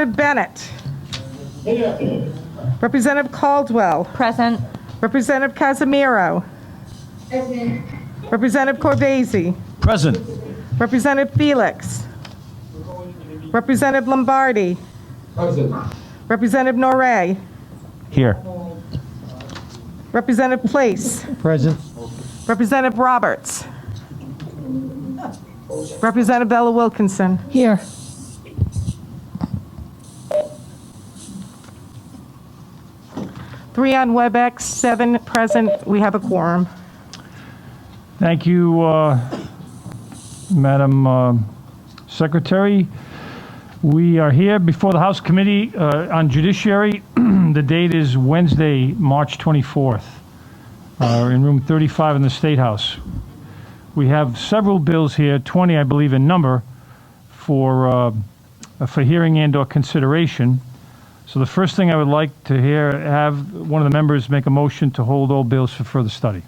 Representative Bennett. Here. Representative Caldwell. Present. Representative Casimiro. Present. Representative Corvazy. Present. Representative Felix. Representative Lombardi. Present. Representative Rhode. Here. Representative Place. Present. Representative Roberts. Representative Bella Wilkinson. Here. Three on WebEx, 7 present. We have a quorum. Thank you, Madam Secretary. We are here before the House Committee on Judiciary. The date is Wednesday, March 24th, in room 35 in the State House. We have several bills here, 20, I believe, in number, for hearing and/or consideration. So the first thing I would like to have one of the members make a motion to hold all bills for further study.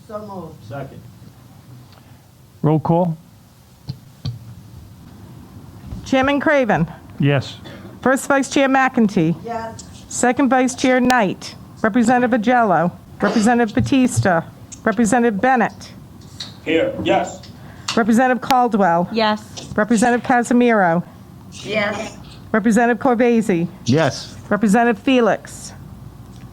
So moved. Second. Roll call. Chairman Craven. Yes. First Vice Chair McEntee. Yes. Second Vice Chair Knight. Representative Agello. Representative Batista. Representative Bennett. Here. Yes. Representative Caldwell. Yes. Representative Casimiro. Yes. Representative Corvazy. Yes. Representative Felix.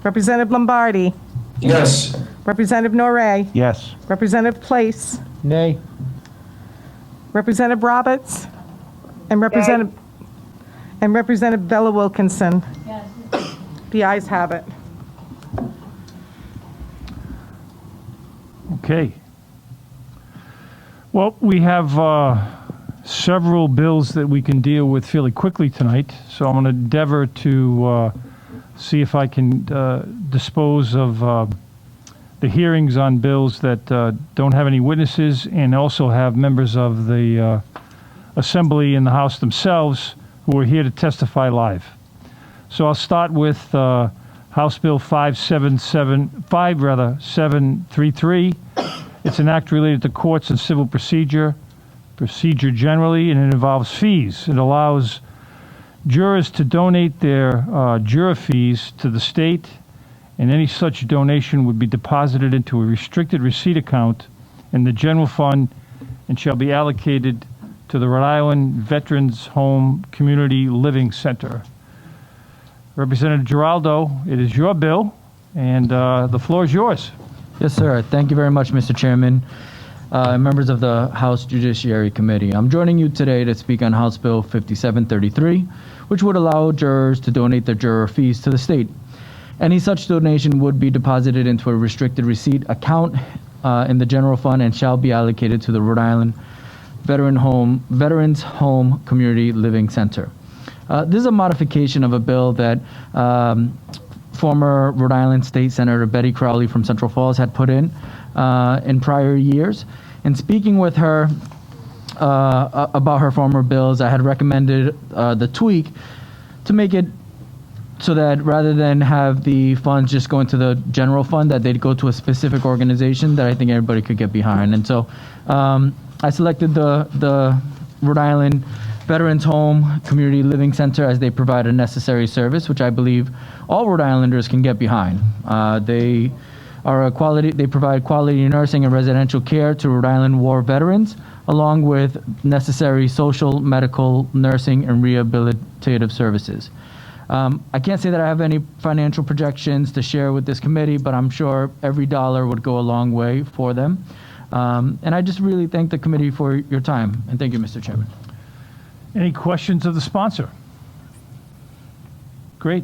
Representative Lombardi. Yes. Representative Rhode. Yes. Representative Place. Nay. Representative Roberts. And Representative Bella Wilkinson. Yes. The ayes have it. Okay. Well, we have several bills that we can deal with fairly quickly tonight, so I'm going to endeavor to see if I can dispose of the hearings on bills that don't have any witnesses and also have members of the Assembly in the House themselves who are here to testify live. So I'll start with House Bill 733. It's an act related to courts and civil procedure generally, and it involves fees. It allows jurors to donate their juror fees to the state, and any such donation would be deposited into a restricted receipt account in the general fund and shall be allocated to the Rhode Island Veterans Home Community Living Center. Representative Giraldo, it is your bill, and the floor is yours. Yes, sir. Thank you very much, Mr. Chairman. Members of the House Judiciary Committee, I'm joining you today to speak on House Bill 5733, which would allow jurors to donate their juror fees to the state. Any such donation would be deposited into a restricted receipt account in the general fund and shall be allocated to the Rhode Island Veterans Home Community Living Center. This is a modification of a bill that former Rhode Island State Senator Betty Crowley from Central Falls had put in prior years. In speaking with her about her former bills, I had recommended the tweak to make it so that rather than have the funds just go into the general fund, that they'd go to a specific organization that I think everybody could get behind. And so I selected the Rhode Island Veterans Home Community Living Center as they provide a necessary service, which I believe all Rhode Islanders can get behind. They provide quality nursing and residential care to Rhode Island war veterans, along with necessary social, medical, nursing, and rehabilitative services. I can't say that I have any financial projections to share with this committee, but I'm sure every dollar would go a long way for them. And I just really thank the committee for your time, and thank you, Mr. Chairman. Any questions of the sponsor? Great.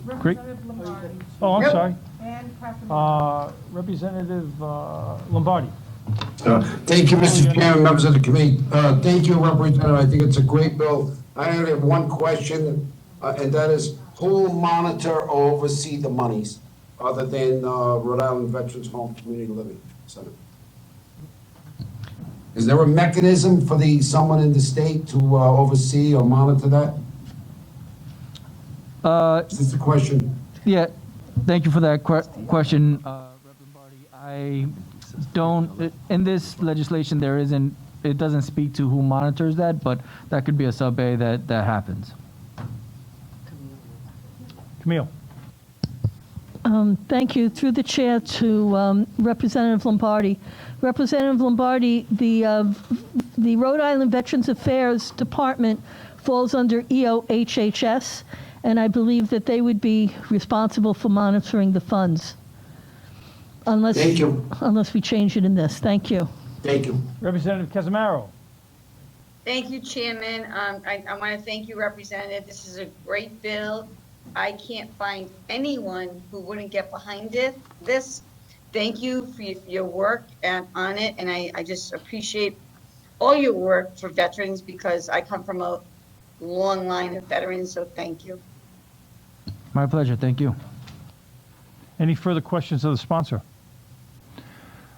Representative Lombardi. Oh, I'm sorry. And Casimiro. Representative Lombardi. Thank you, Mr. Chairman, members of the committee. Thank you, Representative. I think it's a great bill. I only have one question, and that is, who will monitor or oversee the monies other than Rhode Island Veterans Home Community Living Center? Is there a mechanism for someone in the state to oversee or monitor that? Is this the question? Yeah, thank you for that question, Rep. Lombardi. I don't, in this legislation, it doesn't speak to who monitors that, but that could be a sub-A that happens. Camille. Thank you. Through the chair to Representative Lombardi. Representative Lombardi, the Rhode Island Veterans Affairs Department falls under EOHHS, and I believe that they would be responsible for monitoring the funds. Thank you. Unless we change it in this. Thank you. Thank you. Representative Casimiro. Thank you, Chairman. I want to thank you, Representative. This is a great bill. I can't find anyone who wouldn't get behind this. Thank you for your work on it, and I just appreciate all your work for veterans because I come from a long line of veterans, so thank you. My pleasure. Thank you. Any further questions of the sponsor?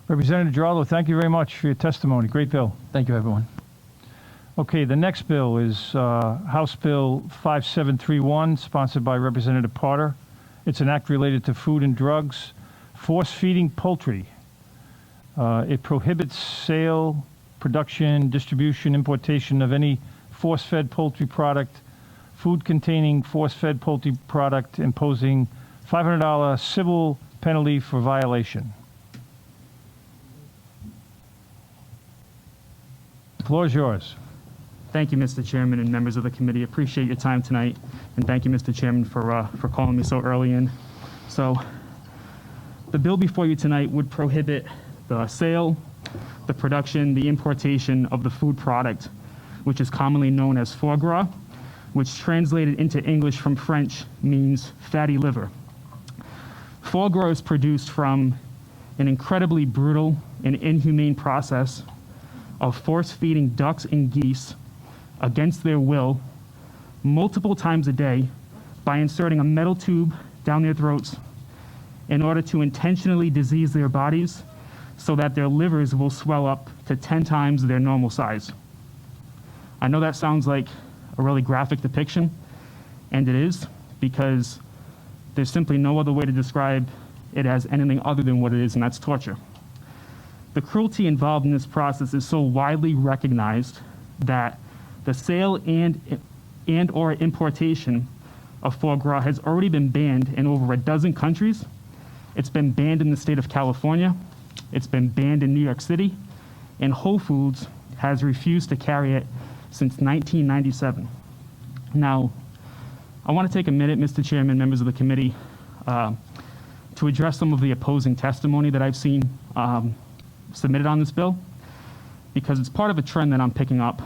Representative Giraldo, thank you very much for your testimony. Great bill. Thank you, everyone. Okay, the next bill is House Bill 5731, sponsored by Representative Potter. It's an act related to food and drugs, force-feeding poultry. It prohibits sale, production, distribution, importation of any force-fed poultry product, food containing force-fed poultry product, imposing $500 civil penalty for violation. The floor is yours. Thank you, Mr. Chairman and members of the committee. Appreciate your time tonight, and thank you, Mr. Chairman, for calling me so early in. So, the bill before you tonight would prohibit the sale, the production, the importation of the food product, which is commonly known as foie gras, which translated into English from French means fatty liver. Foie gras is produced from an incredibly brutal and inhumane process of force-feeding ducks and geese against their will multiple times a day by inserting a metal tube down their throats in order to intentionally disease their bodies so that their livers will swell up to 10 times their normal size. I know that sounds like a really graphic depiction, and it is, because there's simply no other way to describe it as anything other than what it is, and that's torture. The cruelty involved in this process is so widely recognized that the sale and or importation of foie gras has already been banned in over a dozen countries. It's been banned in the state of California. It's been banned in New York City. And Whole Foods has refused to carry it since 1997. Now, I want to take a minute, Mr. Chairman, members of the committee, to address some of the opposing testimony that I've seen submitted on this bill, because it's part of a trend that I'm picking up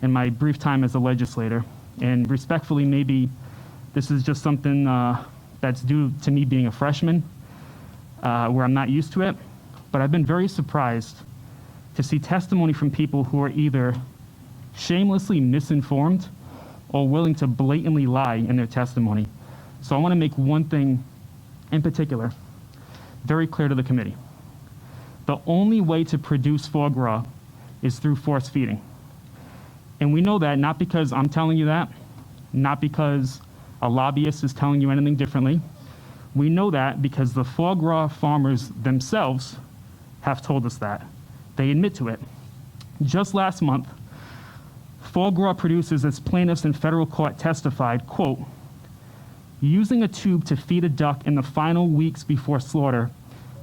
in my brief time as a legislator. And respectfully, maybe this is just something that's due to me being a freshman, where I'm not used to it. But I've been very surprised to see testimony from people who are either shamelessly misinformed or willing to blatantly lie in their testimony. So I want to make one thing in particular very clear to the committee. The only way to produce foie gras is through force feeding. And we know that not because I'm telling you that, not because a lobbyist is telling you anything differently. We know that because the foie gras farmers themselves have told us that. They admit to it. Just last month, foie gras producers as plaintiffs in federal court testified, quote, using a tube to feed a duck in the final weeks before slaughter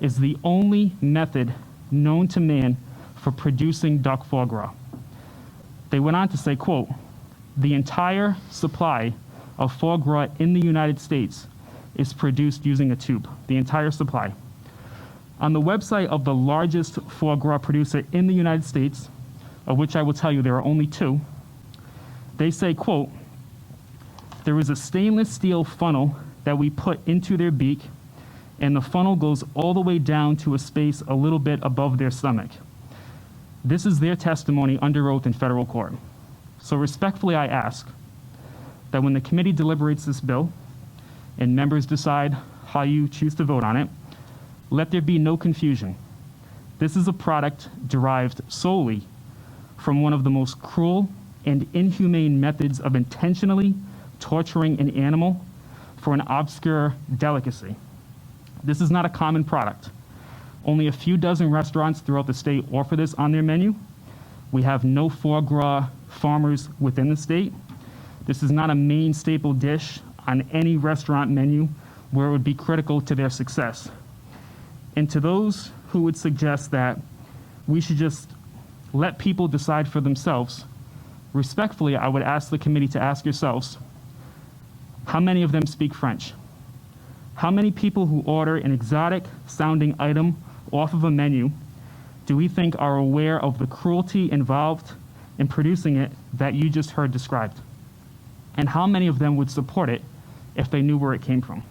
is the only method known to man for producing duck foie gras. They went on to say, quote, the entire supply of foie gras in the United States is produced using a tube, the entire supply. On the website of the largest foie gras producer in the United States, of which I will tell you there are only two, they say, quote, there is a stainless steel funnel that we put into their beak, and the funnel goes all the way down to a space a little bit above their stomach. This is their testimony under oath in federal court. So respectfully, I ask that when the committee deliberates this bill and members decide how you choose to vote on it, let there be no confusion. This is a product derived solely from one of the most cruel and inhumane methods of intentionally torturing an animal for an obscure delicacy. This is not a common product. Only a few dozen restaurants throughout the state offer this on their menu. We have no foie gras farmers within the state. This is not a main staple dish on any restaurant menu where it would be critical to their success. And to those who would suggest that we should just let people decide for themselves, respectfully, I would ask the committee to ask yourselves, how many of them speak French? How many people who order an exotic sounding item off of a menu do we think are aware of the cruelty involved in producing it that you just heard described? And how many of them would support it if they knew where it came from?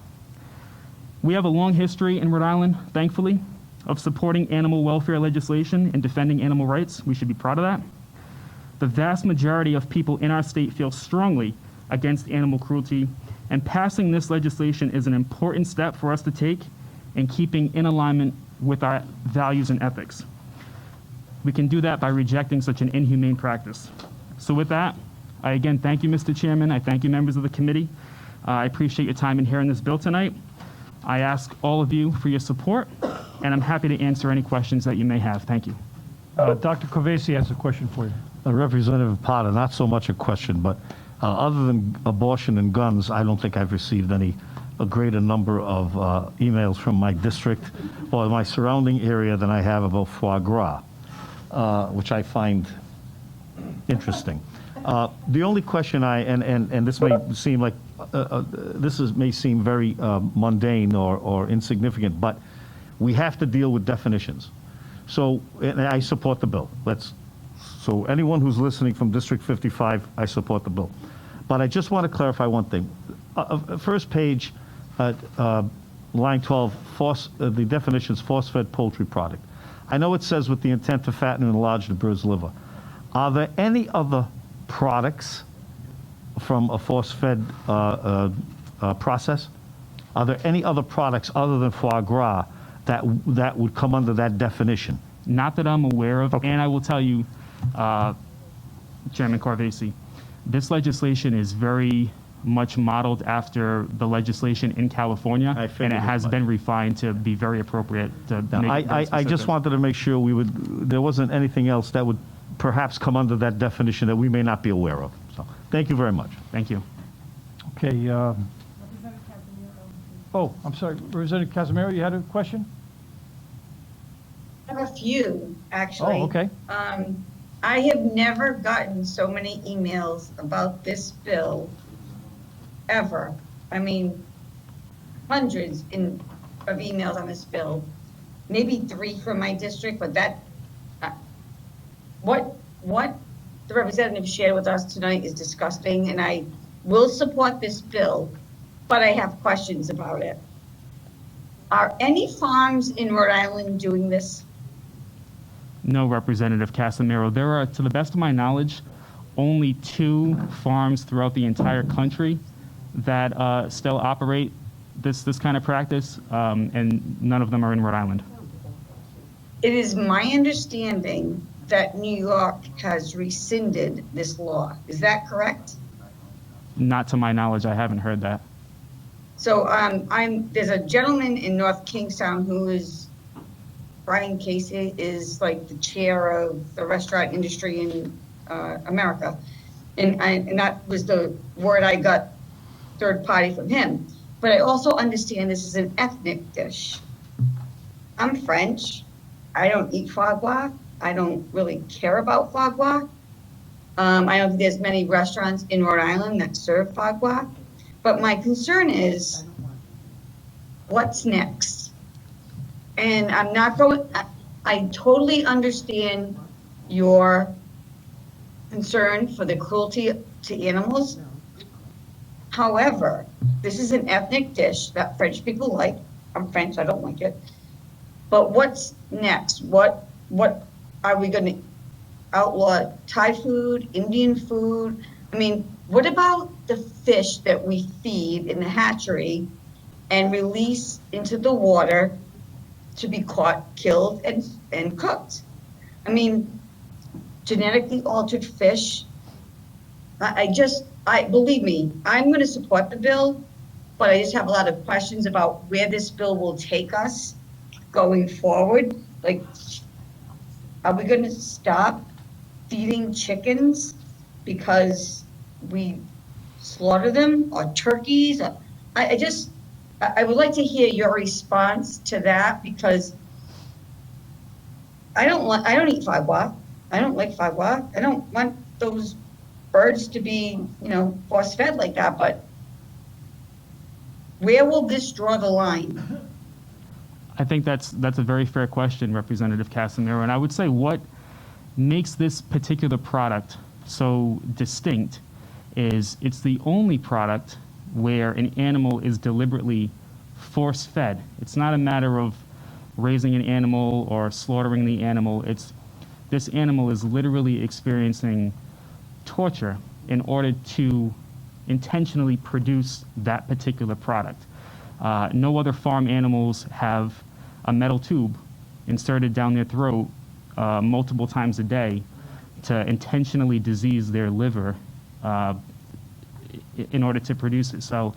We have a long history in Rhode Island, thankfully, of supporting animal welfare legislation and defending animal rights. We should be proud of that. The vast majority of people in our state feel strongly against animal cruelty, and passing this legislation is an important step for us to take in keeping in alignment with our values and ethics. We can do that by rejecting such an inhumane practice. So with that, I again thank you, Mr. Chairman. I thank you, members of the committee. I appreciate your time in hearing this bill tonight. I ask all of you for your support, and I'm happy to answer any questions that you may have. Thank you. Dr. Corvazy has a question for you. Representative Potter, not so much a question, but other than abortion and guns, I don't think I've received a greater number of emails from my district or my surrounding area than I have about foie gras, which I find interesting. The only question and this may seem like may seem very mundane or insignificant, but we have to deal with definitions. So, and I support the bill. So anyone who's listening from District 55, I support the bill. But I just want to clarify one thing. First page, line 12, the definitions, force-fed poultry product. I know it says with the intent to fatten and enlarge the bird's liver. Are there any other products from a force-fed process? Are there any other products other than foie gras that would come under that definition? Not that I'm aware of, Okay. and I will tell you, Chairman Corvazy, this legislation is very much modeled after the legislation in California, I and figured it has as much. been refined to be very appropriate to Now, make it very I just specific. wanted to make sure there wasn't anything else that would perhaps come under that definition that we may not be aware of. So, thank you very much. Thank you. Okay. Oh, I'm sorry. Representative Casimiro, you had a question? I have a few, actually. Oh, okay. I have never gotten so many emails about this bill ever. I mean, hundreds of emails on this bill, maybe 3 from my district, but what the representative shared with us tonight is disgusting, and I will support this bill, but I have questions about it. Are any farms in Rhode Island doing this? No, Representative Casimiro. There are, to the best of my knowledge, only 2 farms throughout the entire country that still operate this kind of practice, and none of them are in Rhode Island. It is my understanding that New York has rescinded this law. Is that correct? Not to my knowledge, I haven't heard that. So there's a gentleman in North Kingstown who is, Brian Casey, is like the chair of the restaurant industry in America. And that was the word I got third party from him. But I also understand this is an ethnic dish. I'm French. I don't eat foie gras. I don't really care about foie gras. I don't think there's many restaurants in Rhode Island that serve foie gras. But my concern is, what's next? And I'm not going, I totally understand your concern for the cruelty to animals. However, this is an ethnic dish that French people like. I'm French, I don't like it. But what's next? What are we going to outlaw? Thai food, Indian food? I mean, what about the fish that we feed in the hatchery and release into the water to be caught, killed, and cooked? I mean, genetically altered fish. Believe me, I'm going to support the bill, but I just have a lot of questions about where this bill will take us going forward. Like, are we going to stop feeding chickens because we slaughter them, or turkeys? I would like to hear your response to that, because I don't eat foie. I don't like foie. I don't want those birds to be, force-fed like that, but where will this draw the line? I think that's a very fair question, Representative Casimiro. And I would say what makes this particular product so distinct is it's the only product where an animal is deliberately force-fed. It's not a matter of raising an animal or slaughtering the animal. This animal is literally experiencing torture in order to intentionally produce that particular product. No other farm animals have a metal tube inserted down their throat multiple times a day to intentionally disease their liver in order to produce it. So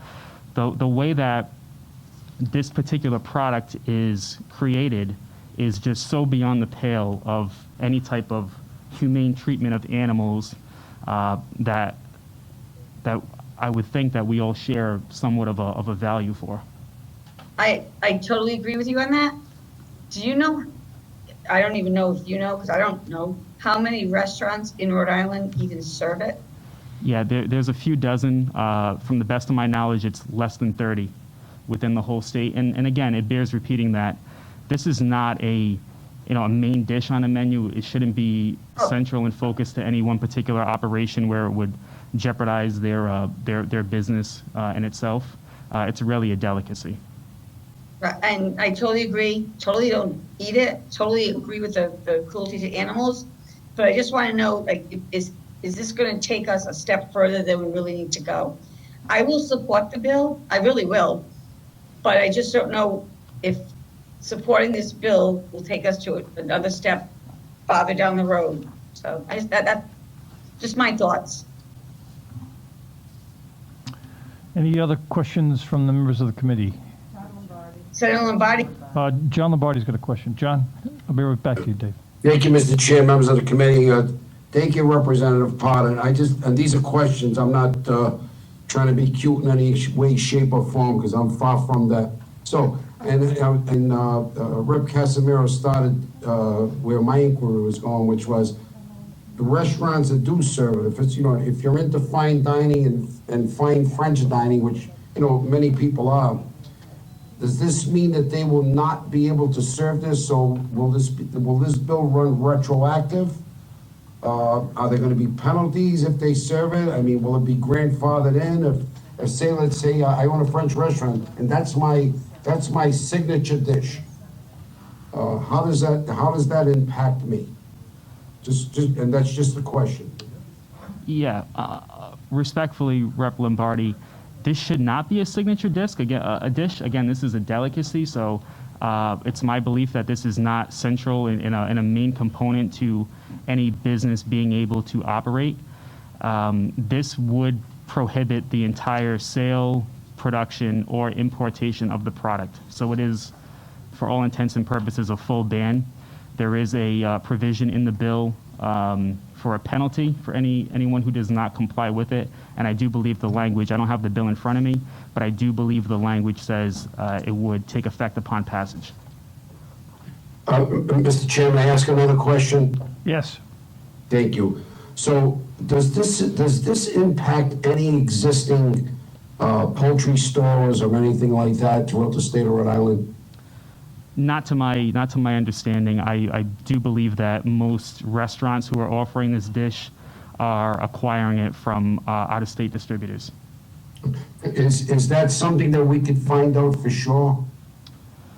the way that this particular product is created is just so beyond the pale of any type of humane treatment of animals that I would think that we all share somewhat of a value for. I totally agree with you on that. Do you know, I don't even know if you know, because I don't know, how many restaurants in Rhode Island even serve it? Yeah, there's a few dozen. From the best of my knowledge, it's less than 30 within the whole state. And again, it bears repeating that this is not a main dish on a menu. It shouldn't be central and focused to any one particular operation where it would jeopardize their business in itself. It's really a delicacy. Right, and I totally agree, totally don't eat it, totally agree with the cruelty to animals, but I just want to know, is this going to take us a step further than we really need to go? I will support the bill, I really will, but I just don't know if supporting this bill will take us to another step farther down the road. So that's just my thoughts. Any other questions from the members of the committee? Senator Lombardi. John Lombardi's got a question. John, I'll be right back to you, Dave. Thank you, Mr. Chair, members of the committee. Thank you, Representative Potter. And these are questions. I'm not trying to be cute in any way, shape, or form, because I'm far from that. So, Rep. Casimiro started where my inquiry was going, which was the restaurants that do serve it. If it's, if you're into fine dining and fine French dining, which, many people are, does this mean that they will not be able to serve this? So will this bill run retroactive? Are there going to be penalties if they serve it? I mean, will it be grandfathered in? If say, let's say I own a French restaurant and that's my signature dish. How does that impact me? And that's just the question. Yeah. Respectfully, Rep. Lombardi, this should not be a signature dish. Again, this is a delicacy, so it's my belief that this is not central in a main component to any business being able to operate. This would prohibit the entire sale, production, or importation of the product. So it is, for all intents and purposes, a full ban. There is a provision in the bill for a penalty for anyone who does not comply with it. And I do believe the language, I don't have the bill in front of me, but I do believe the language says it would take effect upon passage. Mr. Chair, may I ask another question? Yes. Thank you. So does this impact any existing poultry stores or anything like that throughout the state of Rhode Island? Not to my understanding. I do believe that most restaurants who are offering this dish are acquiring it from out-of-state distributors. Is that something that we could find out for sure?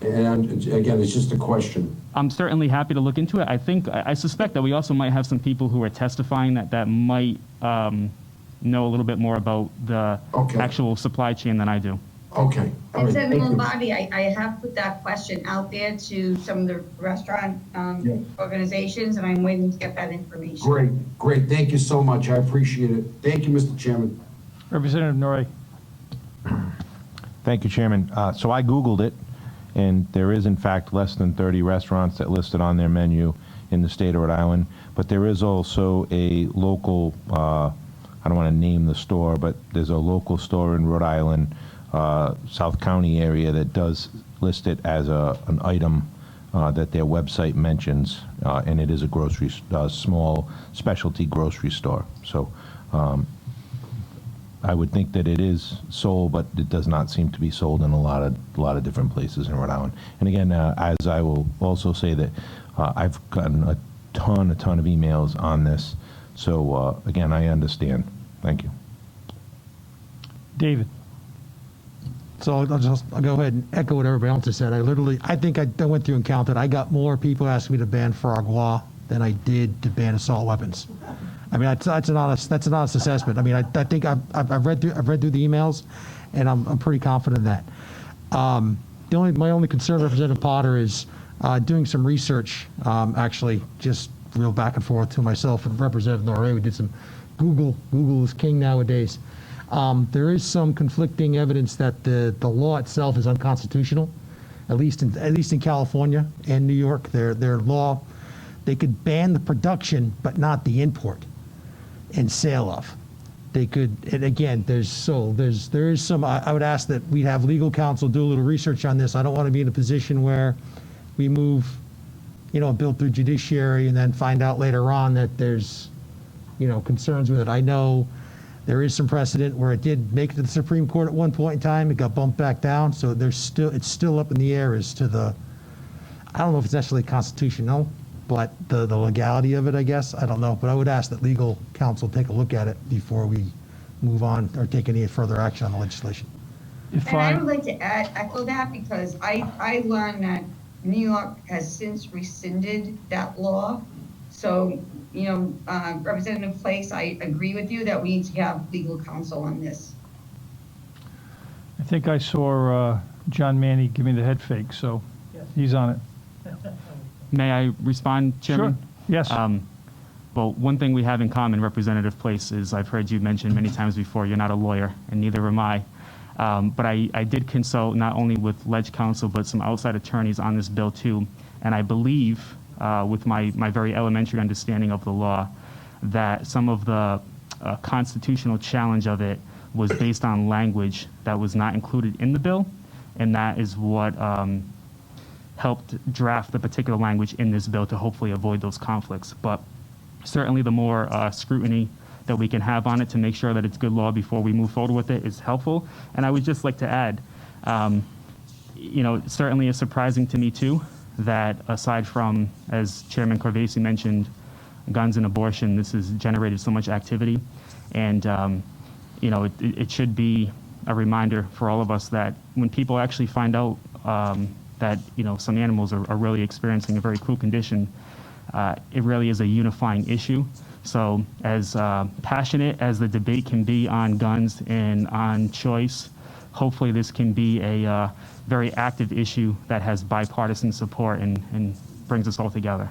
And again, it's just a question. I'm certainly happy to look into it. I suspect that we also might have some people who are testifying that might know a little bit more about the actual supply chain than I do. Okay. And Senator Lombardi, I have put that question out there to some of the restaurant organizations, and I'm waiting to get that information. Great. Thank you so much. I appreciate it. Thank you, Mr. Chairman. Representative Norrie. Thank you, Chairman. So I Googled it, and there is, in fact, less than 30 restaurants that listed on their menu in the state of Rhode Island. But there is also a local, I don't want to name the store, but there's a local store in Rhode Island, South County area that does list it as an item that their website mentions, and it is a grocery, small specialty grocery store. So I would think that it is sold, but it does not seem to be sold in a lot of different places in Rhode Island. And again, as I will also say that I've gotten a ton of emails on this. So again, I understand. Thank you. David. So I'll go ahead and echo what everybody else has said. I think I went through and counted. I got more people asking me to ban Gras than I did to ban assault weapons. I mean, that's an honest assessment. I mean, I think I've read through the emails, and I'm pretty confident in that. My only concern, Representative Potter, is doing some research. Actually, just real back and forth to myself and Representative Rhode. We did some Google. Google is king nowadays. There is some conflicting evidence that the law itself is unconstitutional, at least in California and New York. Their law, they could ban the production but not the import and sale of. They could, and again, there is some. I would ask that we have legal counsel do a little research on this. I don't want to be in a position where we move, a bill through Judiciary and then find out later on that there's, concerns with it. I know there is some precedent where it did make it to the Supreme Court at one point in time. It got bumped back down, so it's still up in the air as to I don't know if it's necessarily constitutional, but the legality of it, I guess. I don't know, but I would ask that legal counsel take a look at it before we move on or take any further action on the legislation. And I would like to echo that, because I learned that New York has since rescinded that law. So, Representative Place, I agree with you that we need to have legal counsel on this. I think I saw John Manny give me the head fake, so he's on it. May I respond, Chairman? Sure. Yes. Well, one thing we have in common, Representative Place, is I've heard you mention many times before, you're not a lawyer, and neither am I. But I did consult not only with Ledge Counsel, but some outside attorneys on this bill too. And I believe, with my very elementary understanding of the law, that some of the constitutional challenge of it was based on language that was not included in the bill. And that is what helped draft the particular language in this bill to hopefully avoid those conflicts. But certainly the more scrutiny that we can have on it to make sure that it's good law before we move forward with it is helpful. And I would just like to add, certainly it's surprising to me too that aside from, as Chairman Corvazy mentioned, guns and abortion, this has generated so much activity. And, it should be a reminder for all of us that when people actually find out that, some animals are really experiencing a very cruel condition, it really is a unifying issue. So as passionate as the debate can be on guns and on choice, hopefully this can be a very active issue that has bipartisan support and brings us all together.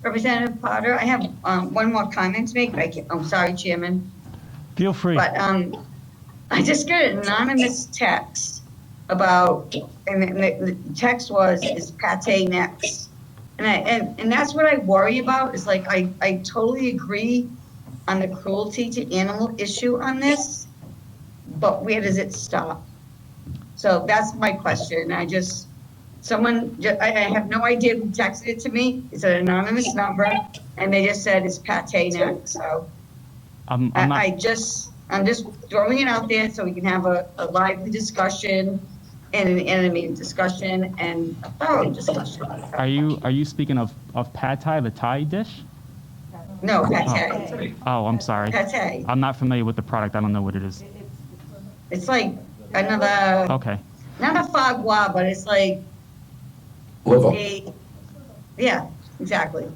Representative Potter, I have one more comment to make. I'm sorry, Chairman. Feel free. But I just got an anonymous text about, and the text was, is pate next? And that's what I worry about, is like, I totally agree on the cruelty to animal issue on this, but where does it stop? So that's my question. I have no idea who texted it to me. It's an anonymous number, and they just said it's pate next. So I'm just throwing it out there so we can have a lively discussion and an animated discussion and a thorough discussion. Are you speaking of pad thai, the Thai dish? No, pate. Oh, I'm sorry. Pate. I'm not familiar with the product. I don't know what it is. It's like another. Okay. Not a foie gras, but it's like. Liver. Yeah, exactly.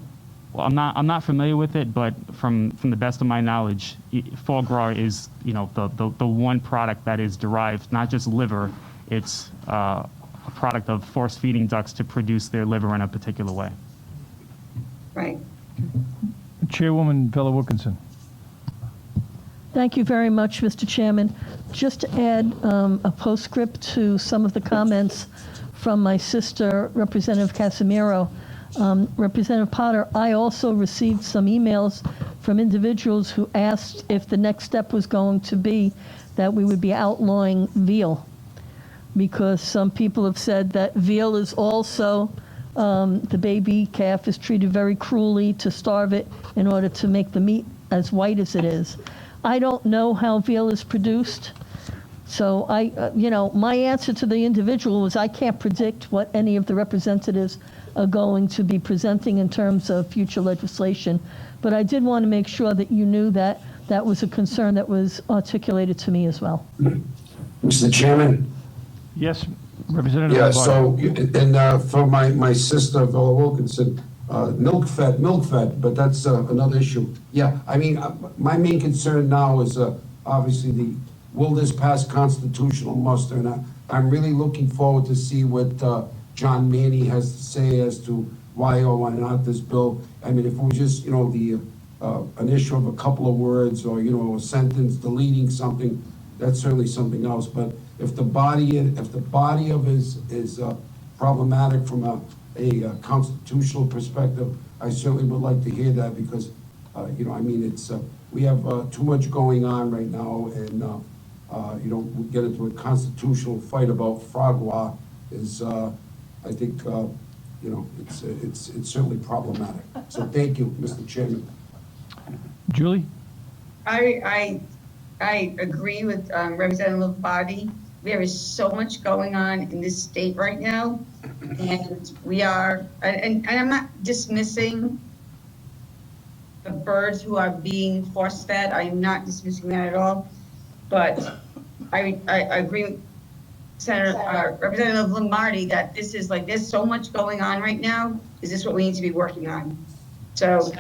Well, I'm not familiar with it, but from the best of my knowledge, foie gras is the one product that is derived, not just liver. It's a product of force feeding ducks to produce their liver in a particular way. Right. Chairwoman Vella Wilkinson. Thank you very much, Mr. Chairman. Just to add a postscript to some of the comments from my sister, Representative Casimiro. Representative Potter, I also received some emails from individuals who asked if the next step was going to be that we would be outlawing veal, because some people have said that veal is also, the baby calf is treated very cruelly to starve it in order to make the meat as white as it is. I don't know how veal is produced, so my answer to the individual was I can't predict what any of the representatives are going to be presenting in terms of future legislation, but I did want to make sure that you knew that that was a concern that was articulated to me as well. Mr. Chairman? Yes, Representative Yeah, Lombardi. so, and for my sister, Wilkinson, milk fed, but that's another issue. Yeah, I mean, my main concern now is obviously will this pass constitutional muster? And I'm really looking forward to see what John Manny has to say as to why or why not this bill. I mean, if it was just, an issue of a couple of words or, a sentence deleting something, that's certainly something else. But if the body of it is problematic from a constitutional perspective, I certainly would like to hear that because, it's we have too much going on right now, and we get into a constitutional fight about Fragua is, I think, it's certainly problematic. So thank you, Mr. Chairman. Julie? I agree with Representative Lombardi. There is so much going on in this state right now, and we are, and I'm not dismissing the birds who are being force-fed. I am not dismissing that at all, but I agree with Representative Lombardi that this is like, there's so much going on right now. Is this what we need to be working on? So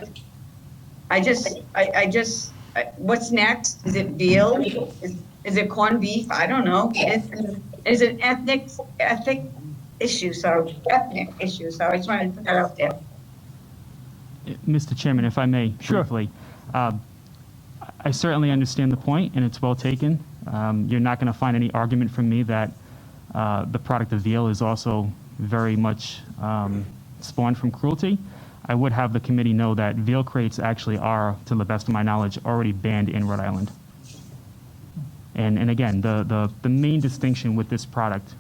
what's next? Is it veal? Is it corned beef? I don't know. It's an ethnic issue. So I just wanted to put that out there. Mr. Chairman, if I may, Sure. briefly, I certainly understand the point, and it's well taken. You're not going to find any argument from me that the product of veal is also very much spawned from cruelty. I would have the committee know that veal crates actually are, to the best of my knowledge, already banned in Rhode Island. And again, the main distinction with this product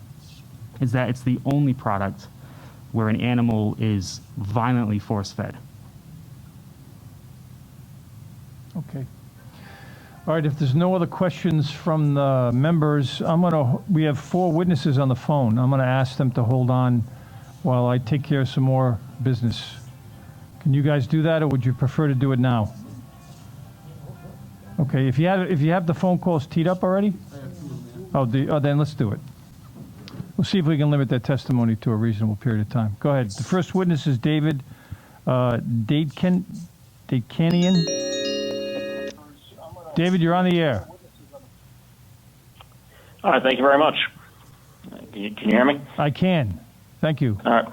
is that it's the only product where an animal is violently force-fed. Okay. All right, if there's no other questions from the members, we have 4 witnesses on the phone. I'm going to ask them to hold on while I take care of some more business. Can you guys do that, or would you prefer to do it now? Okay, if you have the phone calls teed up already? Then let's do it. We'll see if we can limit that testimony to a reasonable period of time. Go ahead. The first witness is David Dadkanian. David, you're on the air. All right, thank you very much. Can you hear me? I can. Thank you. All right.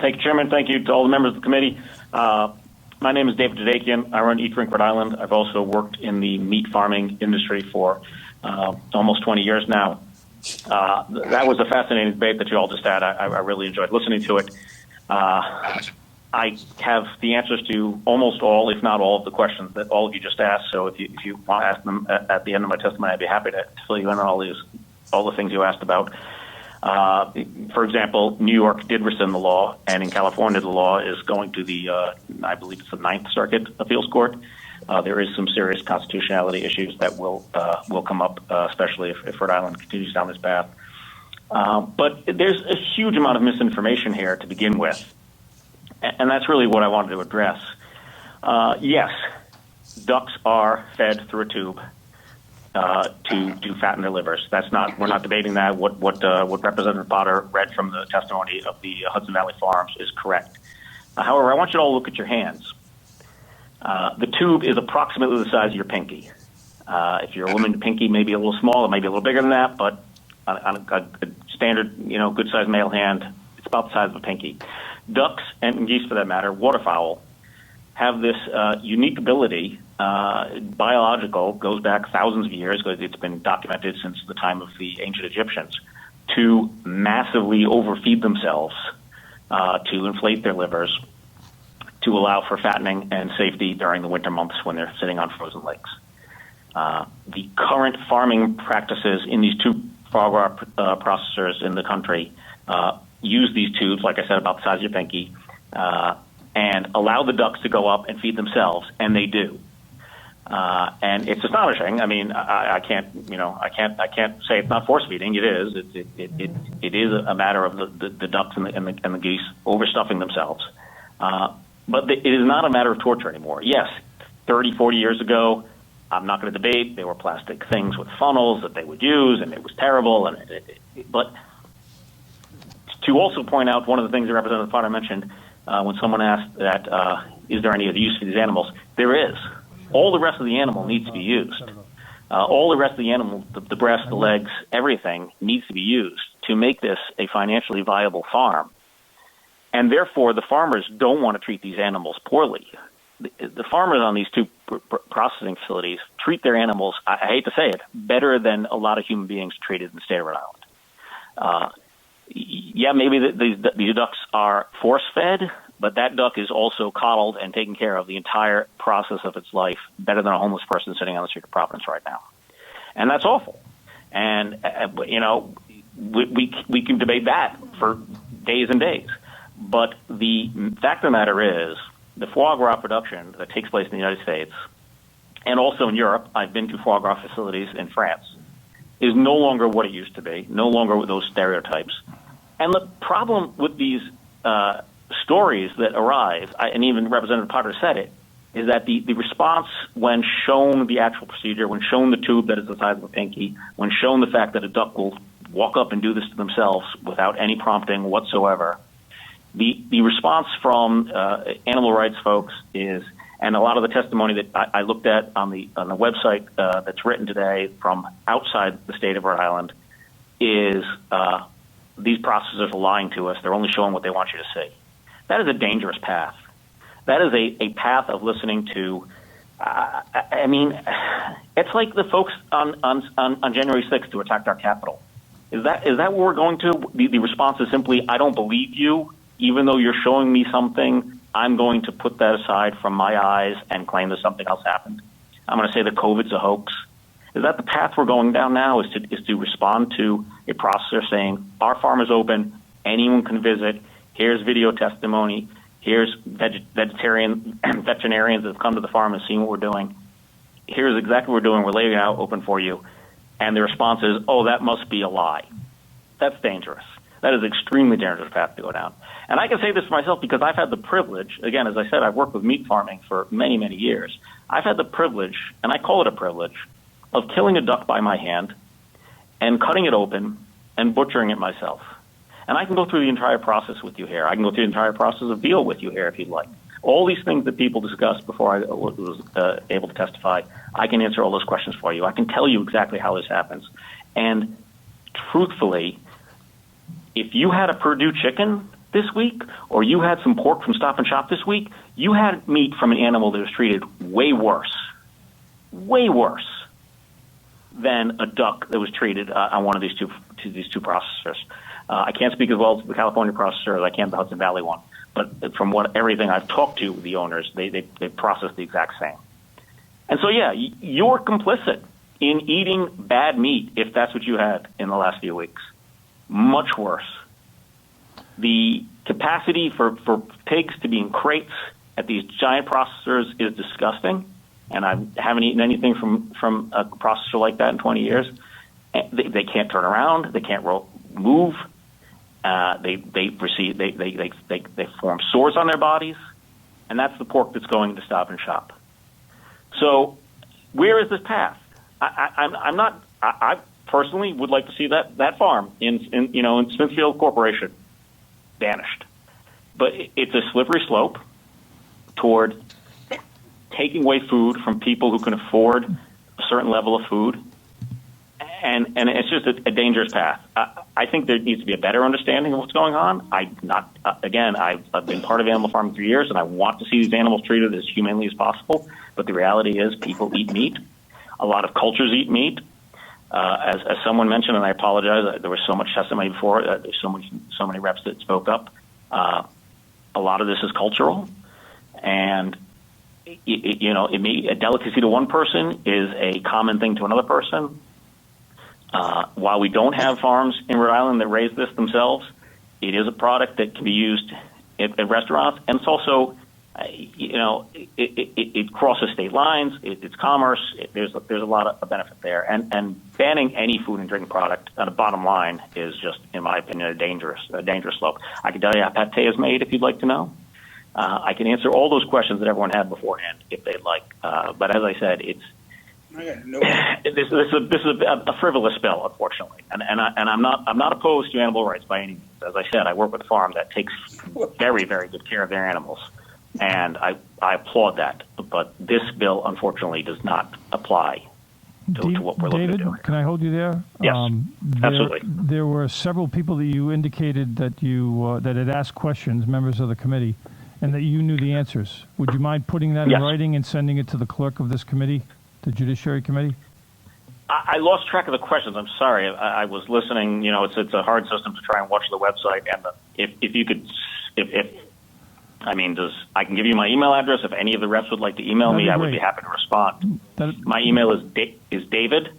Thank you, Chairman. Thank you to all the members of the committee. My name is David Jadakian. I run Eat Drink Rhode Island. I've also worked in the meat farming industry for almost 20 years now. That was a fascinating debate that you all just had. I really enjoyed listening to it. I have the answers to almost all, if not all, of the questions that all of you just asked. So if you want to ask them at the end of my testimony, I'd be happy to fill you in on all the things you asked about. For example, New York did rescind the law, and in California, the law is going to the, I believe it's the Ninth Circuit Appeals Court. There is some serious constitutionality issues that will come up, especially if Rhode Island continues down this path. But there's a huge amount of misinformation here to begin with, and that's really what I wanted to address. Yes, ducks are fed through a tube to fatten their livers. We're not debating that. What Representative Potter read from the testimony of the Hudson Valley Farms is correct. However, I want you to all look at your hands. The tube is approximately the size of your pinky. If you're a woman, pinky may be a little small, it may be a little bigger than that, but on a standard, good-sized male hand, it's about the size of a pinky. Ducks, and geese for that matter, waterfowl, have this unique ability, biological, goes back thousands of years, because it's been documented since the time of the ancient Egyptians, to massively overfeed themselves, to inflate their livers, to allow for fattening and safety during the winter months when they're sitting on frozen lakes. The current farming practices in these two foie gras processors in the country use these tubes, like I said, about the size of your pinky, and allow the ducks to go up and feed themselves, and they do. And it's astonishing. I mean, I can't say it's not force feeding. It is. It is a matter of the ducks and the geese overstuffing themselves. But it is not a matter of torture anymore. Yes, 30, 40 years ago, I'm not going to debate. There were plastic things with funnels that they would use, and it was terrible. But to also point out one of the things that Representative Potter mentioned when someone asked that, is there any use for these animals? There is. All the rest of the animal needs to be used. All the rest of the animal, the breast, the legs, everything needs to be used to make this a financially viable farm. And therefore, the farmers don't want to treat these animals poorly. The farmers on these two processing facilities treat their animals, I hate to say it, better than a lot of human beings treated in the state of Rhode Island. Yeah, maybe these ducks are force-fed, but that duck is also coddled and taken care of the entire process of its life better than a homeless person sitting on the street of Providence right now. And that's awful. And, we can debate that for days and days. But the fact of the matter is, the foie gras production that takes place in the United States and also in Europe, I've been to foie gras facilities in France, is no longer what it used to be, no longer with those stereotypes. And the problem with these stories that arise, and even Representative Potter said it, is that the response when shown the actual procedure, when shown the tube that is the size of a pinky, when shown the fact that a duck will walk up and do this to themselves without any prompting whatsoever, the response from animal rights folks is, and a lot of the testimony that I looked at on the website that's written today from outside the state of Rhode Island, is these processors are lying to us. They're only showing what they want you to see. That is a dangerous path. That is a path of listening to. I mean, it's like the folks on January 6th who attacked our Capitol. Is that what we're going to? The response is simply, I don't believe you. Even though you're showing me something, I'm going to put that aside from my eyes and claim that something else happened. I'm going to say that COVID's a hoax. Is that the path we're going down now, is to respond to a processor saying, our farm is open, anyone can visit, here's video testimony, here's veterinarians that have come to the farm and seen what we're doing, here's exactly what we're doing, we're laying it out open for you. And the response is, oh, that must be a lie. That's dangerous. That is an extremely dangerous path to go down. And I can say this for myself because I've had the privilege, again, as I said, I've worked with meat farming for many, many years. I've had the privilege, and I call it a privilege, of killing a duck by my hand and cutting it open and butchering it myself. And I can go through the entire process with you here. I can go through the entire process of veal with you here if you'd like. All these things that people discussed before I was able to testify, I can answer all those questions for you. I can tell you exactly how this happens. And truthfully, if you had a Purdue chicken this week, or you had some pork from Stop and Shop this week, you had meat from an animal that was treated way worse than a duck that was treated on one of these two processors. I can't speak as well as the California processor as I can the Hudson Valley one, but from everything I've talked to the owners, they process the exact same. And so, yeah, you're complicit in eating bad meat if that's what you had in the last few weeks. Much worse. The capacity for pigs to be in crates at these giant processors is disgusting, and I haven't eaten anything from a processor like that in 20 years. They can't turn around. They can't move. They form sores on their bodies, and that's the pork that's going to Stop and Shop. So, where is this path? I personally would like to see that farm in Smithfield Corporation vanished, but it's a slippery slope toward taking away food from people who can afford a certain level of food, and it's just a dangerous path. I think there needs to be a better understanding of what's going on. I've been part of animal farming for years, and I want to see these animals treated as humanely as possible. But the reality is, people eat meat. A lot of cultures eat meat. As someone mentioned, and I apologize, there was so much testimony before. There's so many reps that spoke up. A lot of this is cultural, And it may a delicacy to one person is a common thing to another person. While we don't have farms in Rhode Island that raise this themselves, it is a product that can be used at restaurants, and it's also, it crosses state lines. It's commerce. There's a lot of benefit there, and banning any food and drink product on the bottom line is just, in my opinion, a dangerous slope. I can tell you how pate is made if you'd like to know. I can answer all those questions that everyone had beforehand if they'd like. But as I said, this is a frivolous bill, unfortunately, and I'm not opposed to animal rights by any means. As I said, I work with a farm that takes very, very good care of their animals, and I applaud that. But this bill, unfortunately, does not apply to what we're looking to do. David, can I hold you there? Yes, absolutely. There were several people that you indicated that that had asked questions, members of the committee, and that you knew the answers. Would you mind putting that in writing and sending it to the clerk of this committee, the Judiciary Committee? I lost track of the questions. I'm sorry. I was listening. It's a hard system to try and watch the website. And if you could, I can give you my email address. If any of the reps would like to email me, I would be happy to respond. My email is David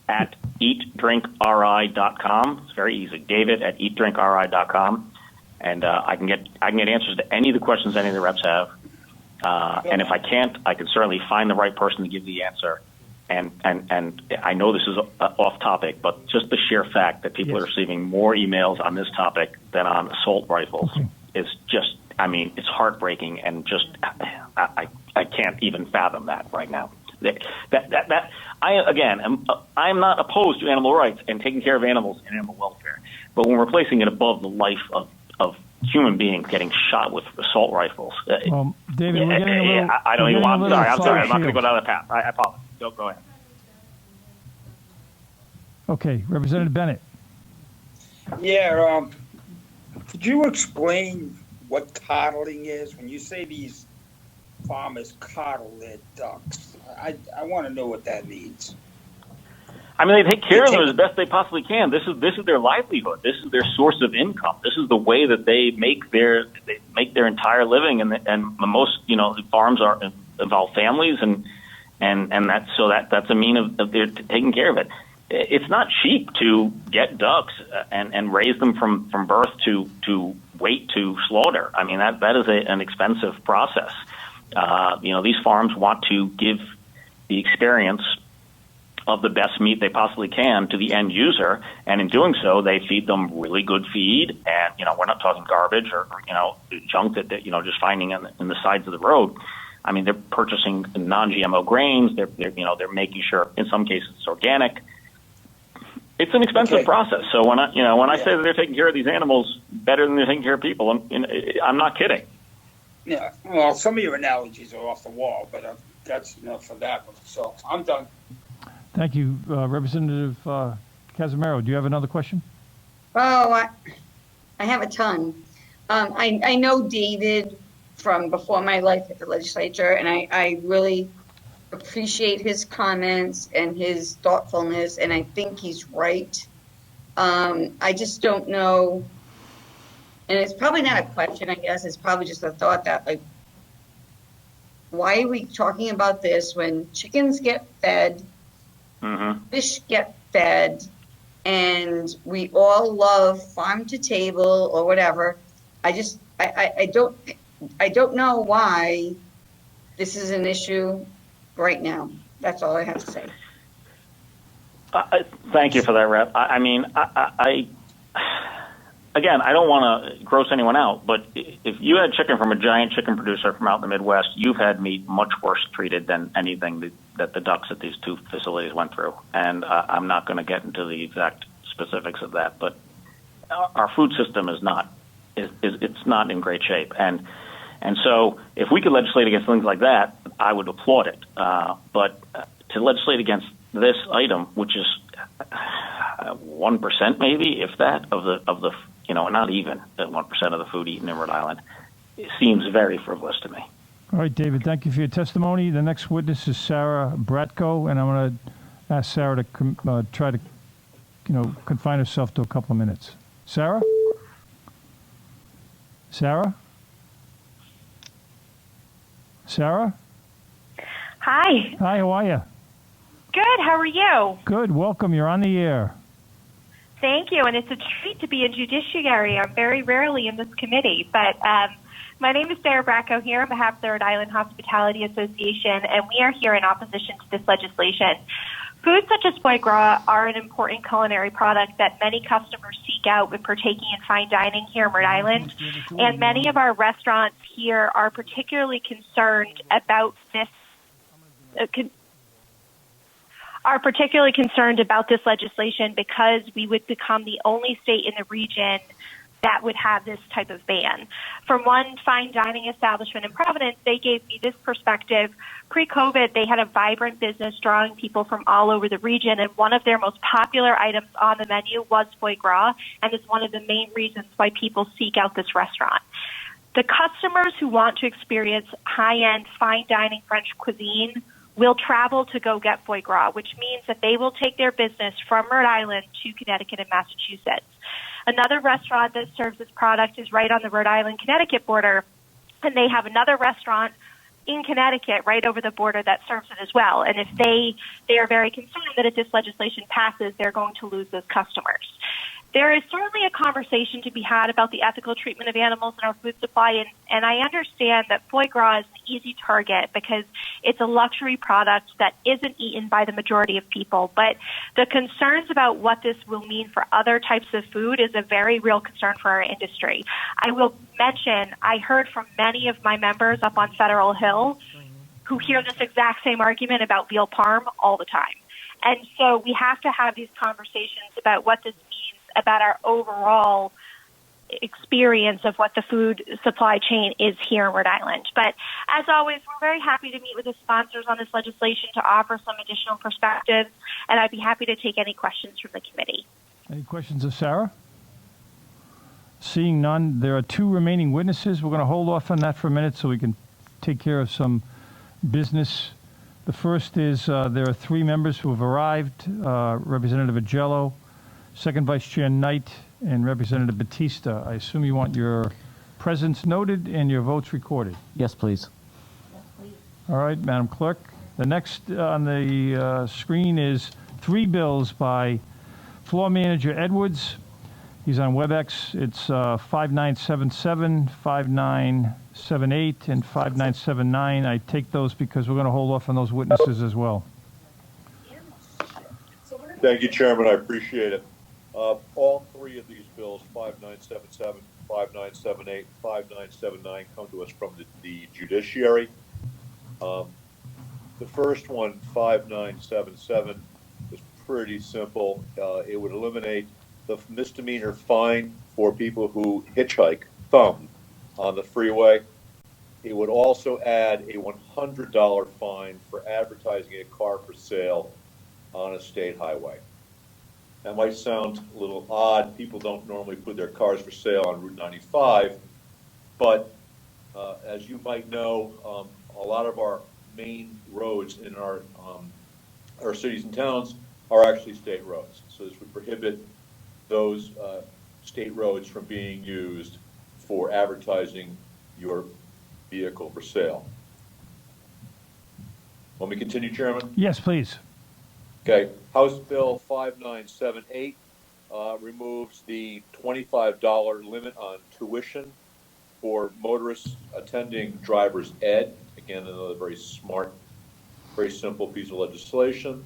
at eatdrinkri.com. It's very easy. David at eatdrinkri.com. And I can get answers to any of the questions any of the reps have. And if I can't, I can certainly find the right person to give the answer. And I know this is off topic, but just the sheer fact that people are receiving more emails on this topic than on assault rifles is just, it's heartbreaking, and just I can't even fathom that right now. I'm not opposed to animal rights and taking care of animals and animal welfare, but when we're placing it above the life of human beings getting shot with assault rifles. David, we're getting a little. I'm sorry. I'm not going to go down that path. I apologize. Go ahead. Okay, Representative Bennett. Yeah. Could you explain what coddling is? When you say these farmers coddle their ducks, I want to know what that means. They take care of them as best they possibly can. This is their livelihood. This is their source of income. This is the way that they make their entire living. And most farms involve families, and that's a mean of their taking care of it. It's not cheap to get ducks and raise them from birth to weight to slaughter. That is an expensive process. These farms want to give the experience of the best meat they possibly can to the end user, and in doing so, they feed them really good feed. And we're not talking garbage or junk that just finding in the sides of the road. They're purchasing non-GMO grains. They're making sure in some cases it's organic. It's an expensive process. So when I say that they're taking care of these animals better than they're taking care of people, I'm not kidding. Yeah. Well, some of your analogies are off the wall, but that's enough for that one. So I'm done. Thank you, Representative Casimiro. Do you have another question? Oh, I have a ton. I know David from before my life at the legislature, and I really appreciate his comments and his thoughtfulness, and I think he's right. I just don't know, and it's probably not a question, I guess. It's probably just a thought that, why are we talking about this when chickens get fed, fish get fed, and we all love farm to table or whatever? I don't know why this is an issue right now. That's all I have to say. Thank you for that, Rep. Again, I don't want to gross anyone out, but if you had chicken from a giant chicken producer from out in the Midwest, you've had meat much worse treated than anything that the ducks at these two facilities went through. And I'm not going to get into the exact specifics of that, but our food system is not in great shape. And so if we could legislate against things like that, I would applaud it. But to legislate against this item, which is 1% maybe, if that, of the not even 1% of the food eaten in Rhode Island, it seems very frivolous to me. All right, David, thank you for your testimony. The next witness is Sarah Bradko, and I'm going to ask Sarah to try to, confine herself to a couple of minutes. Sarah? Sarah? Sarah? Hi. Hi, how are you? Good. How are you? Good. Welcome. You're on the air. Thank you. And it's a treat to be in Judiciary. I'm very rarely in this committee. But my name is Sarah Bradko here on behalf of the Rhode Island Hospitality Association, and we are here in opposition to this legislation. Foods such as foie gras are an important culinary product that many customers seek out when partaking in fine dining here in Rhode Island. And many of our restaurants here are particularly concerned about this legislation because we would become the only state in the region that would have this type of ban. From one fine dining establishment in Providence, they gave me this perspective. Pre-COVID, they had a vibrant business drawing people from all over the region, and one of their most popular items on the menu was foie gras, and it's one of the main reasons why people seek out this restaurant. The customers who want to experience high-end fine dining French cuisine will travel to go get foie gras, which means that they will take their business from Rhode Island to Connecticut and Massachusetts. Another restaurant that serves this product is right on the Rhode Island-Connecticut border, and they have another restaurant in Connecticut right over the border that serves it as well. And if they are very concerned that if this legislation passes, they're going to lose those customers. There is certainly a conversation to be had about the ethical treatment of animals in our food supply, and I understand that foie gras is an easy target because it's a luxury product that isn't eaten by the majority of people. But the concerns about what this will mean for other types of food is a very real concern for our industry. I will mention, I heard from many of my members up on Federal Hill who hear this exact same argument about veal parm all the time. And so we have to have these conversations about what this means about our overall experience of what the food supply chain is here in Rhode Island. But as always, we're very happy to meet with the sponsors on this legislation to offer some additional perspectives, and I'd be happy to take any questions from the committee. Any questions of Sarah? Seeing none, there are two remaining witnesses. We're going to hold off on that for a minute so we can take care of some business. The first is there are three members who have arrived, Representative Agello, Second Vice Chair Knight, and Representative Batista. I assume you want your presence noted and your votes recorded. Yes, please. All right, Madam Clerk. The next on the screen is three bills by Floor Manager Edwards. He's on WebEx. It's 5977, 5978, and 5979. I take those because we're going to hold off on those witnesses as well. Thank you, Chairman. I appreciate it. All three of these bills, 5977, 5978, 5979, come to us from the Judiciary. The first one, 5977, is pretty simple. It would eliminate the misdemeanor fine for people who hitchhike, thumb, on the freeway. It would also add a $100 fine for advertising a car for sale on a state highway. That might sound a little odd. People don't normally put their cars for sale on Route 95, but as you might know, a lot of our main roads in our cities and towns are actually state roads. So this would prohibit those state roads from being used for advertising your vehicle for sale. Want me to continue, Chairman? Yes, please. Okay, House Bill 5978 removes the $25 limit on tuition for motorists attending driver's ed. Again, another very smart, very simple piece of legislation.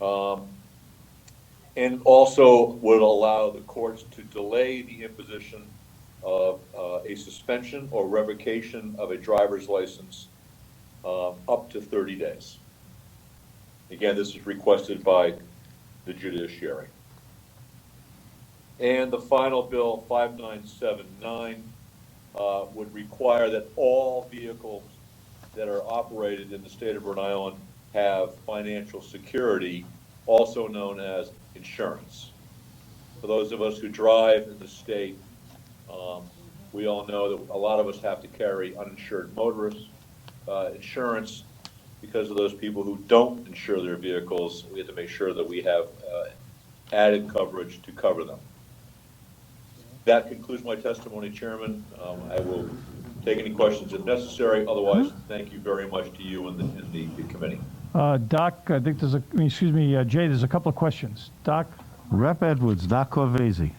And also would allow the courts to delay the imposition of a suspension or revocation of a driver's license up to 30 days. Again, this is requested by the Judiciary. And the final bill, 5979, would require that all vehicles that are operated in the state of Rhode Island have financial security, also known as insurance. For those of us who drive in the state, we all know that a lot of us have to carry uninsured motorist insurance. Because of those people who don't insure their vehicles, we have to make sure that we have added coverage to cover them. That concludes my testimony, Chairman. I will take any questions if necessary. Otherwise, thank you very much to you and the committee. Doc, I think Jay, there's a couple of questions. Doc? Rep Edwards, Doc Corvazy.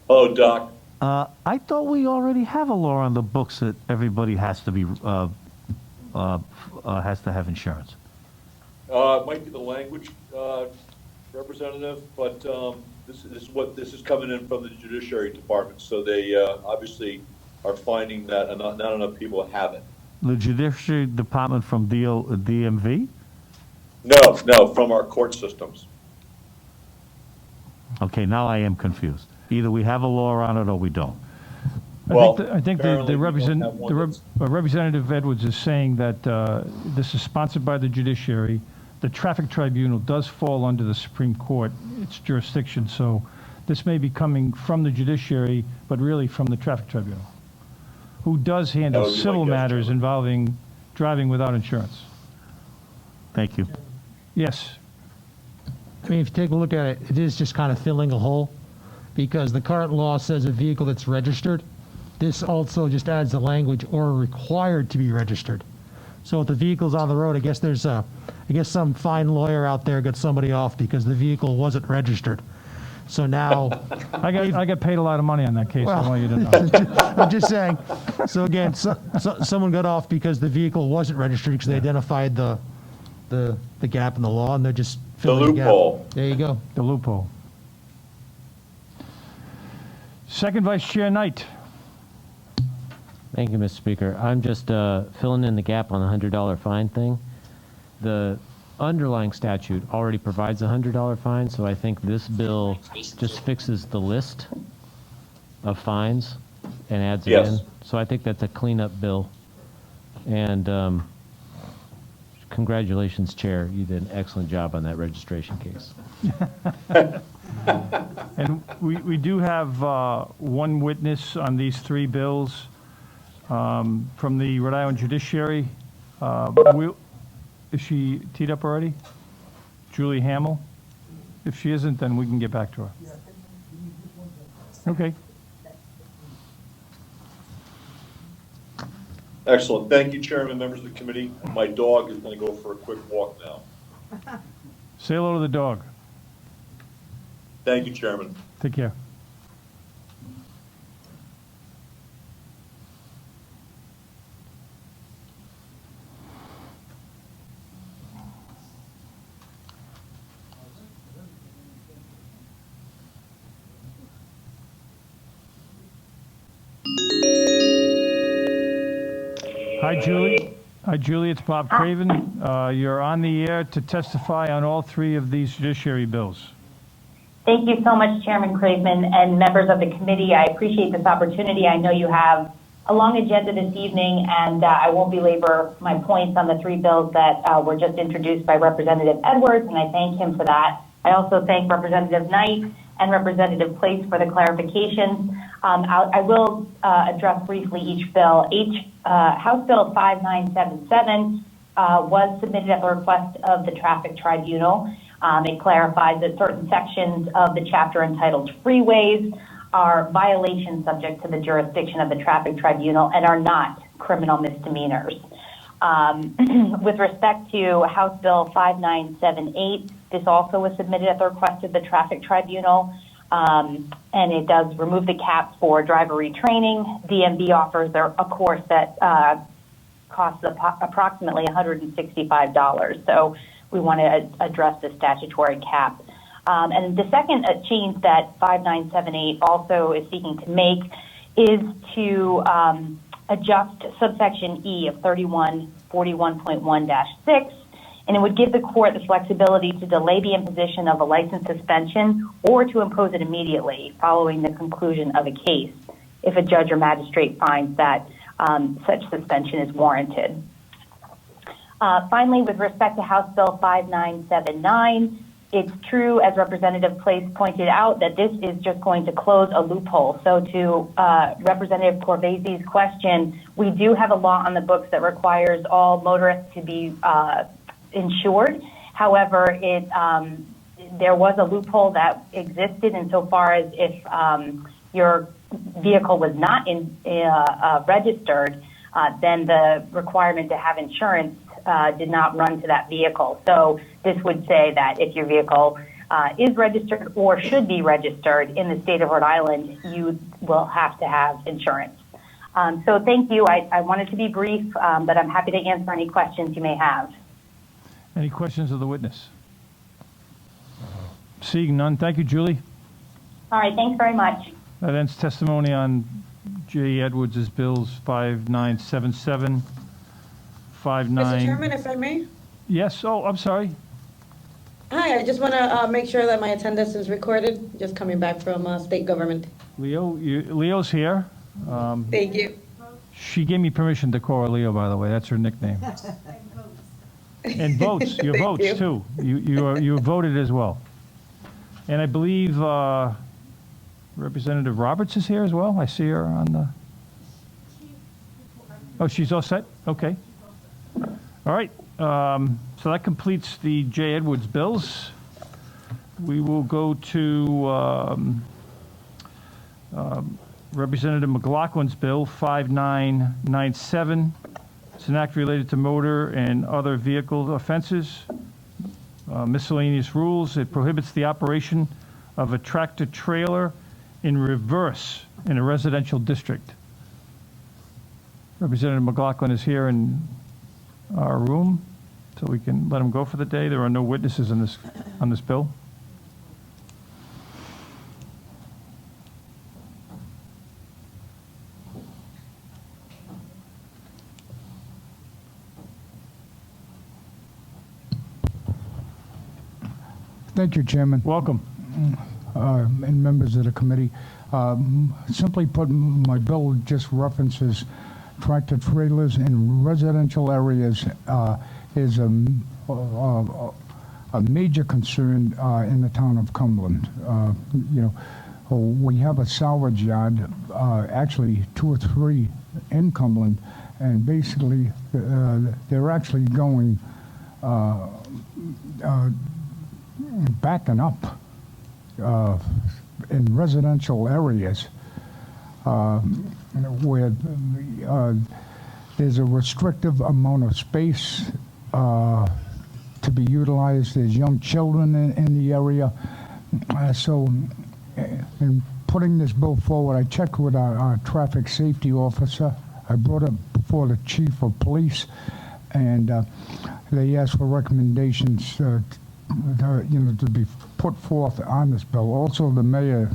Hello, Doc. I thought we already have a law on the books that everybody has to be has to have insurance. It might be the language, Representative, but this is coming in from the Judiciary Department, so they obviously are finding that not enough people have it. The Judiciary Department from DMV? No, from our court systems. Okay, now I am confused. Either we have a law on it or we don't. I think Representative Edwards is saying that this is sponsored by the Judiciary. The Traffic Tribunal does fall under the Supreme Court, its jurisdiction, so this may be coming from the Judiciary, but really from the Traffic Tribunal, who does handle civil matters involving driving without insurance. Thank you. Yes. I mean, if you take a look at it, it is just kind of filling a hole, because the current law says a vehicle that's registered. This also just adds the language "or required to be registered." So if the vehicle's on the road, I guess there's some fine lawyer out there got somebody off because the vehicle wasn't registered. So now I get paid a lot of money on that case. Well, I want you to know. I'm just saying. So again, someone got off because the vehicle wasn't registered because they identified the gap in the law, and they're just filling the loophole. gap. There you go. The loophole. Second Vice Chair Knight. Thank you, Mr. Speaker. I'm just filling in the gap on the $100 fine thing. The underlying statute already provides a $100 fine, so I think this bill just fixes the list of fines and adds it in. So I think that's a cleanup bill. And congratulations, Chair. You did an excellent job on that registration case. And we do have one witness on these three bills from the Rhode Island Judiciary. Is she teed up already? Julie Hamill? If she isn't, then we can get back to her. Okay. Excellent. Thank you, Chairman, members of the committee. My dog is going to go for a quick walk now. Say hello to the dog. Thank you, Chairman. Take care. Hi, Julie. Hi, Julie. It's Bob Craven. You're on the air to testify on all three of these judiciary bills. Thank you so much, Chairman Craven and members of the committee. I appreciate this opportunity. I know you have a long agenda this evening, and I won't belabor my points on the three bills that were just introduced by Representative Edwards, and I thank him for that. I also thank Representative Knight and Representative Place for the clarifications. I will address briefly each bill. House Bill 5977 was submitted at the request of the Traffic Tribunal. It clarifies that certain sections of the chapter entitled Freeways are violations subject to the jurisdiction of the Traffic Tribunal and are not criminal misdemeanors. With respect to House Bill 5978, this also was submitted at the request of the Traffic Tribunal, and it does remove the cap for driver retraining. DMV offers a course that costs approximately $165. So we want to address the statutory cap. And the second change that 5978 also is seeking to make is to adjust subsection E of 3141.1-6, and it would give the court the flexibility to delay the imposition of a license suspension or to impose it immediately following the conclusion of a case if a judge or magistrate finds that such suspension is warranted. Finally, with respect to House Bill 5979, it's true, as Representative Place pointed out, that this is just going to close a loophole. So to Representative Corvazy's question, we do have a law on the books that requires all motorists to be insured. However, there was a loophole that existed insofar as if your vehicle was not registered, then the requirement to have insurance did not run to that vehicle. So this would say that if your vehicle is registered or should be registered in the state of Rhode Island, you will have to have insurance. So thank you. I wanted to be brief, but I'm happy to answer any questions you may have. Any questions of the witness? Seeing none, thank you, Julie. All right, thanks very much. That ends testimony on J. Edwards' bills 5977, 59... Mr. Chairman, if I may? Yes, oh, I'm sorry. Hi, I just want to make sure that my attendance is recorded, just coming back from state government. Leo's here. Thank you. She gave me permission to call her Leo, by the way. That's her nickname. And votes. Your Thank votes, you. too. You voted as well. And I believe Representative Roberts is here as well. I see her on the... Oh, she's all set? Okay. All right. So that completes the J. Edwards bills. We will go to Representative McLaughlin's bill, 5997. It's an act related to motor and other vehicle offenses. Miscellaneous rules. It prohibits the operation of a tractor trailer in reverse in a residential district. Representative McLaughlin is here in our room, so we can let him go for the day. There are no witnesses on this bill. Thank you, Chairman. Welcome. And members of the committee. Simply put, my bill just references tractor trailers in residential areas is a major concern in the town of Cumberland. We have a salvage yard, actually 2 or 3 in Cumberland, and basically they're actually going backing up in residential areas where there's a restrictive amount of space to be utilized. There's young children in the area. So in putting this bill forward, I checked with our traffic safety officer. I brought it before the chief of police, and they asked for recommendations to be put forth on this bill. Also, the mayor,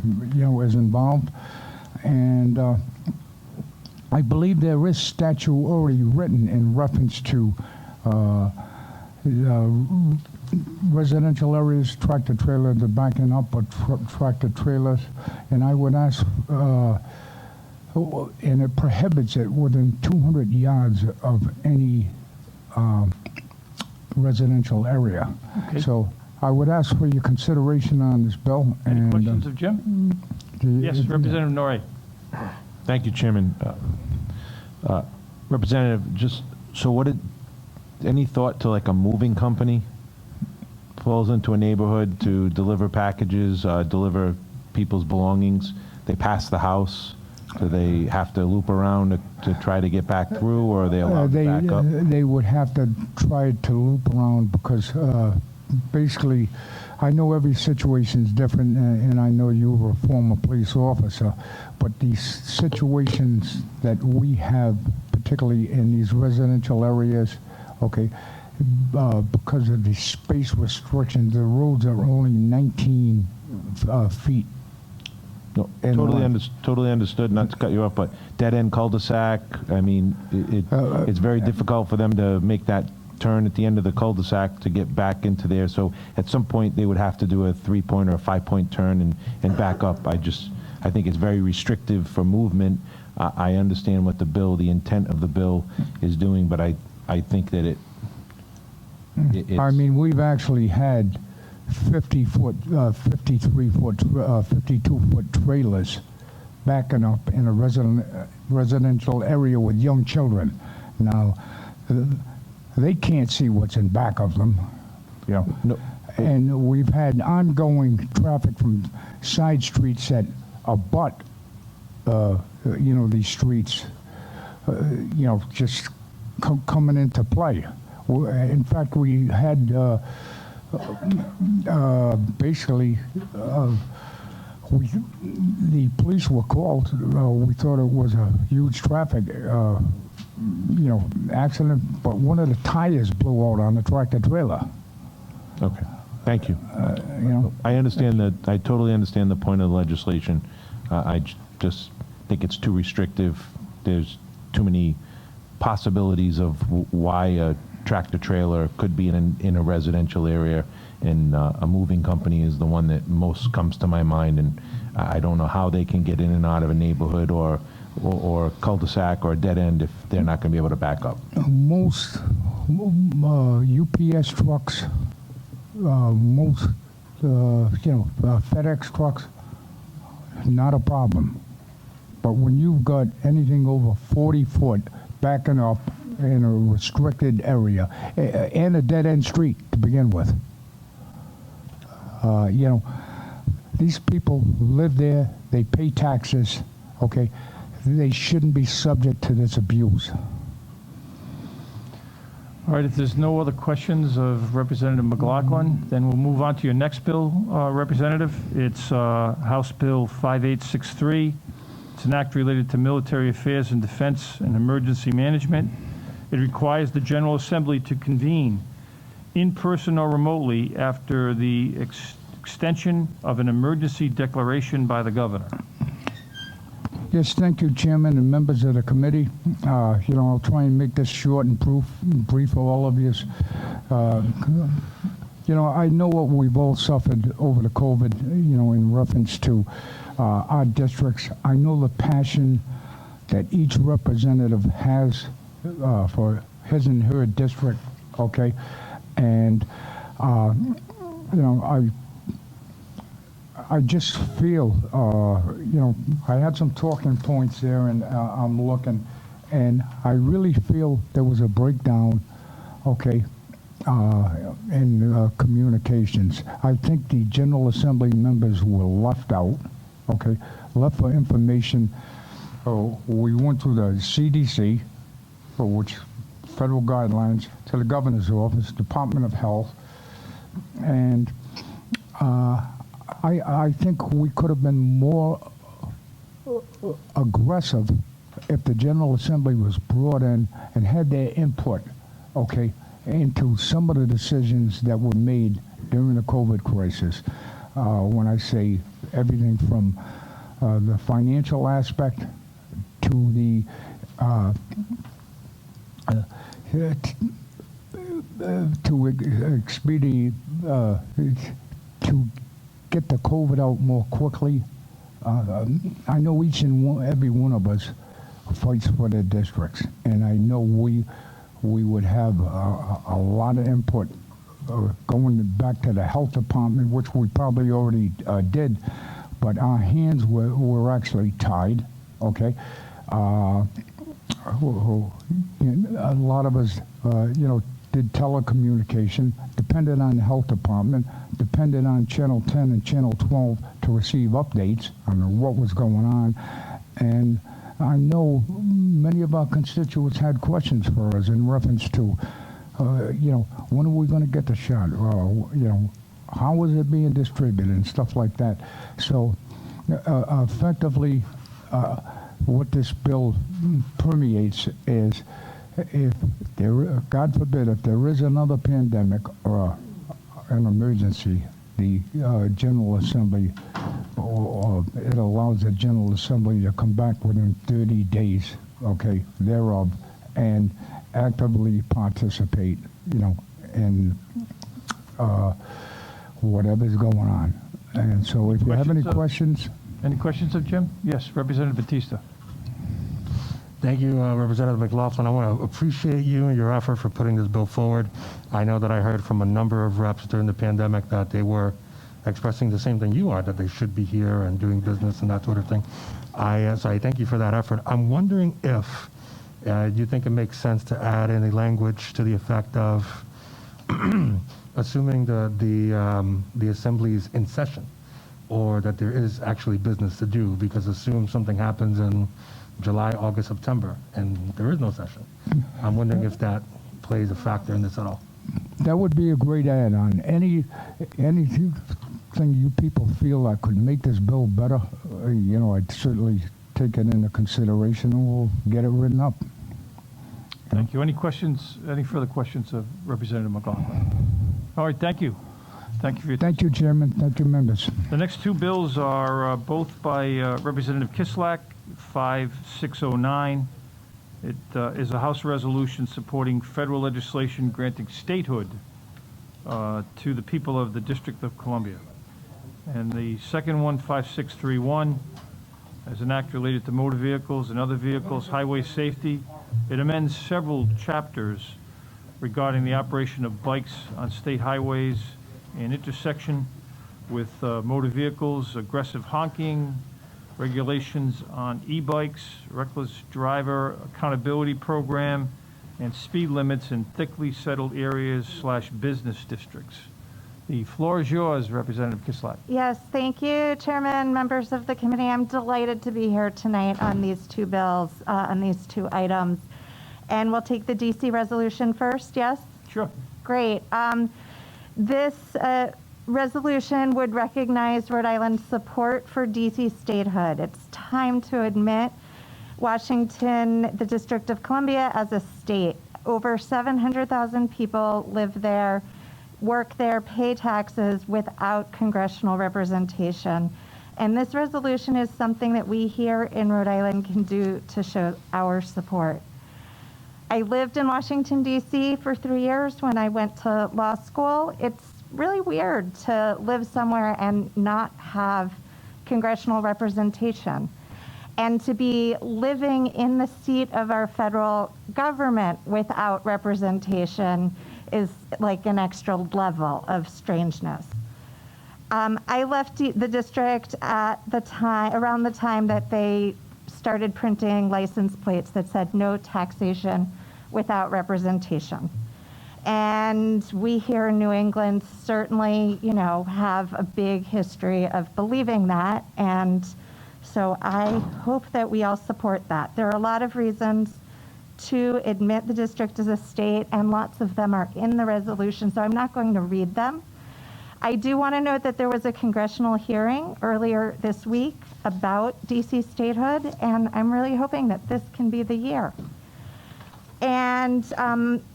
is involved, and I believe there is statute already written in reference to residential areas, tractor trailers, the backing up of tractor trailers, and I would ask, and it prohibits it within 200 yards of any residential area. Okay. So I would ask for your consideration on this bill. Any questions of Jim? Yes, Representative Norrie. Thank you, Chairman. Representative, just so any thought to like a moving company falls into a neighborhood to deliver packages, deliver people's belongings? They pass the house. Do they have to loop around to try to get back through, or are they allowed to back up? They would have to try to loop around because basically, I know every situation is different, and I know you were a former police officer, but these situations that we have, particularly in these residential areas, okay, because of the space restrictions, the roads are only 19 feet. No, totally understood, not to cut you off, but dead-end cul-de-sac, I mean, it's very difficult for them to make that turn at the end of the cul-de-sac to get back into there. So at some point, they would have to do a 3-point or a 5-point turn and back up. I think it's very restrictive for movement. I understand what the intent of the bill is doing, but I think that it's... I mean, we've actually had 50-foot, 53-foot, 52-foot trailers backing up in a residential area with young children. Now, they can't see what's in back of them, No. And we've had ongoing traffic from side streets that abut these streets, just coming into play. In fact, we had basically, the police were called. We thought it was a huge traffic, accident, but one of the tires blew out on the tractor trailer. Okay, thank you. I understand that, I totally understand the point of the legislation. Just think it's too restrictive. There's too many possibilities of why a tractor trailer could be in a residential area, and a moving company is the one that most comes to my mind, and I don't know how they can get in and out of a neighborhood or a cul-de-sac or a dead end if they're not going to be able to back up. Most UPS trucks, most FedEx trucks, not a problem. But when you've got anything over 40 foot backing up in a restricted area and a dead-end street to begin with, these people live there, they pay taxes, okay? They shouldn't be subject to this abuse. All right, if there's no other questions of Representative McLaughlin, then we'll move on to your next bill, Representative. It's House Bill 5863. It's an act related to military affairs and defense and emergency management. It requires the General Assembly to convene in person or remotely after the extension of an emergency declaration by the governor. Yes, thank you, Chairman and members of the committee. I'll try and make this short and brief for all of you. I know what we've all suffered over the COVID, in reference to our districts. I know the passion that each representative has for his and her district, okay? And, I just feel, I had some talking points there, and I'm looking, and I really feel there was a breakdown, okay, in communications. I think the General Assembly members were left out, okay, left for information. We went to the CDC, for which federal guidelines, to the governor's office, Department of Health, and I think we could have been more aggressive if the General Assembly was brought in and had their input, okay, into some of the decisions that were made during the COVID crisis. When I say everything from the financial aspect to the to expedite to get the COVID out more quickly. I know each and every one of us fights for their districts, and I know we would have a lot of input going back to the health department, which we probably already did, but our hands were actually tied, okay? A lot of us, did telecommunication, depended on the health department, depended on Channel 10 and Channel 12 to receive updates on what was going on. And I know many of our constituents had questions for us in reference to, when are we going to get the shot? How is it being distributed and stuff like that. So effectively, what this bill permeates is, if there, God forbid, if there is another pandemic or an emergency, the General Assembly, or it allows the General Assembly to come back within 30 days, okay, thereof, and actively participate, in whatever's going on. And so if you have any questions. Any questions of Jim? Yes, Representative Batista. Thank you, Representative McLaughlin. I want to appreciate you and your effort for putting this bill forward. I know that I heard from a number of reps during the pandemic that they were expressing the same thing you are, that they should be here and doing business and that sort of thing. So I thank you for that effort. I'm wondering if you think it makes sense to add any language to the effect of assuming the Assembly's in session, or that there is actually business to do, because assume something happens in July, August, September, and there is no session. I'm wondering if that plays a factor in this at all. That would be a great add-on. Anything you people feel that could make this bill better, I'd certainly take it into consideration, and we'll get it written up. Thank you. Any questions, any further questions of Representative McLaughlin? All right, thank you. Thank you for your Thank you, Chairman. Thank you, members. The next two bills are both by Representative Kislak, 5609. It is a House resolution supporting federal legislation granting statehood to the people of the District of Columbia. And the second one, 5631, is an act related to motor vehicles and other vehicles, highway safety. It amends several chapters regarding the operation of bikes on state highways and intersection with motor vehicles, aggressive honking, regulations on e-bikes, reckless driver accountability program, and speed limits in thickly settled areas / business districts. The floor is yours, Representative Kislak. Yes, thank you, Chairman, members of the committee. I'm delighted to be here tonight on these two bills, on these two items. And we'll take the DC resolution first, yes? Sure. Great. This resolution would recognize Rhode Island's support for DC statehood. It's time to admit Washington, the District of Columbia, as a state. Over 700,000 people live there, work there, pay taxes without congressional representation. And this resolution is something that we here in Rhode Island can do to show our support. I lived in Washington, D.C. for 3 years when I went to law school. It's really weird to live somewhere and not have congressional representation. And to be living in the seat of our federal government without representation is like an extra level of strangeness. I left the district at the time, around the time that they started printing license plates that said no taxation without representation. And we here in New England certainly, have a big history of believing that. And so I hope that we all support that. There are a lot of reasons to admit the district as a state, and lots of them are in the resolution, so I'm not going to read them. I do want to note that there was a congressional hearing earlier this week about DC statehood, and I'm really hoping that this can be the year. And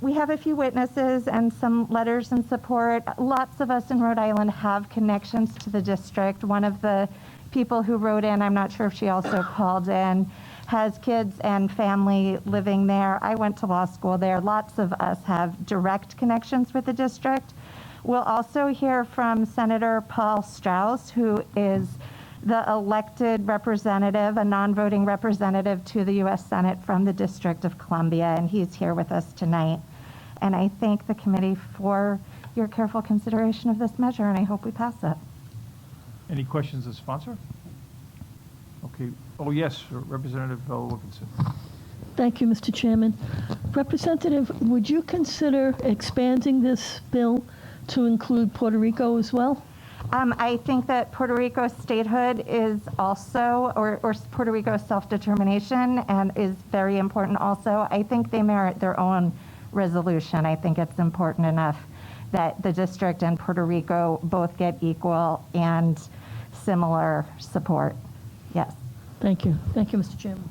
we have a few witnesses and some letters in support. Lots of us in Rhode Island have connections to the district. One of the people who wrote in, I'm not sure if she also called in, has kids and family living there. I went to law school there. Lots of us have direct connections with the district. We'll also hear from Senator Paul Strauss, who is the elected representative, a non-voting representative to the U.S. Senate from the District of Columbia, and he's here with us tonight. And I thank the committee for your careful consideration of this measure, and I hope we pass it. Any questions of the sponsor? Okay. Oh, yes, Representative Wilkinson. Thank you, Mr. Chairman. Representative, would you consider expanding this bill to include Puerto Rico as well? I think that Puerto Rico statehood is also, or Puerto Rico self-determination, and is very important also. I think they merit their own resolution. I think it's important enough that the district and Puerto Rico both get equal and similar support. Yes. Thank you. Thank you, Mr. Chairman.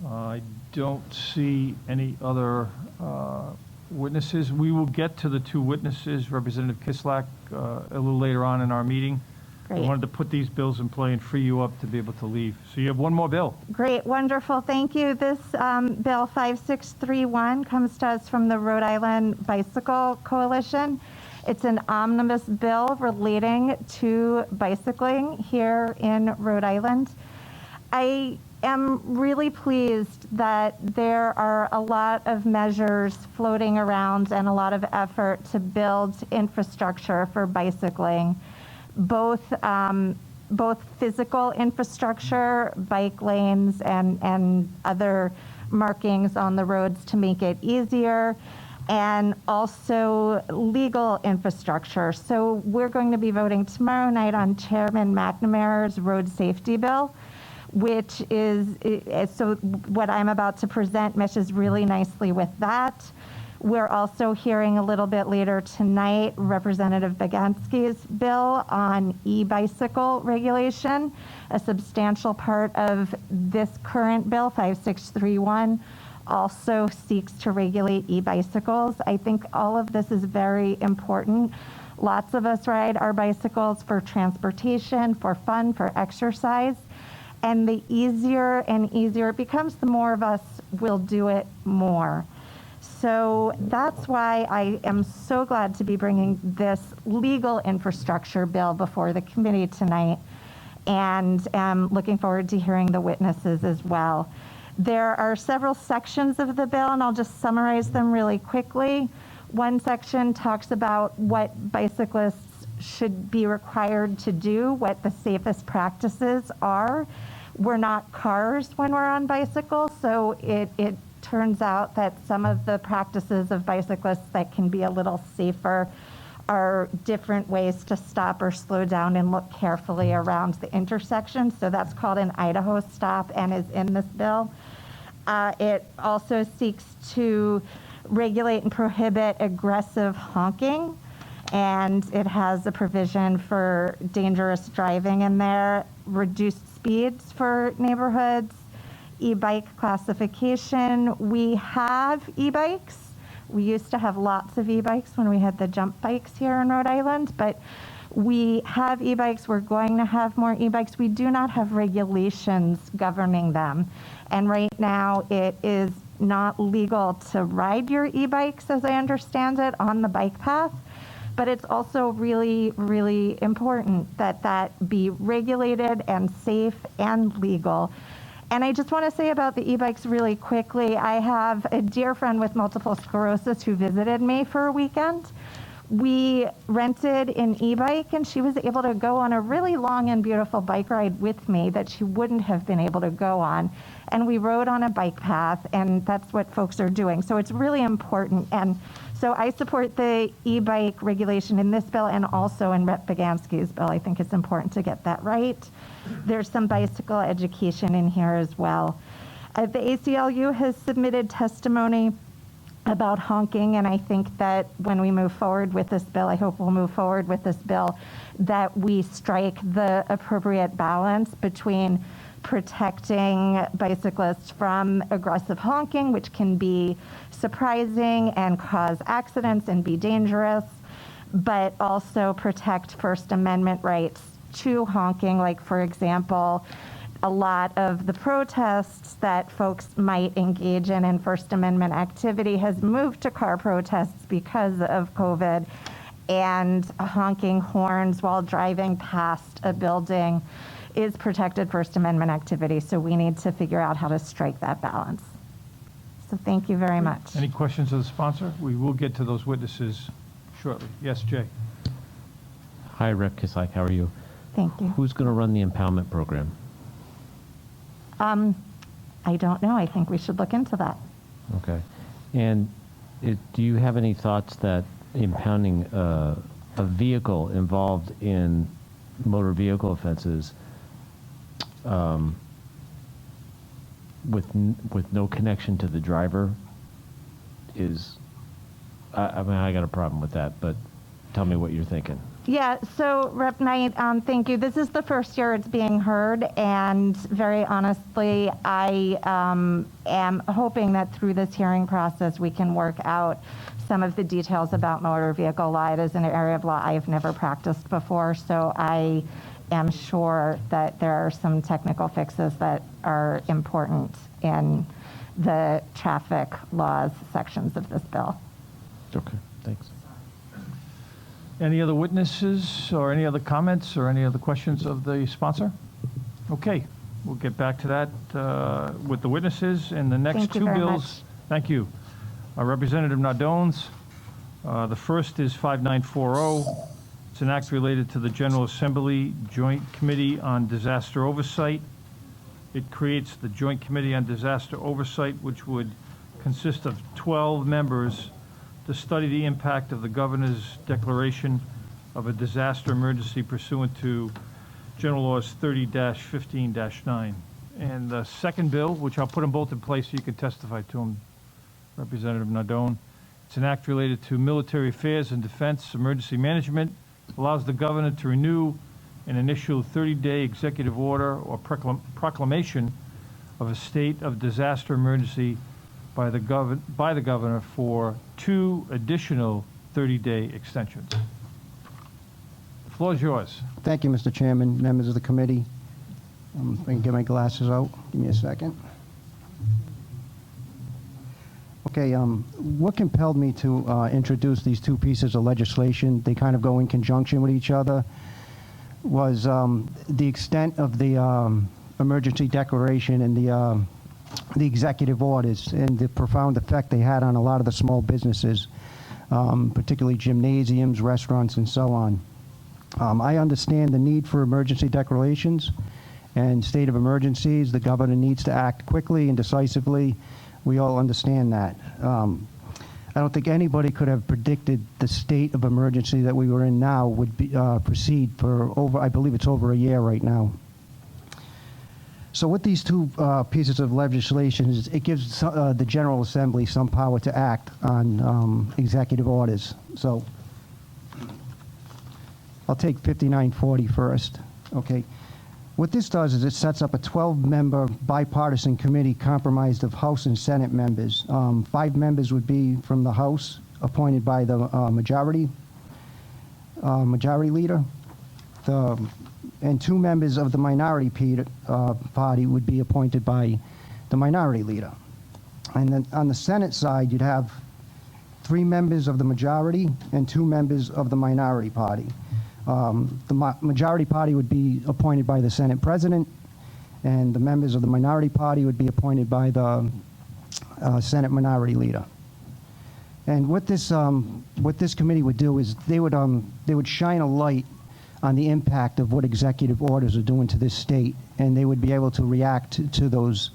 I don't see any other witnesses. We will get to the two witnesses, Representative Kislak, a little later on in our meeting. Great. I wanted to put these bills in play and free you up to be able to leave. So you have one more bill. Great, wonderful, thank you. This bill 5631 comes to us from the Rhode Island Bicycle Coalition. It's an omnibus bill relating to bicycling here in Rhode Island. I am really pleased that there are a lot of measures floating around and a lot of effort to build infrastructure for bicycling, both physical infrastructure, bike lanes, and other markings on the roads to make it easier, and also legal infrastructure. So we're going to be voting tomorrow night on Chairman McNamara's road safety bill, which is, so what I'm about to present meshes really nicely with that. We're also hearing a little bit later tonight Representative Bagansky's bill on e-bicycle regulation. A substantial part of this current bill, 5631, also seeks to regulate e-bicycles. I think all of this is very important. Lots of us ride our bicycles for transportation, for fun, for exercise. And the easier and easier it becomes, the more of us will do it more. So that's why I am so glad to be bringing this legal infrastructure bill before the committee tonight, and am looking forward to hearing the witnesses as well. There are several sections of the bill, and I'll just summarize them really quickly. One section talks about what bicyclists should be required to do, what the safest practices are. We're not cars when we're on bicycles, so it turns out that some of the practices of bicyclists that can be a little safer are different ways to stop or slow down and look carefully around the intersection. So that's called an Idaho stop and is in this bill. It also seeks to regulate and prohibit aggressive honking, and it has a provision for dangerous driving in there, reduced speeds for neighborhoods, e-bike classification. We have e-bikes. We used to have lots of e-bikes when we had the jump bikes here in Rhode Island, but we have e-bikes. We're going to have more e-bikes. We do not have regulations governing them. And right now it is not legal to ride your e-bikes, as I understand it, on the bike path. But it's also really, really important that that be regulated and safe and legal. And I just want to say about the e-bikes really quickly. I have a dear friend with multiple sclerosis who visited me for a weekend. We rented an e-bike, and she was able to go on a really long and beautiful bike ride with me that she wouldn't have been able to go on. And we rode on a bike path, and that's what folks are doing. So it's really important. And so I support the e-bike regulation in this bill and also in Rep. Bagansky's bill. I think it's important to get that right. There's some bicycle education in here as well. The ACLU has submitted testimony about honking, and I think that when we move forward with this bill, I hope we'll move forward with this bill, that we strike the appropriate balance between protecting bicyclists from aggressive honking, which can be surprising and cause accidents and be dangerous, but also protect First Amendment rights to honking. Like, for example, a lot of the protests that folks might engage in First Amendment activity has moved to car protests because of COVID, and honking horns while driving past a building is protected First Amendment activity. So we need to figure out how to strike that balance. So thank you very much. Any questions of the sponsor? We will get to those witnesses shortly. Yes, Jay. Hi, Rep. Kislak. How are you? Thank you. Who's going to run the impoundment program? I don't know. I think we should look into that. Okay. And do you have any thoughts that impounding a vehicle involved in motor vehicle offenses with no connection to the driver is, I mean, I got a problem with that, but tell me what you're thinking. Yeah, so Rep. Knight, thank you. This is the first year it's being heard, and very honestly, I am hoping that through this hearing process we can work out some of the details about motor vehicle law. It is an area of law I've never practiced before, so I am sure that there are some technical fixes that are important in the traffic laws sections of this bill. Okay, thanks. Any other witnesses or any other comments or any other questions of the sponsor? Okay, we'll get back to that with the witnesses in the next two bills. Thank you. Representative Nadone's. The first is 5940. It's an act related to the General Assembly Joint Committee on Disaster Oversight. It creates the Joint Committee on Disaster Oversight, which would consist of 12 members to study the impact of the governor's declaration of a disaster emergency pursuant to General Laws 30-15-9. And the second bill, which I'll put them both in place so you can testify to them, Representative Nardone. It's an act related to military affairs and defense emergency management, allows the governor to renew an initial 30-day executive order or proclamation of a state of disaster emergency by the governor for 2 additional 30-day extensions. The floor is yours. Thank you, Mr. Chairman, members of the committee. If I can get my glasses out, give me a second. Okay, what compelled me to introduce these 2 pieces of legislation, they kind of go in conjunction with each other, was the extent of the emergency declaration and the executive orders and the profound effect they had on a lot of the small businesses, particularly gymnasiums, restaurants, and so on. I understand the need for emergency declarations and state of emergencies. The governor needs to act quickly and decisively. We all understand that. I don't think anybody could have predicted the state of emergency that we were in now would be, proceed for over, I believe it's over a year right now. So with these 2 pieces of legislation, it gives the General Assembly some power to act on executive orders. So I'll take 5940 first. Okay. What this does is it sets up a 12-member bipartisan committee comprised of House and Senate members. 5 members would be from the House, appointed by the majority leader. And 2 members of the minority party would be appointed by the minority leader. And then on the Senate side, you'd have 3 members of the majority and 2 members of the minority party. The majority party would be appointed by the Senate President, and the members of the minority party would be appointed by the Senate Minority Leader. And what this committee would do is they would shine a light on the impact of what executive orders are doing to this state, and they would be able to react to those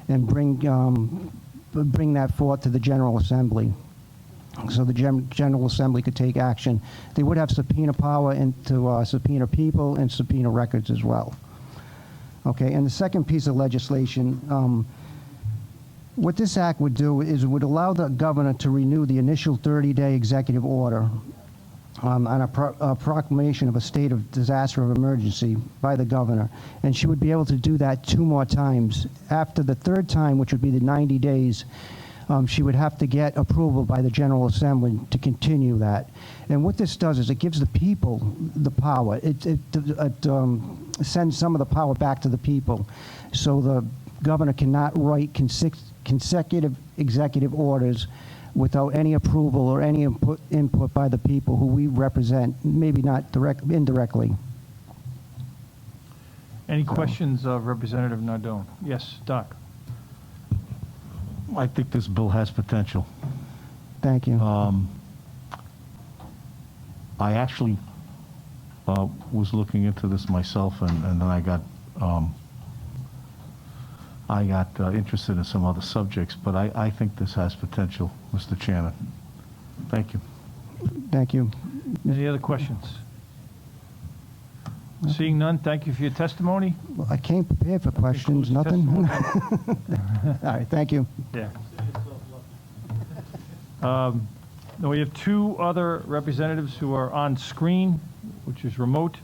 and bring that forth to the General Assembly, so the General Assembly could take action. They would have subpoena power and to subpoena people and subpoena records as well. Okay, and the second piece of legislation, what this act would do is it would allow the governor to renew the initial 30-day executive order on a proclamation of a state of disaster of emergency by the governor. And she would be able to do that 2 more times. After the 3rd time, which would be the 90 days, she would have to get approval by the General Assembly to continue that. And what this does is it gives the people the power. It sends some of the power back to the people. So the governor cannot write consecutive executive orders without any approval or any input by the people who we represent, maybe not indirectly. Any questions of Representative Nardone? Yes, Doc. I think this bill has potential. Thank you. I actually was looking into this myself, and then I got interested in some other subjects, but I think this has potential, Mr. Chairman. Thank you. Thank you. Any other questions? Seeing none, thank you for your testimony. Well, I came prepared for questions, nothing? All right, thank you. Yeah. Now we have 2 other representatives who are on screen, which is remote,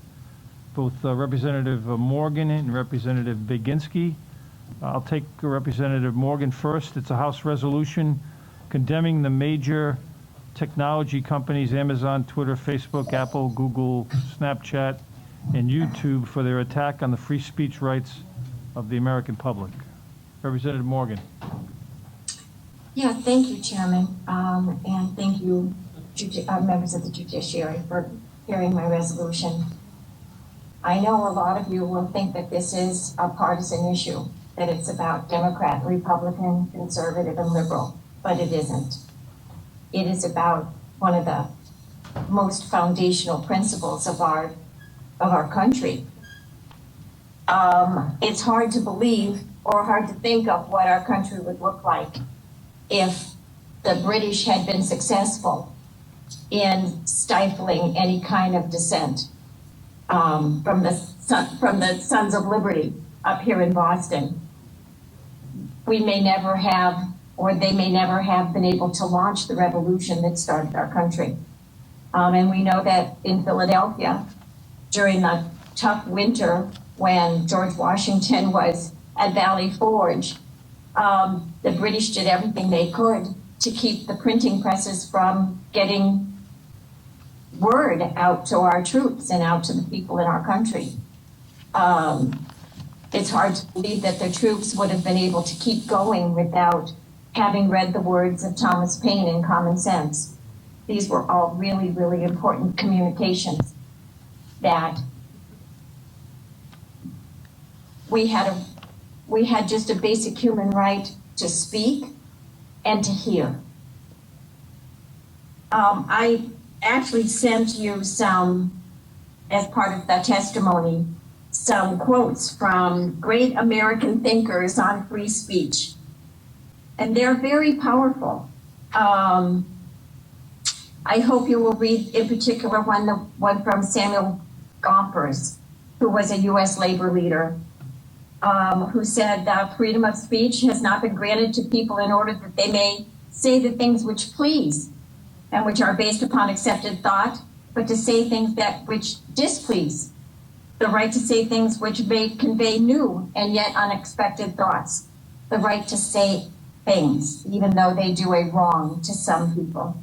both Representative Morgan and Representative Baginski. I'll take Representative Morgan first. It's a House resolution condemning the major technology companies, Amazon, Twitter, Facebook, Apple, Google, Snapchat, and YouTube for their attack on the free speech rights of the American public. Representative Morgan. Yeah, thank you, Chairman, and thank you, members of the Judiciary, for hearing my resolution. I know a lot of you will think that this is a partisan issue, that it's about Democrat, Republican, conservative, and liberal, but it isn't. It is about one of the most foundational principles of our country. It's hard to believe or hard to think of what our country would look like if the British had been successful in stifling any kind of dissent from the Sons of Liberty up here in Boston. We may never have, or they may never have been able to launch the revolution that started our country. And we know that in Philadelphia, during the tough winter when George Washington was at Valley Forge, the British did everything they could to keep the printing presses from getting word out to our troops and out to the people in our country. It's hard to believe that the troops would have been able to keep going without having read the words of Thomas Paine in Common Sense. These were all really, really important communications that we had just a basic human right to speak and to hear. I actually sent you some, as part of the testimony, some quotes from great American thinkers on free speech. And they're very powerful. I hope you will read in particular one from Samuel Gompers, who was a US labor leader, who said that freedom of speech has not been granted to people in order that they may say the things which please and which are based upon accepted thought, but to say things which displease. The right to say things which may convey new and yet unexpected thoughts. The right to say things, even though they do a wrong to some people.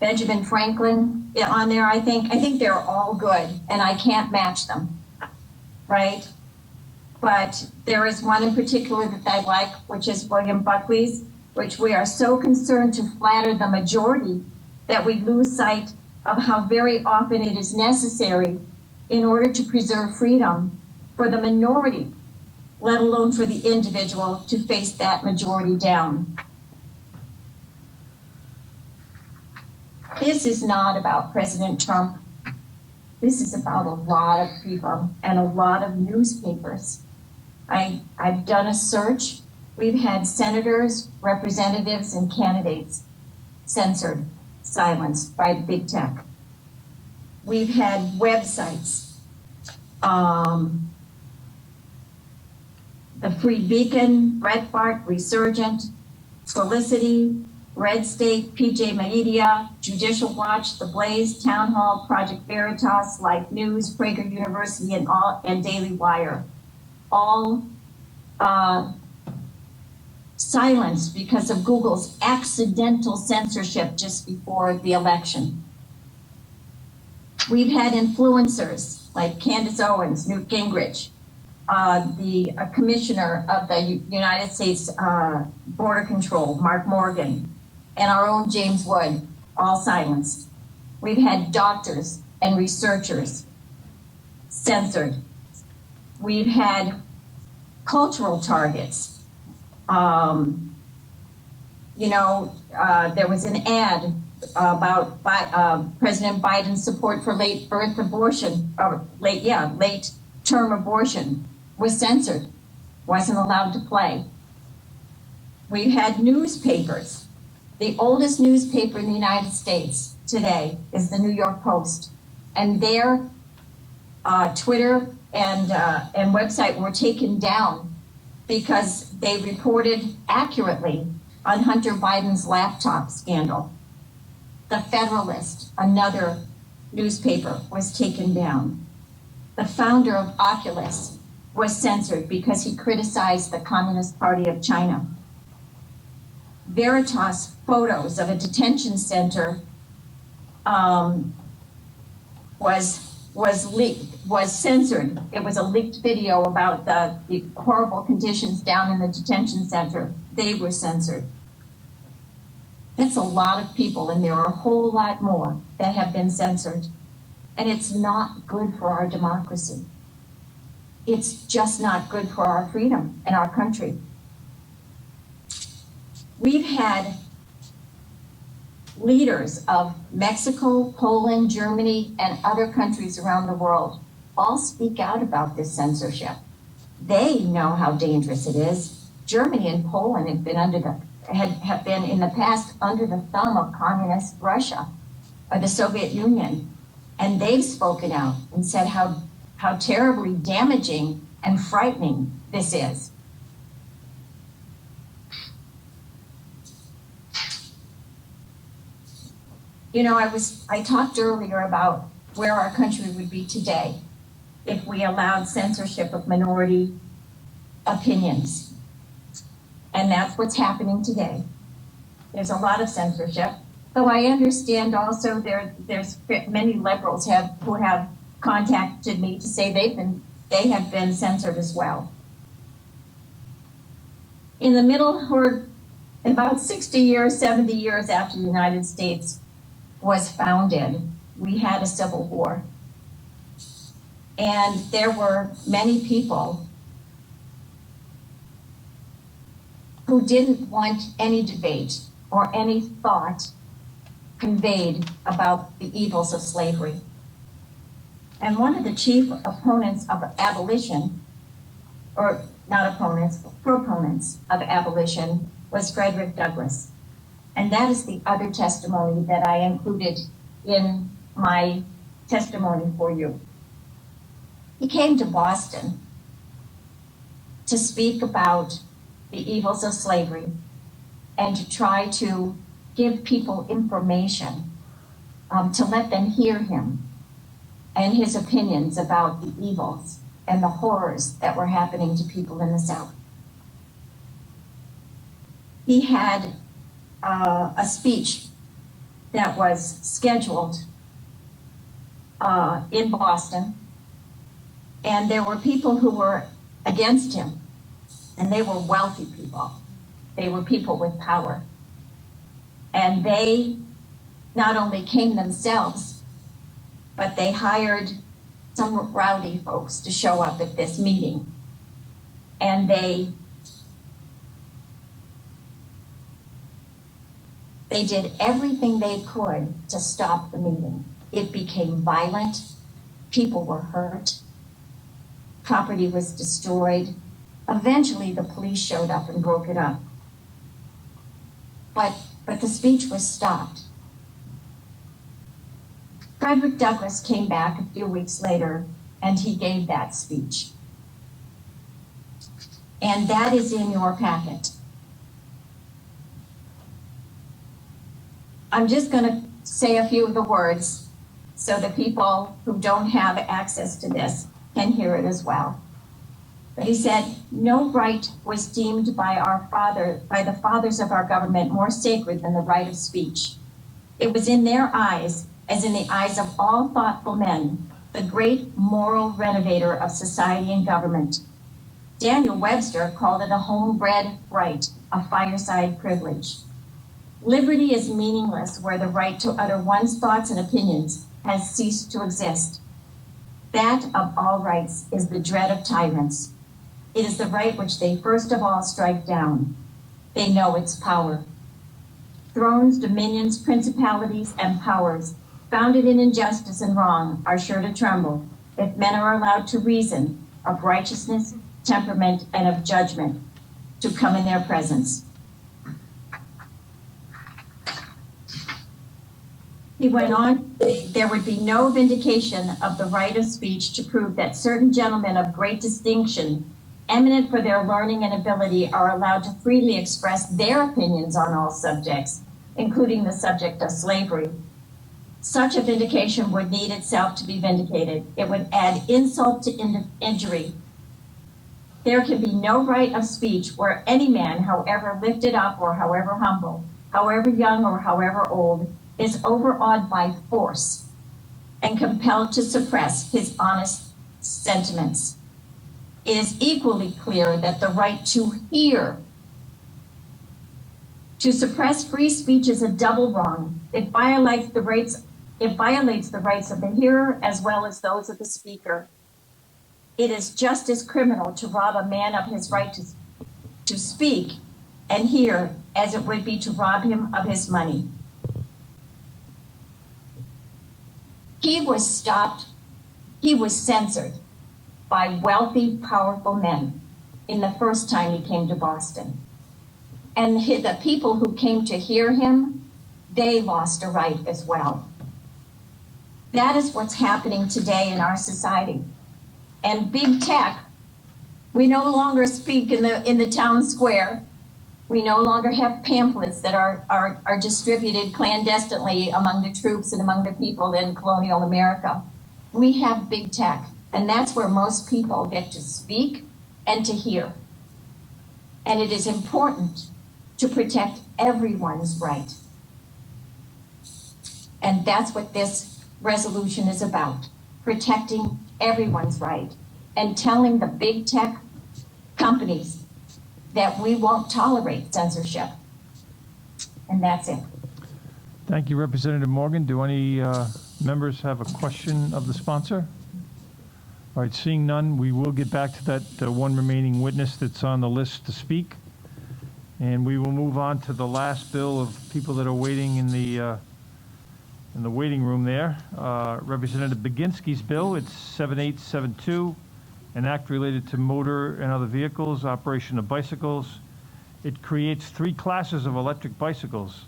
Benjamin Franklin on there, I think they're all good, and I can't match them, right? But there is one in particular that I like, which is William Buckley's, which we are so concerned to flatter the majority that we lose sight of how very often it is necessary in order to preserve freedom for the minority, let alone for the individual, to face that majority down. This is not about President Trump. This is about a lot of people and a lot of newspapers. I've done a search. We've had senators, representatives, and candidates censored, silenced by big tech. We've had websites. The Free Beacon, Breitbart, Resurgent, Felicity, Red State, PJ Media, Judicial Watch, The Blaze, Town Hall, Project Veritas, Life News, Prager University, and Daily Wire. All silenced because of Google's accidental censorship just before the election. We've had influencers like Candace Owens, Newt Gingrich, the Commissioner of the United States Border Control, Mark Morgan, and our own James Wood, all silenced. We've had doctors and researchers censored. We've had cultural targets. There was an ad about President Biden's support for late birth abortion, or late term abortion was censored, wasn't allowed to play. We've had newspapers. The oldest newspaper in the United States today is the New York Post, and their Twitter and website were taken down because they reported accurately on Hunter Biden's laptop scandal. The Federalist, another newspaper, was taken down. The founder of Oculus was censored because he criticized the Communist Party of China. Veritas photos of a detention center was censored. It was a leaked video about the horrible conditions down in the detention center. They were censored. That's a lot of people, and there are a whole lot more that have been censored. And it's not good for our democracy. It's just not good for our freedom and our country. We've had leaders of Mexico, Poland, Germany, and other countries around the world all speak out about this censorship. They know how dangerous it is. Germany and Poland have been have been in the past under the thumb of communist Russia or the Soviet Union. And they've spoken out and said how terribly damaging and frightening this is. You know, I talked earlier about where our country would be today if we allowed censorship of minority opinions. And that's what's happening today. There's a lot of censorship, though I understand also there's many liberals who have contacted me to say they have been censored as well. In the middle, or about 60 years, 70 years after the United States was founded, we had a civil war. And there were many people who didn't want any debate or any thought conveyed about the evils of slavery. And one of the chief opponents of abolition, or not opponents, but proponents of abolition, was Frederick Douglass. And that is the other testimony that I included in my testimony for you. He came to Boston to speak about the evils of slavery and to try to give people information, to let them hear him and his opinions about the evils and the horrors that were happening to people in the South. He had a speech that was scheduled in Boston, and there were people who were against him, and they were wealthy people. They were people with power. And they not only came themselves, but they hired some rowdy folks to show up at this meeting. And they did everything they could to stop the meeting. It became violent. People were hurt. Property was destroyed. Eventually, the police showed up and broke it up. But the speech was stopped. Frederick Douglass came back a few weeks later, and he gave that speech. And that is in your packet. I'm just going to say a few of the words so the people who don't have access to this can hear it as well. But he said, "No right was deemed by the fathers of our government more sacred than the right of speech. It was in their eyes, as in the eyes of all thoughtful men, the great moral renovator of society and government. Daniel Webster called it a homebred right, a fireside privilege. Liberty is meaningless where the right to utter one's thoughts and opinions has ceased to exist. That of all rights is the dread of tyrants. It is the right which they first of all strike down. They know its power. Thrones, dominions, principalities, and powers founded in injustice and wrong are sure to tremble if men are allowed to reason of righteousness, temperament, and of judgment to come in their presence." He went on, "There would be no vindication of the right of speech to prove that certain gentlemen of great distinction, eminent for their learning and ability, are allowed to freely express their opinions on all subjects, including the subject of slavery. Such a vindication would need itself to be vindicated. It would add insult to injury. There can be no right of speech where any man, however lifted up or however humble, however young or however old, is overawed by force and compelled to suppress his honest sentiments. It is equally clear that the right to hear, to suppress free speech is a double wrong. It violates the rights of the hearer as well as those of the speaker. It is just as criminal to rob a man of his right to speak and hear as it would be to rob him of his money." He was stopped. He was censored. by wealthy, powerful men in the first time he came to Boston. And the people who came to hear him, they lost a right as well. That is what's happening today in our society. And big tech, we no longer speak in the town square. We no longer have pamphlets that are distributed clandestinely among the troops and among the people in colonial America. We have big tech, and that's where most people get to speak and to hear. And it is important to protect everyone's right. And that's what this resolution is about, protecting everyone's right and telling the big tech companies that we won't tolerate censorship. And that's it. Thank you, Representative Morgan. Do any members have a question of the sponsor? All right, seeing none, we will get back to that one remaining witness that's on the list to speak. And we will move on to the last bill of people that are waiting in the waiting room there. Representative Baginski's bill, it's 7872, an act related to motor and other vehicles, operation of bicycles. It creates 3 classes of electric bicycles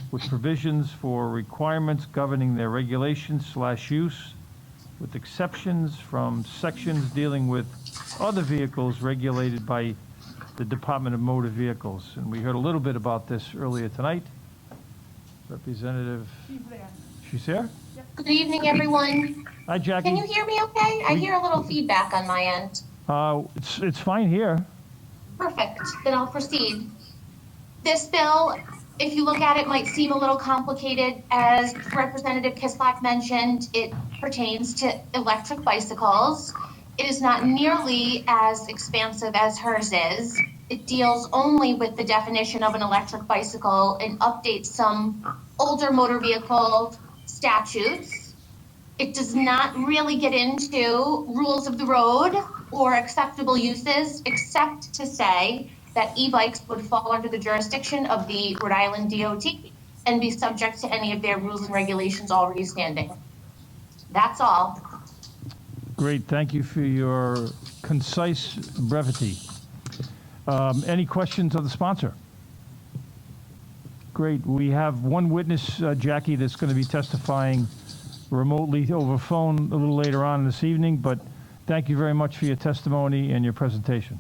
with provisions for requirements governing their regulation/use, with exceptions from sections dealing with other vehicles regulated by the Department of Motor Vehicles. And we heard a little bit about this earlier tonight. Representative, she's there? Good evening, everyone. Hi, Jackie. Can you hear me okay? I hear a little feedback on my end. It's fine here. Perfect. Then I'll proceed. This bill, if you look at it, might seem a little complicated. As Representative Kislak mentioned, it pertains to electric bicycles. It is not nearly as expansive as hers is. It deals only with the definition of an electric bicycle and updates some older motor vehicle statutes. It does not really get into rules of the road or acceptable uses, except to say that e-bikes would fall under the jurisdiction of the Rhode Island DOT and be subject to any of their rules and regulations already standing. That's all. Great, thank you for your concise brevity. Any questions of the sponsor? Great, we have one witness, Jackie, that's going to be testifying remotely over phone a little later on this evening, but thank you very much for your testimony and your presentation.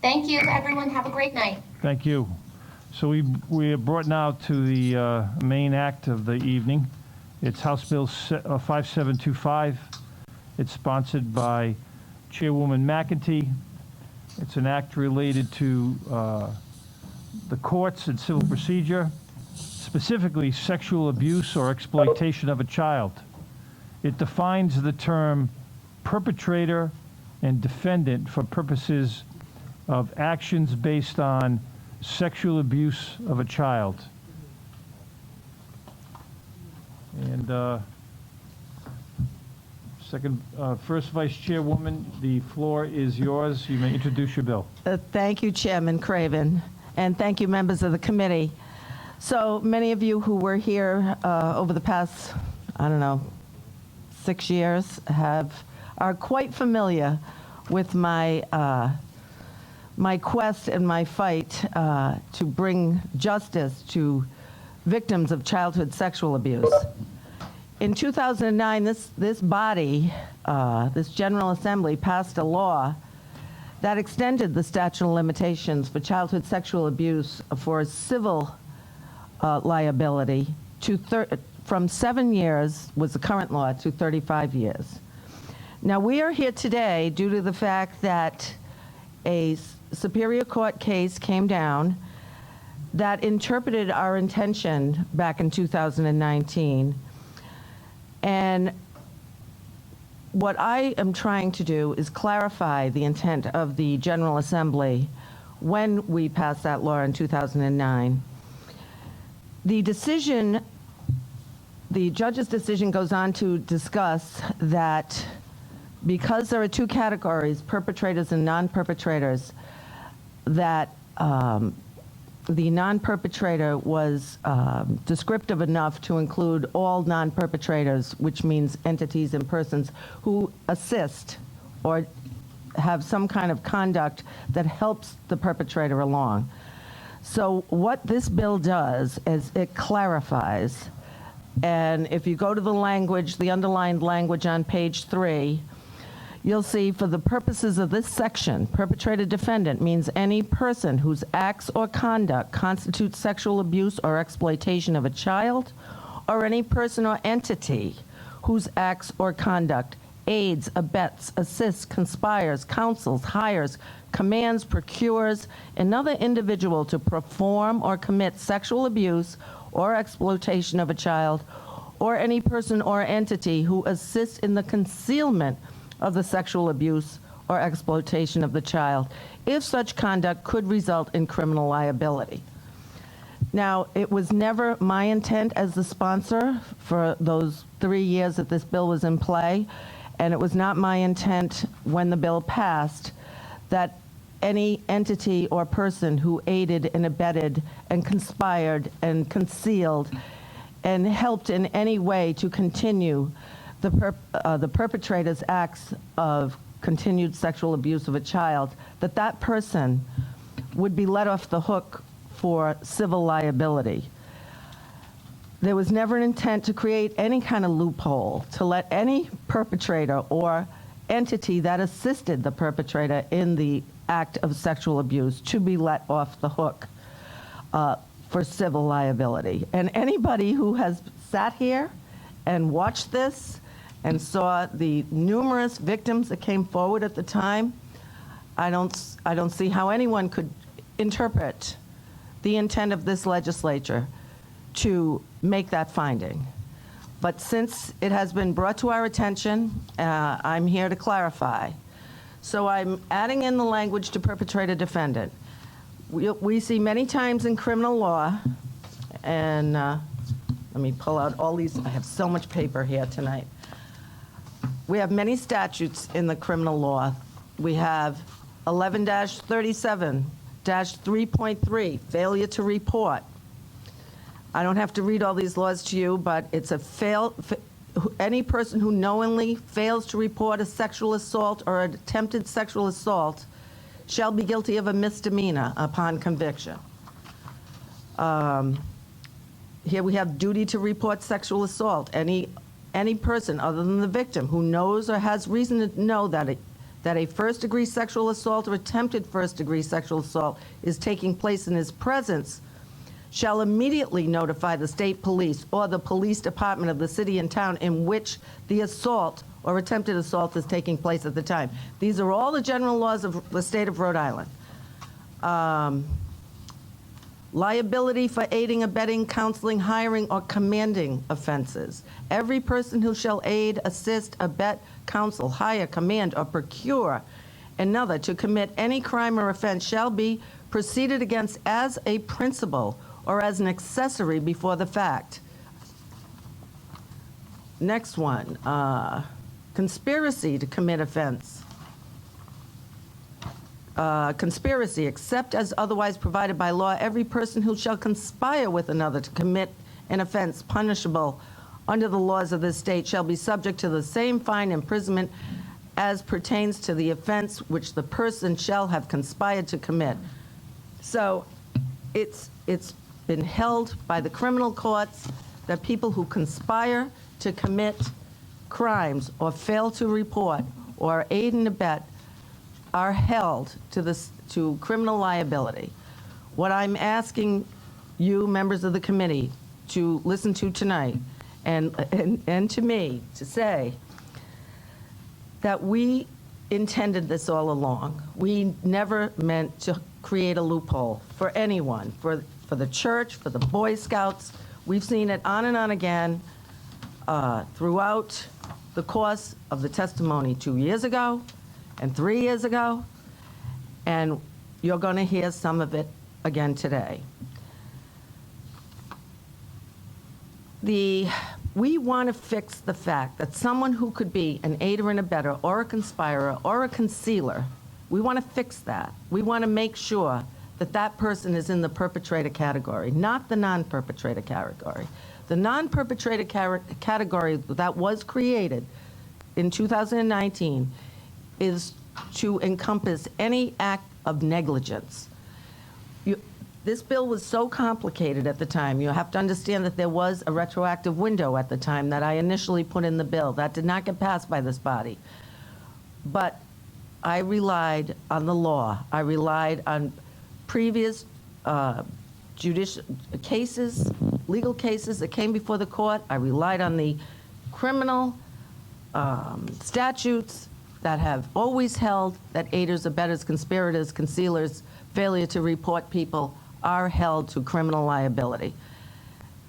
Thank you, everyone. Have a great night. Thank you. So we are brought now to the main act of the evening. It's House Bill 5725. It's sponsored by Chairwoman McEntee. It's an act related to the courts and civil procedure, specifically sexual abuse or exploitation of a child. It defines the term perpetrator and defendant for purposes of actions based on sexual abuse of a child. And first Vice Chairwoman, the floor is yours. You may introduce your bill. Thank you, Chairman Craven, and thank you, members of the committee. So many of you who were here over the past, 6 years are quite familiar with my my quest and my fight to bring justice to victims of childhood sexual abuse. In 2009, this body, this General Assembly, passed a law that extended the statute of limitations for childhood sexual abuse for civil liability to from 7 years, was the current law, to 35 years. Now, we are here today due to the fact that a Superior Court case came down that interpreted our intention back in 2019. And what I am trying to do is clarify the intent of the General Assembly when we passed that law in 2009. The decision, the judge's decision goes on to discuss that because there are 2 categories, perpetrators and non-perpetrators, that the non-perpetrator was descriptive enough to include all non-perpetrators, which means entities and persons who assist or have some kind of conduct that helps the perpetrator along. So what this bill does is it clarifies, and if you go to the language, the underlined language on page 3, you'll see for the purposes of this section, perpetrator defendant means any person whose acts or conduct constitutes sexual abuse or exploitation of a child, or any person or entity whose acts or conduct aids, abets, assists, conspires, counsels, hires, commands, procures another individual to perform or commit sexual abuse or exploitation of a child, or any person or entity who assists in the concealment of the sexual abuse or exploitation of the child, if such conduct could result in criminal liability. Now, it was never my intent as the sponsor for those 3 years that this bill was in play, and it was not my intent when the bill passed that any entity or person who aided and abetted and conspired and concealed and helped in any way to continue the perpetrator's acts of continued sexual abuse of a child, that that person would be let off the hook for civil liability. There was never an intent to create any kind of loophole to let any perpetrator or entity that assisted the perpetrator in the act of sexual abuse to be let off the hook for civil liability. And anybody who has sat here and watched this and saw the numerous victims that came forward at the time, I don't see how anyone could interpret the intent of this legislature to make that finding. But since it has been brought to our attention, I'm here to clarify. So I'm adding in the language to perpetrator defendant. We see many times in criminal law, and let me pull out all these, I have so much paper here tonight. We have many statutes in the criminal law. We have 11-37-3.3, failure to report. I don't have to read all these laws to you, but it's any person who knowingly fails to report a sexual assault or an attempted sexual assault shall be guilty of a misdemeanor upon conviction. Here we have duty to report sexual assault. Any person other than the victim who knows or has reason to know that a first-degree sexual assault or attempted first-degree sexual assault is taking place in his presence shall immediately notify the state police or the police department of the city and town in which the assault or attempted assault is taking place at the time. These are all the general laws of the state of Rhode Island. Liability for aiding, abetting, counseling, hiring, or commanding offenses. Every person who shall aid, assist, abet, counsel, hire, command, or procure another to commit any crime or offense shall be proceeded against as a principal or as an accessory before the fact. Next one, conspiracy to commit offense. Conspiracy, except as otherwise provided by law, every person who shall conspire with another to commit an offense punishable under the laws of this state shall be subject to the same fine imprisonment as pertains to the offense which the person shall have conspired to commit. So it's been held by the criminal courts that people who conspire to commit crimes or fail to report or aid and abet are held to criminal liability. What I'm asking you, members of the committee, to listen to tonight and to me to say that we intended this all along. We never meant to create a loophole for anyone, for the church, for the Boy Scouts. We've seen it on and on again throughout the course of the testimony 2 years ago and 3 years ago, and you're going to hear some of it again today. We want to fix the fact that someone who could be an aider and abetter or a conspirer or a concealer, we want to fix that. We want to make sure that that person is in the perpetrator category, not the non-perpetrator category. The non-perpetrator category that was created in 2019 is to encompass any act of negligence. This bill was so complicated at the time. You have to understand that there was a retroactive window at the time that I initially put in the bill. That did not get passed by this body. But I relied on the law. I relied on previous judicial cases, legal cases that came before the court. I relied on the criminal statutes that have always held that aiders, abettors, conspirators, concealers, failure to report people are held to criminal liability.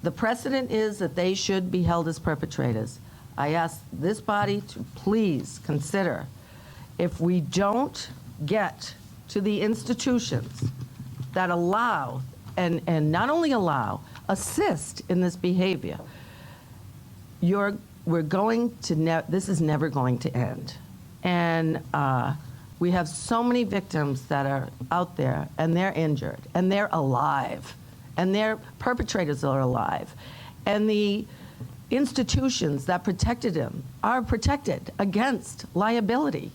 The precedent is that they should be held as perpetrators. I ask this body to please consider, if we don't get to the institutions that allow, and not only allow, assist in this behavior, we're going to, this is never going to end. And we have so many victims that are out there, and they're injured, and they're alive, and their perpetrators are alive. And the institutions that protected them are protected against liability.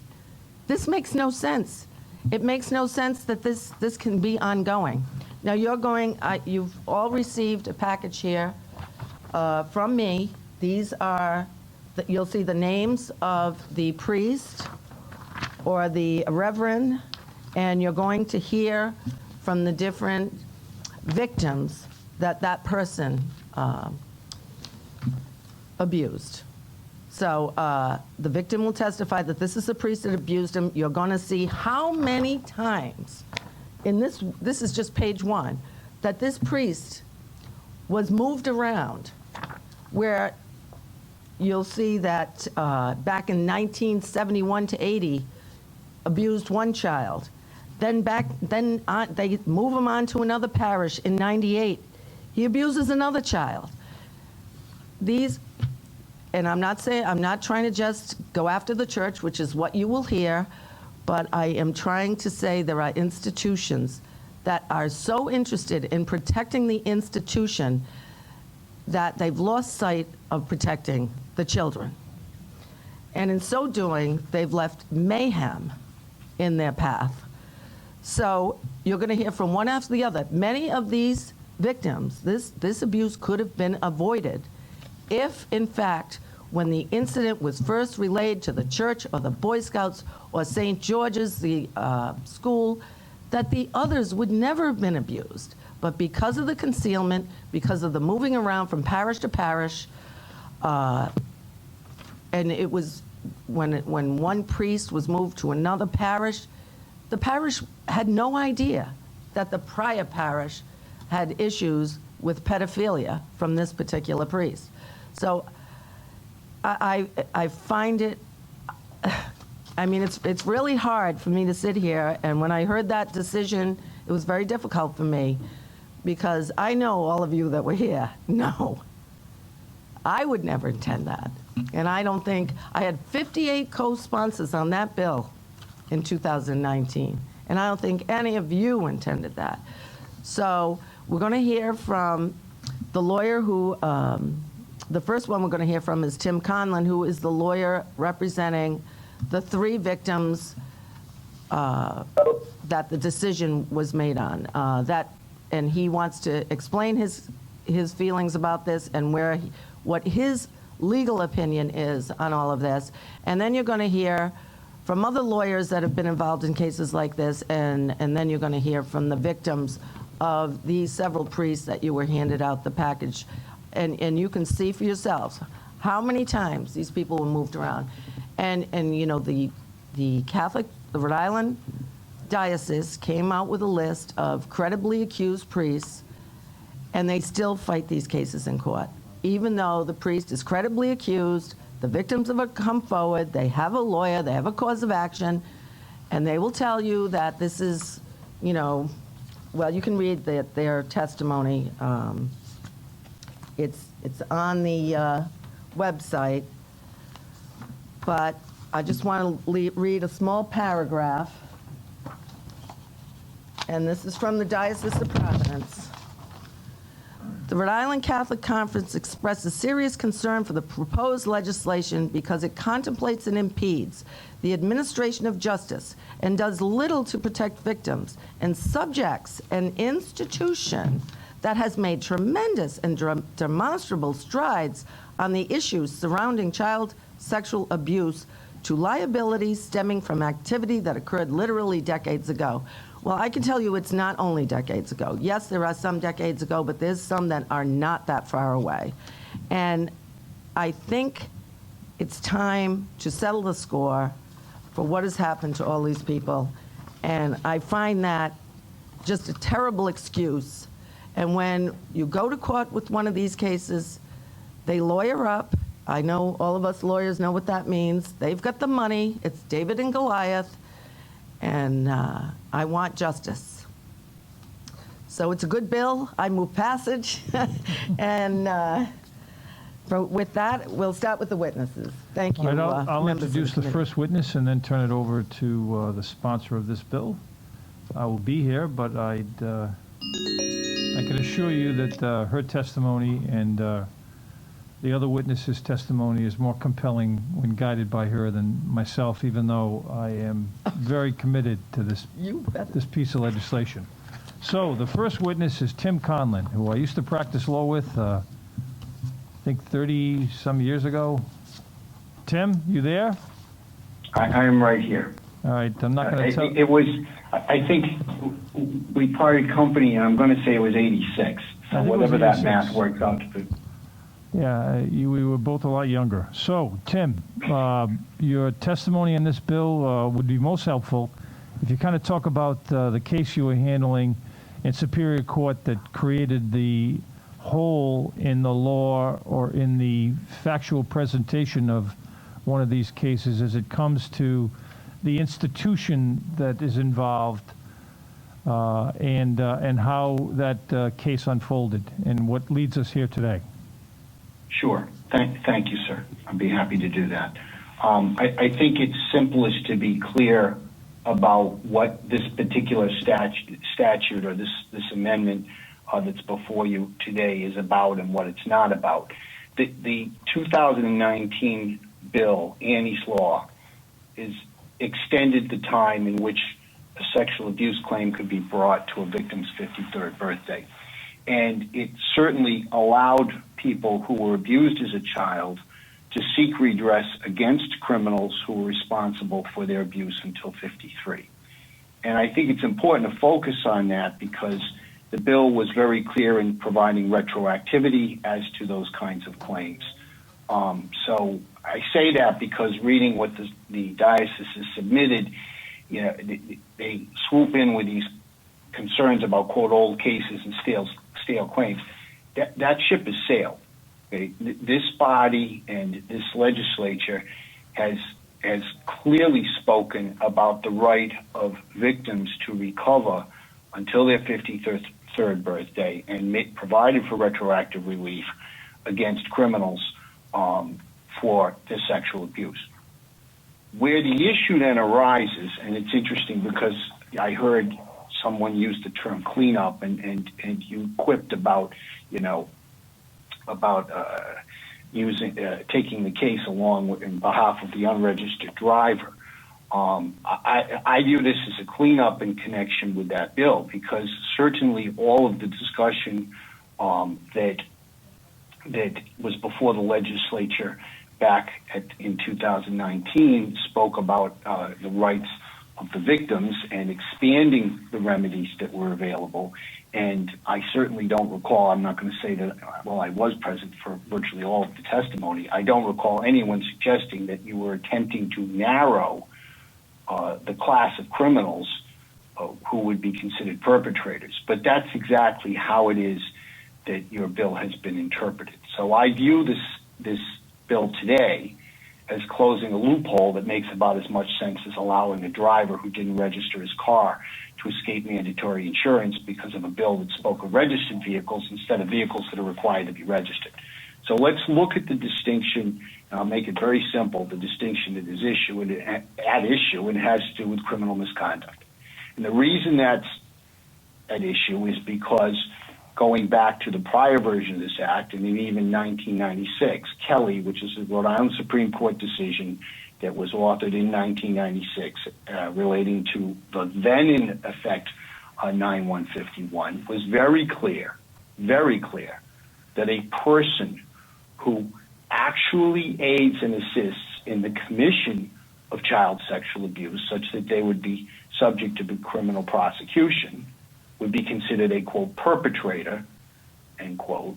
This makes no sense. It makes no sense that this can be ongoing. Now you've all received a package here from me. These are, you'll see the names of the priest or the reverend, and you're going to hear from the different victims that person abused. So the victim will testify that this is the priest that abused him. You're going to see how many times, in this is just page 1, that this priest was moved around, where you'll see that back in 1971 to 80, abused one child. Then they move him on to another parish in 98. He abuses another child. And I'm not trying to just go after the church, which is what you will hear, but I am trying to say there are institutions that are so interested in protecting the institution that they've lost sight of protecting the children. And in so doing, they've left mayhem in their path. So you're going to hear from one after the other. Many of these victims, this abuse could have been avoided if, in fact, when the incident was first relayed to the church or the Boy Scouts or St. George's, the school, that the others would never have been abused. But because of the concealment, because of the moving around from parish to parish, and it was when one priest was moved to another parish, the parish had no idea that the prior parish had issues with pedophilia from this particular priest. So I find it, I mean, it's really hard for me to sit here, and when I heard that decision, it was very difficult for me, because I know all of you that were here know I would never intend that. And I don't think, I had 58 co-sponsors on that bill in 2019, and I don't think any of you intended that. So we're going to hear from the lawyer who, the first one we're going to hear from is Tim Conlon, who is the lawyer representing the 3 victims that the decision was made on. And he wants to explain his feelings about this and what his legal opinion is on all of this. And then you're going to hear from other lawyers that have been involved in cases like this, and then you're going to hear from the victims of these several priests that you were handed out the package. And you can see for yourselves how many times these people were moved around. And you know, the Catholic, the Rhode Island Diocese came out with a list of credibly accused priests, and they still fight these cases in court. Even though the priest is credibly accused, the victims have come forward, they have a lawyer, they have a cause of action, and they will tell you that this is, you know, well, you can read their testimony. It's on the website, but I just want to read a small paragraph, and this is from the Diocese of Providence. The Rhode Island Catholic Conference expresses serious concern for the proposed legislation because it contemplates and impedes the administration of justice and does little to protect victims and subjects an institution that has made tremendous and demonstrable strides on the issues surrounding child sexual abuse to liabilities stemming from activity that occurred literally decades ago. Well, I can tell you it's not only decades ago. Yes, there are some decades ago, but there's some that are not that far away. And I think it's time to settle the score for what has happened to all these people. And I find that just a terrible excuse. And when you go to court with one of these cases, they lawyer up. I know all of us lawyers know what that means. They've got the money. It's David and Goliath. And I want justice. So it's a good bill. I move passage. And with that, we'll start with the witnesses. Thank you. All right, I'll members of introduce the committee. first witness and then turn it over to the sponsor of this bill. I will be here, but I can assure you that her testimony and the other witness's testimony is more compelling when guided by her than myself, even though I am very committed to this piece of legislation. So the first witness is Tim Conlon, who I used to practice law with, I think 30-some years ago. Tim, you there? I am right here. All right, I'm not going to tell... It was, I think we parted company, and I'm going to say it was 86. So whatever that math works out to be. Yeah, we were both a lot younger. So, Tim, your testimony on this bill would be most helpful if you kind of talk about the case you were handling in Superior Court that created the hole in the law or in the factual presentation of one of these cases as it comes to the institution that is involved and how that case unfolded and what leads us here today. Sure. Thank you, sir. I'd be happy to do that. I think it's simplest to be clear about what this particular statute or this amendment that's before you today is about and what it's not about. The 2019 bill, Annie's Law, is extended the time in which a sexual abuse claim could be brought to a victim's 53rd birthday. And it certainly allowed people who were abused as a child to seek redress against criminals who were responsible for their abuse until 53. And I think it's important to focus on that because the bill was very clear in providing retroactivity as to those kinds of claims. So I say that because reading what the diocese has submitted, you know, they swoop in with these concerns about, quote, old cases and stale claims. That ship has sailed. Okay? This body and this legislature has clearly spoken about the right of victims to recover until their 53rd birthday and provided for retroactive relief against criminals for their sexual abuse. Where the issue then arises, and it's interesting because I heard someone use the term cleanup, and you quipped about, you know, about taking the case along in behalf of the unregistered driver. I view this as a cleanup in connection with that bill because certainly all of the discussion that was before the legislature back in 2019 spoke about the rights of the victims and expanding the remedies that were available. And I certainly don't recall, I'm not going to say that, well, I was present for virtually all of the testimony. I don't recall anyone suggesting that you were attempting to narrow the class of criminals who would be considered perpetrators. But that's exactly how it is that your bill has been interpreted. So I view this bill today as closing a loophole that makes about as much sense as allowing a driver who didn't register his car to escape mandatory insurance because of a bill that spoke of registered vehicles instead of vehicles that are required to be registered. So let's look at the distinction, and I'll make it very simple, the distinction that is at issue and has to do with criminal misconduct. And the reason that's at issue is because going back to the prior version of this act, and in even 1996, Kelly, which is a Rhode Island Supreme Court decision that was authored in 1996 relating to the then in effect 9151, was very clear that a person who actually aids and assists in the commission of child sexual abuse such that they would be subject to criminal prosecution would be considered a, quote, perpetrator, end quote,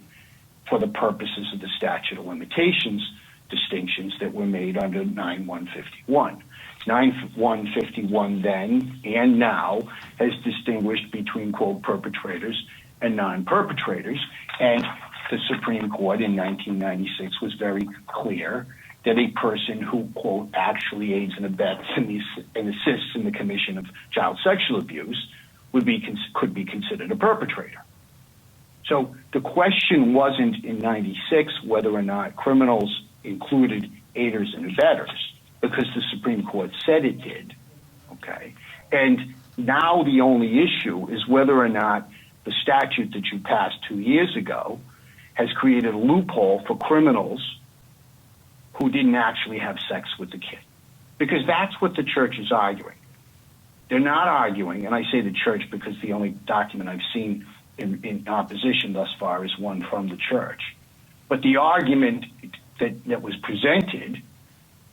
for the purposes of the statute of limitations distinctions that were made under 9151. 9151 then and now has distinguished between, quote, perpetrators and non-perpetrators, and the Supreme Court in 1996 was very clear that a person who, quote, actually aids and abets and assists in the commission of child sexual abuse could be considered a perpetrator. So the question wasn't in 96 whether or not criminals included aiders and abettors, because the Supreme Court said it did, okay? And now the only issue is whether or not the statute that you passed 2 years ago has created a loophole for criminals who didn't actually have sex with the kid. Because that's what the church is arguing. They're not arguing, and I say the church because the only document I've seen in opposition thus far is one from the church. But the argument that was presented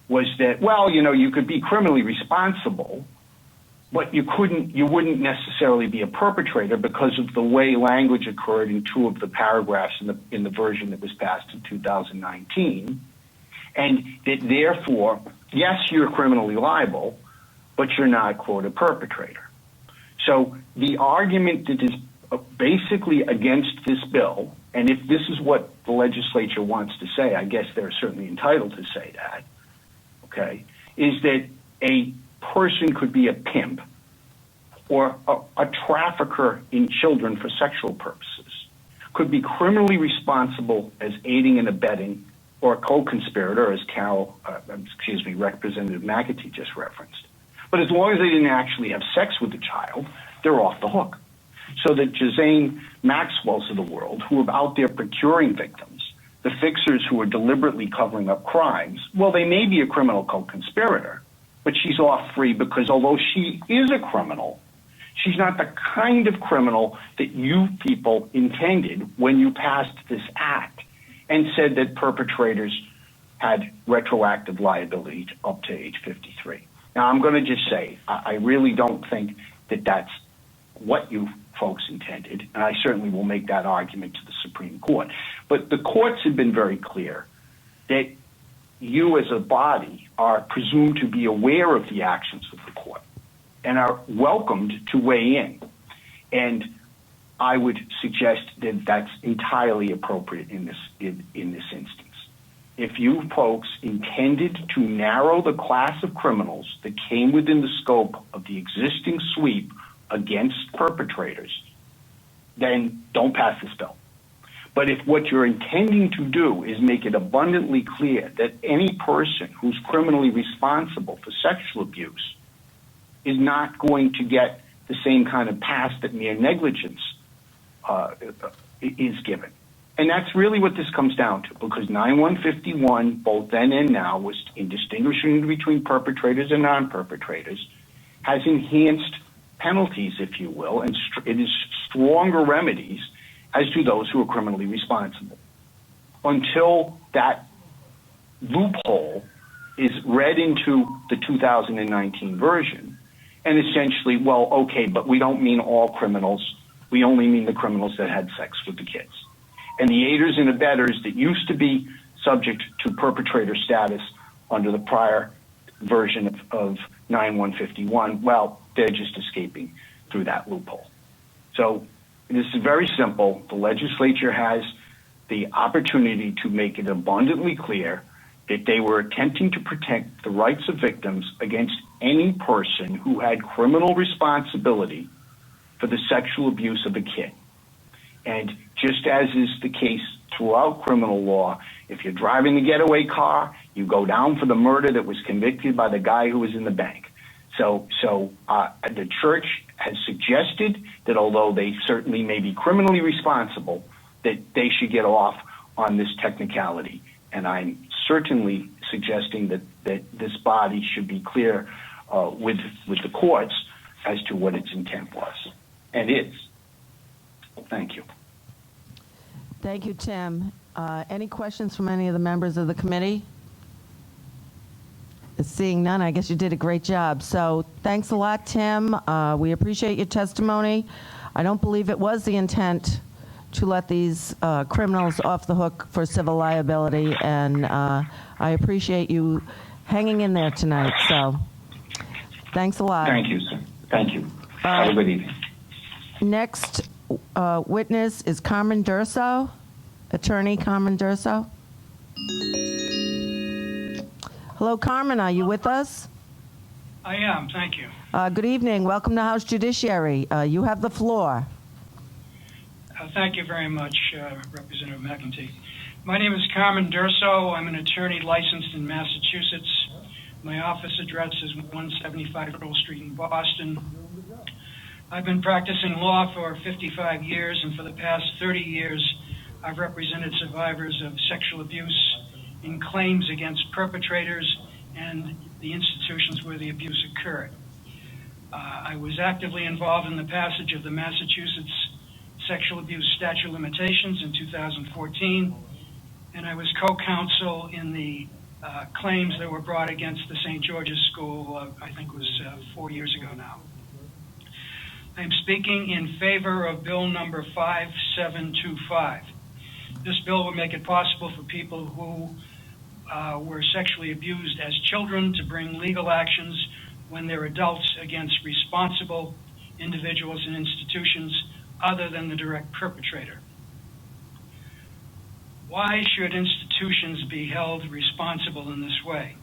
was that, well, you know, you could be criminally responsible, but you wouldn't necessarily be a perpetrator because of the way language occurred in two of the paragraphs in the version that was passed in 2019. And that therefore, yes, you're criminally liable, but you're not, quote, a perpetrator. So the argument that is basically against this bill, and if this is what the legislature wants to say, I guess they're certainly entitled to say that, okay, is that a person could be a pimp or a trafficker in children for sexual purposes, could be criminally responsible as aiding and abetting or a co-conspirator, as Representative McAtee just referenced. But as long as they didn't actually have sex with the child, they're off the hook. So that Jazane Maxwell's of the world, who are out there procuring victims, the fixers who are deliberately covering up crimes, well, they may be a criminal co-conspirator, but she's off free because although she is a criminal, she's not the kind of criminal that you people intended when you passed this act and said that perpetrators had retroactive liability up to age 53. Now, I'm going to just say, I really don't think that that's what you folks intended, and I certainly will make that argument to the Supreme Court. But the courts have been very clear that you as a body are presumed to be aware of the actions of the court and are welcomed to weigh in. And I would suggest that that's entirely appropriate in this instance. If you folks intended to narrow the class of criminals that came within the scope of the existing sweep against perpetrators, then don't pass this bill. But if what you're intending to do is make it abundantly clear that any person who's criminally responsible for sexual abuse is not going to get the same kind of pass that mere negligence is given. And that's really what this comes down to, because 9151, both then and now, was in distinguishing between perpetrators and non-perpetrators, has enhanced penalties, if you will, and it is stronger remedies as to those who are criminally responsible. Until that loophole is read into the 2019 version, and essentially, well, okay, but we don't mean all criminals, we only mean the criminals that had sex with the kids. And the aiders and abettors that used to be subject to perpetrator status under the prior version of 9151, well, they're just escaping through that loophole. So this is very simple. The legislature has the opportunity to make it abundantly clear that they were attempting to protect the rights of victims against any person who had criminal responsibility for the sexual abuse of a kid. And just as is the case throughout criminal law, if you're driving the getaway car, you go down for the murder that was convicted by the guy who was in the bank. The church has suggested that although they certainly may be criminally responsible, that they should get off on this technicality. And I'm certainly suggesting that this body should be clear with the courts as to what its intent was and is. Thank you. Thank you, Tim. Any questions from any of the members of the committee? Seeing none, I guess you did a great job. So thanks a lot, Tim. We appreciate your testimony. I don't believe it was the intent to let these criminals off the hook for civil liability, and I appreciate you hanging in there tonight. So thanks a lot. Thank you, sir. Thank you. Have a good evening. Next witness is Carmen Durso, attorney Carmen Durso. Hello, Carmen, are you with us? I am, thank you. Good evening. Welcome to House Judiciary. You have the floor. Thank you very much, Representative McEntee. My name is Carmen Durso. I'm an attorney licensed in Massachusetts. My office address is 175 Earl Street in Boston. I've been practicing law for 55 years, and for the past 30 years, I've represented survivors of sexual abuse in claims against perpetrators and the institutions where the abuse occurred. I was actively involved in the passage of the Massachusetts Sexual Abuse Statute of Limitations in 2014, and I was co-counsel in the claims that were brought against the St. George's School, I think it was 4 years ago now. I'm speaking in favor of Bill number 5725. This bill would make it possible for people who were sexually abused as children to bring legal actions when they're adults against responsible individuals and institutions other than the direct perpetrator. Why should institutions be held responsible in this way?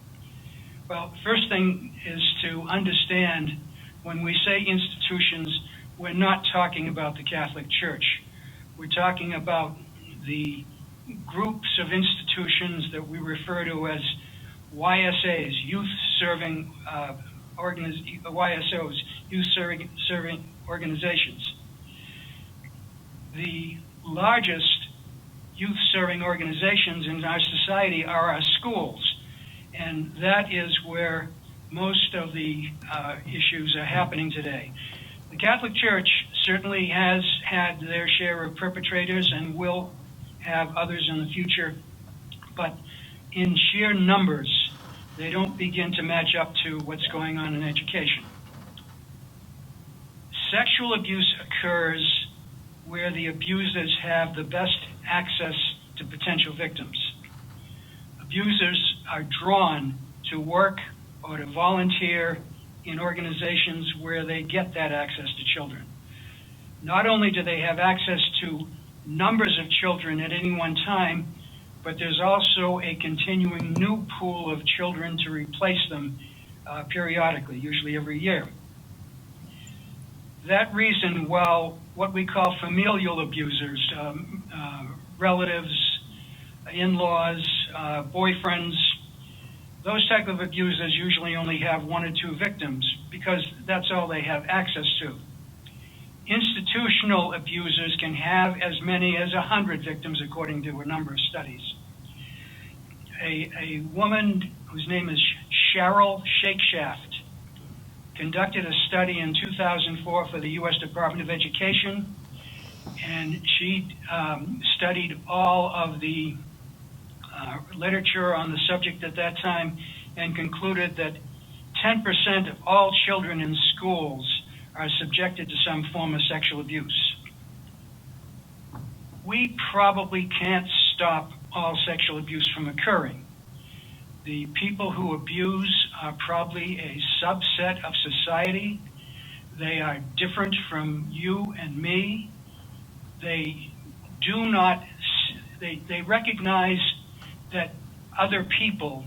Well, first thing is to understand when we say institutions, we're not talking about the Catholic Church. We're talking about the groups of institutions that we refer to as YSAs, youth-serving YSOs, youth-serving organizations. The largest youth-serving organizations in our society are our schools, and that is where most of the issues are happening today. The Catholic Church certainly has had their share of perpetrators and will have others in the future, but in sheer numbers, they don't begin to match up to what's going on in education. Sexual abuse occurs where the abusers have the best access to potential victims. Abusers are drawn to work or to volunteer in organizations where they get that access to children. Not only do they have access to numbers of children at any one time, but there's also a continuing new pool of children to replace them periodically, usually every year. That reason, while what we call familial abusers, relatives, in-laws, boyfriends, those type of abusers usually only have 1 or 2 victims because that's all they have access to. Institutional abusers can have as many as 100 victims, according to a number of studies. A woman whose name is Cheryl Shakeshaft conducted a study in 2004 for the U.S. Department of Education, and she studied all of the literature on the subject at that time and concluded that 10% of all children in schools are subjected to some form of sexual abuse. We probably can't stop all sexual abuse from occurring. The people who abuse are probably a subset of society. They are different from you and me. They do not, they recognize that other people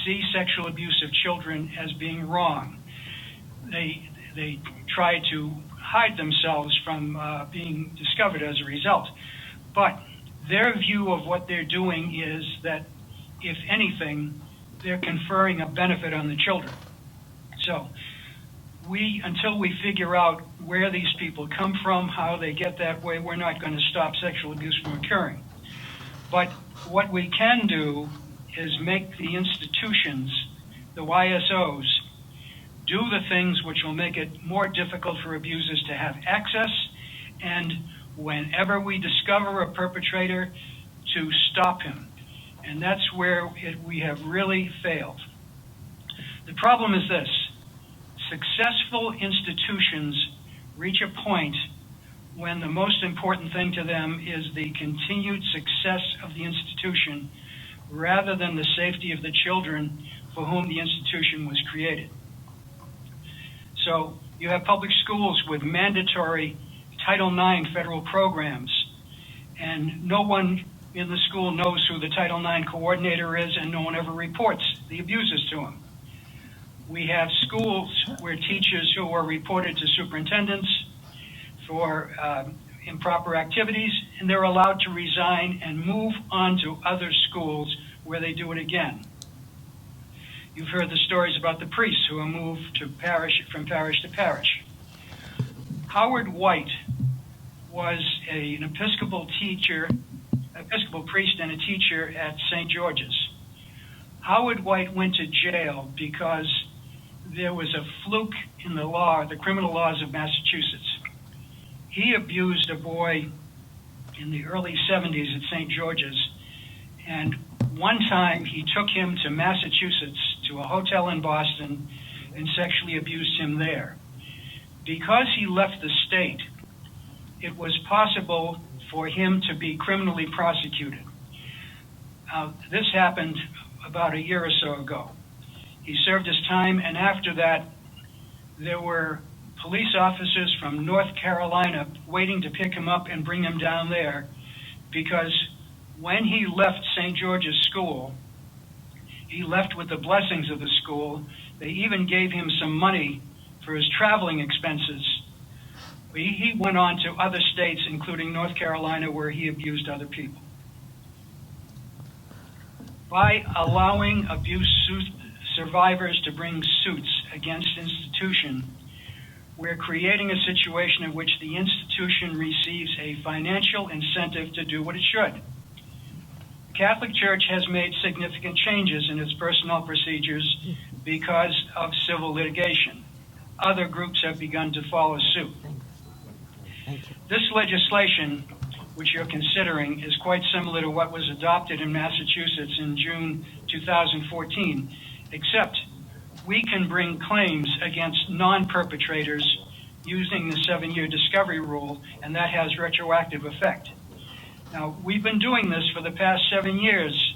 see sexual abuse of children as being wrong. They try to hide themselves from being discovered as a result. But their view of what they're doing is that, if anything, they're conferring a benefit on the children. So until we figure out where these people come from, how they get that way, we're not going to stop sexual abuse from occurring. But what we can do is make the institutions, the YSOs, do the things which will make it more difficult for abusers to have access, and whenever we discover a perpetrator, to stop him. And that's where we have really failed. The problem is this: successful institutions reach a point when the most important thing to them is the continued success of the institution rather than the safety of the children for whom the institution was created. So you have public schools with mandatory Title IX federal programs, and no one in the school knows who the Title IX coordinator is, and no one ever reports the abuses to him. We have schools where teachers who are reported to superintendents for improper activities, and they're allowed to resign and move on to other schools where they do it again. You've heard the stories about the priests who are moved to from parish to parish. Howard White was an Episcopal priest and a teacher at St. George's. Howard White went to jail because there was a fluke in the law, the criminal laws of Massachusetts. He abused a boy in the early 70s at St. George's, and one time he took him to Massachusetts to a hotel in Boston and sexually abused him there. Because he left the state, it was possible for him to be criminally prosecuted. This happened about a year or so ago. He served his time, and after that, there were police officers from North Carolina waiting to pick him up and bring him down there, because when he left St. George's School, he left with the blessings of the school. They even gave him some money for his traveling expenses. He went on to other states, including North Carolina, where he abused other people. By allowing abuse survivors to bring suits against institution, we're creating a situation in which the institution receives a financial incentive to do what it should. The Catholic Church has made significant changes in its personnel procedures because of civil litigation. Other groups have begun to follow suit. This legislation, which you're considering, is quite similar to what was adopted in Massachusetts in June 2014, except we can bring claims against non-perpetrators using the 7-year discovery rule, and that has retroactive effect. Now, we've been doing this for the past 7 years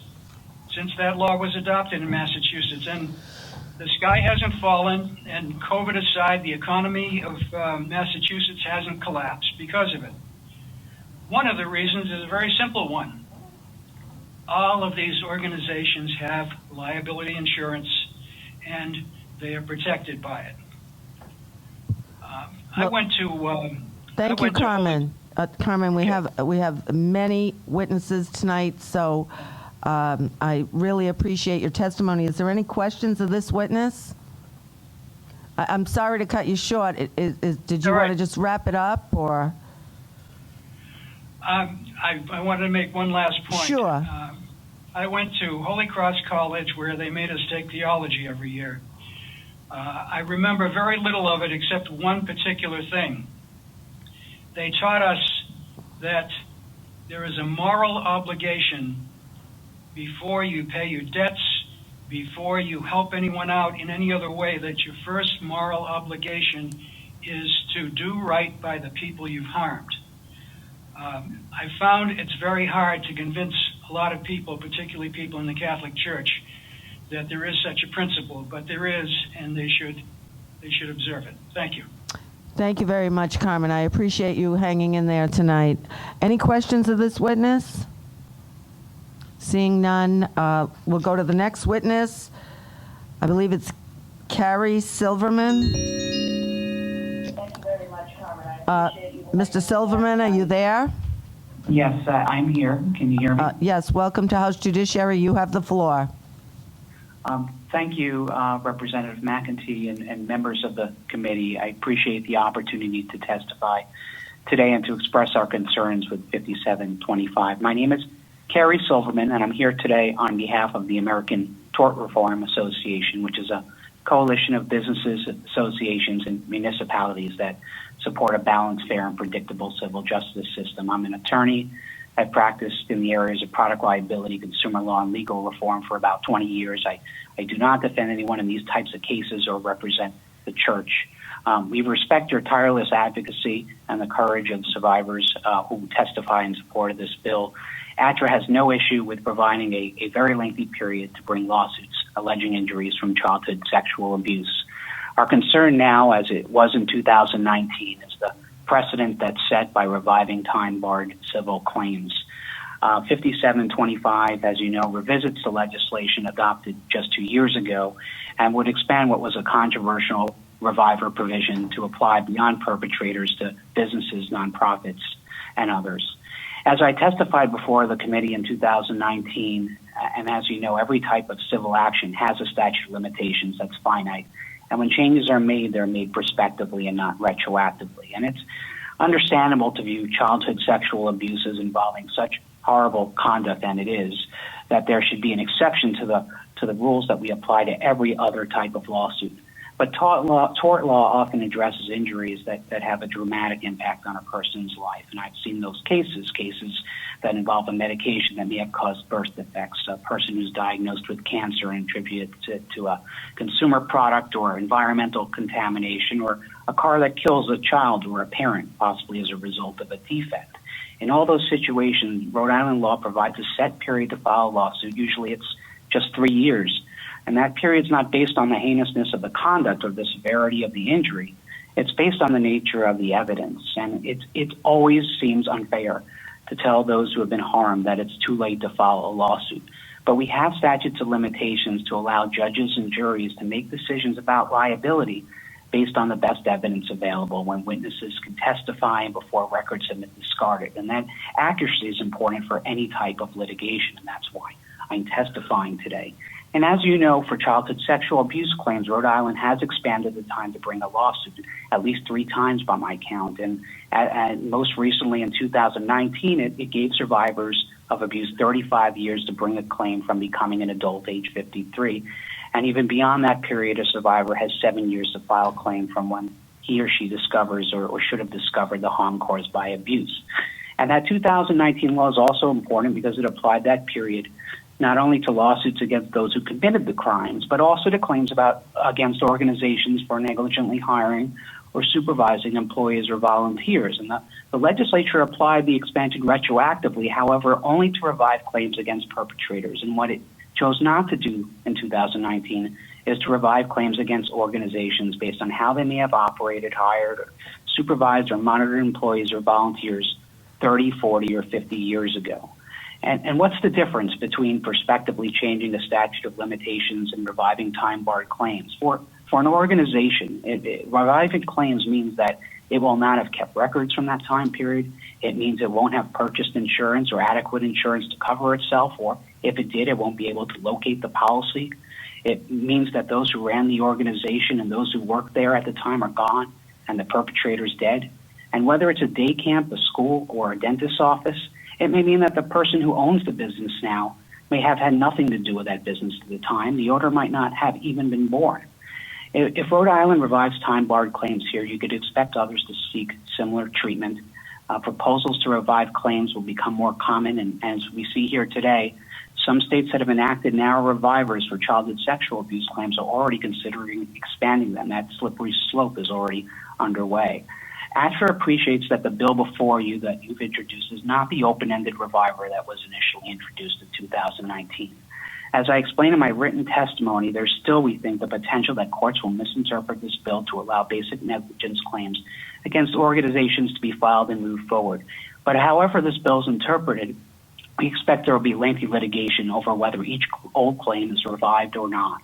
since that law was adopted in Massachusetts, and the sky hasn't fallen, and COVID aside, the economy of Massachusetts hasn't collapsed because of it. One of the reasons is a very simple one. All of these organizations have liability insurance, and they are protected by it. I went to... Thank you, Carmen. Carmen, we have many witnesses tonight, so I really appreciate your testimony. Is there any questions of this witness? I'm sorry to cut you short. Did you want to just wrap it up, or? I wanted to make one last point. Sure. I went to Holy Cross College, where they made us take theology every year. I remember very little of it except one particular thing. They taught us that there is a moral obligation before you pay your debts, before you help anyone out in any other way, that your first moral obligation is to do right by the people you've harmed. I found it's very hard to convince a lot of people, particularly people in the Catholic Church, that there is such a principle, but there is, and they should observe it. Thank you. Thank you very much, Carmen. I appreciate you hanging in there tonight. Any questions of this witness? Seeing none, we'll go to the next witness. I believe it's Carrie Silverman. Thank you very much, Carmen. I appreciate you. Mr. Silverman, are you there? Yes, I'm here. Can you hear me? Yes, welcome to House Judiciary. You have the floor. Thank you, Representative McEntee and members of the committee. I appreciate the opportunity to testify today and to express our concerns with 5725. My name is Carrie Silverman, and I'm here today on behalf of the American Tort Reform Association, which is a coalition of businesses, associations, and municipalities that support a balanced, fair, and predictable civil justice system. I'm an attorney. I've practiced in the areas of product liability, consumer law, and legal reform for about 20 years. I do not defend anyone in these types of cases or represent the church. We respect your tireless advocacy and the courage of survivors who testify in support of this bill. ATRA has no issue with providing a very lengthy period to bring lawsuits alleging injuries from childhood sexual abuse. Our concern now, as it was in 2019, is the precedent that's set by reviving time-barred civil claims. 5725, as you know, revisits the legislation adopted just 2 years ago and would expand what was a controversial reviver provision to apply beyond perpetrators to businesses, nonprofits, and others. As I testified before the committee in 2019, and as you know, every type of civil action has a statute of limitations that's finite. And when changes are made, they're made prospectively and not retroactively. And it's understandable to view childhood sexual abuses involving such horrible conduct, and it is, that there should be an exception to the rules that we apply to every other type of lawsuit. But tort law often addresses injuries that have a dramatic impact on a person's life. And I've seen those cases that involve a medication that may have caused birth defects, a person who's diagnosed with cancer and attributed to a consumer product or environmental contamination, or a car that kills a child or a parent, possibly as a result of a defect. In all those situations, Rhode Island law provides a set period to file a lawsuit. Usually it's just 3 years. And that period's not based on the heinousness of the conduct or the severity of the injury. It's based on the nature of the evidence. And it always seems unfair to tell those who have been harmed that it's too late to file a lawsuit. But we have statutes of limitations to allow judges and juries to make decisions about liability based on the best evidence available when witnesses can testify and before records have been discarded. And that accuracy is important for any type of litigation, and that's why I'm testifying today. And as you know, for childhood sexual abuse claims, Rhode Island has expanded the time to bring a lawsuit at least 3 times by my count. And most recently in 2019, it gave survivors of abuse 35 years to bring a claim from becoming an adult age 53. And even beyond that period, a survivor has 7 years to file a claim from when he or she discovers or should have discovered the harm caused by abuse. And that 2019 law is also important because it applied that period not only to lawsuits against those who committed the crimes, but also to claims against organizations for negligently hiring or supervising employees or volunteers. And the legislature applied the expansion retroactively, however, only to revive claims against perpetrators. And what it chose not to do in 2019 is to revive claims against organizations based on how they may have operated, hired, or supervised or monitored employees or volunteers 30, 40, or 50 years ago. And what's the difference between prospectively changing the statute of limitations and reviving time-barred claims? For an organization, reviving claims means that it will not have kept records from that time period. It means it won't have purchased insurance or adequate insurance to cover itself, or if it did, it won't be able to locate the policy. It means that those who ran the organization and those who worked there at the time are gone and the perpetrator's dead. And whether it's a day camp, a school, or a dentist's office, it may mean that the person who owns the business now may have had nothing to do with that business at the time. The owner might not have even been born. If Rhode Island revives time-barred claims here, you could expect others to seek similar treatment. Proposals to revive claims will become more common, and as we see here today, some states that have enacted narrow revivers for childhood sexual abuse claims are already considering expanding them. That slippery slope is already underway. ATRA appreciates that the bill before you that you've introduced is not the open-ended reviver that was initially introduced in 2019. As I explained in my written testimony, there's still, we think, the potential that courts will misinterpret this bill to allow basic negligence claims against organizations to be filed and move forward. But however this bill is interpreted, we expect there will be lengthy litigation over whether each old claim is revived or not.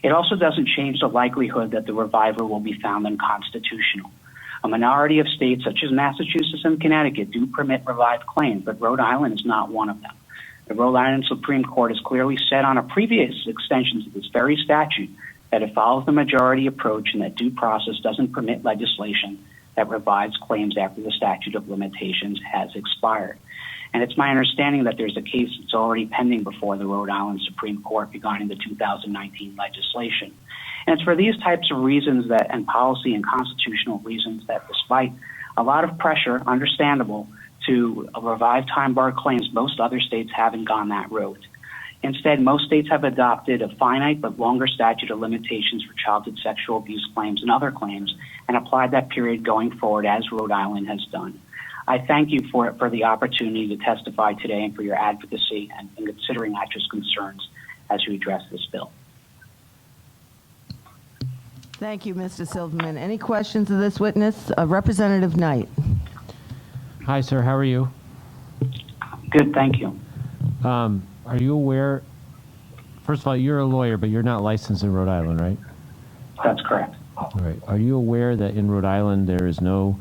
It also doesn't change the likelihood that the reviver will be found unconstitutional. A minority of states, such as Massachusetts and Connecticut, do permit revived claims, but Rhode Island is not one of them. The Rhode Island Supreme Court has clearly said on a previous extension to this very statute that it follows the majority approach and that due process doesn't permit legislation that revives claims after the statute of limitations has expired. And it's my understanding that there's a case that's already pending before the Rhode Island Supreme Court regarding the 2019 legislation. And it's for these types of reasons that, and policy and constitutional reasons, that despite a lot of pressure, understandable, to revive time-barred claims, most other states haven't gone that route. Instead, most states have adopted a finite but longer statute of limitations for childhood sexual abuse claims and other claims and applied that period going forward, as Rhode Island has done. I thank you for the opportunity to testify today and for your advocacy and considering ACTRA's concerns as you address this bill. Thank you, Mr. Silverman. Any questions of this witness? Representative Knight. Hi, sir. How are you? Good, thank you. Are you aware, first of all, you're a lawyer, but you're not licensed in Rhode Island, right? That's correct. All right. Are you aware that in Rhode Island there is no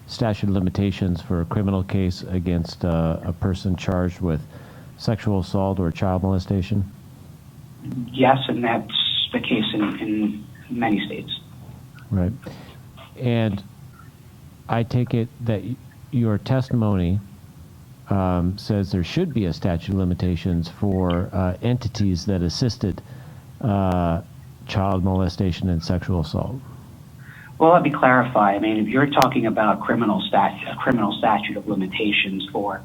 statute of limitations for a criminal case against a person charged with sexual assault or child molestation? Yes, and that's the case in many states. Right. And I take it that your testimony says there should be a statute of limitations for entities that assisted child molestation and sexual assault. Well, let me clarify. I mean, if you're talking about a criminal statute of limitations for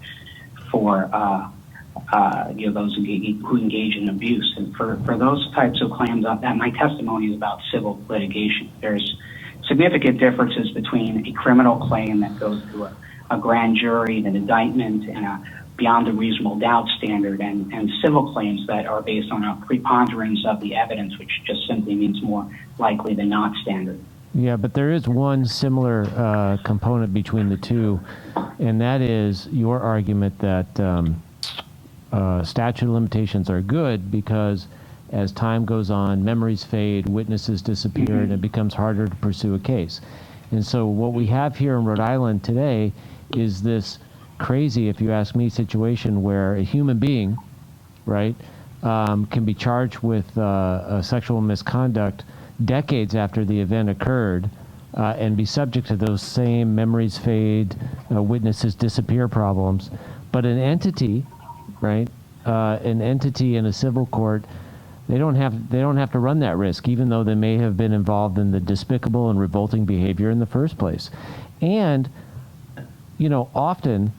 those who engage in abuse, and for those types of claims, that my testimony is about civil litigation. There's significant differences between a criminal claim that goes through a grand jury, an indictment, and a beyond a reasonable doubt standard, and civil claims that are based on a preponderance of the evidence, which just simply means more likely than not standard. Yeah, but there is one similar component between the two, and that is your argument that statute of limitations are good because as time goes on, memories fade, witnesses disappear, and it becomes harder to pursue a case. And so what we have here in Rhode Island today is this crazy, if you ask me, situation where a human being, right, can be charged with a sexual misconduct decades after the event occurred and be subject to those same memories fade, witnesses disappear problems. But an entity, right, an entity in a civil court, they don't have to run that risk, even though they may have been involved in the despicable and revolting behavior in the first place. And, you know, often,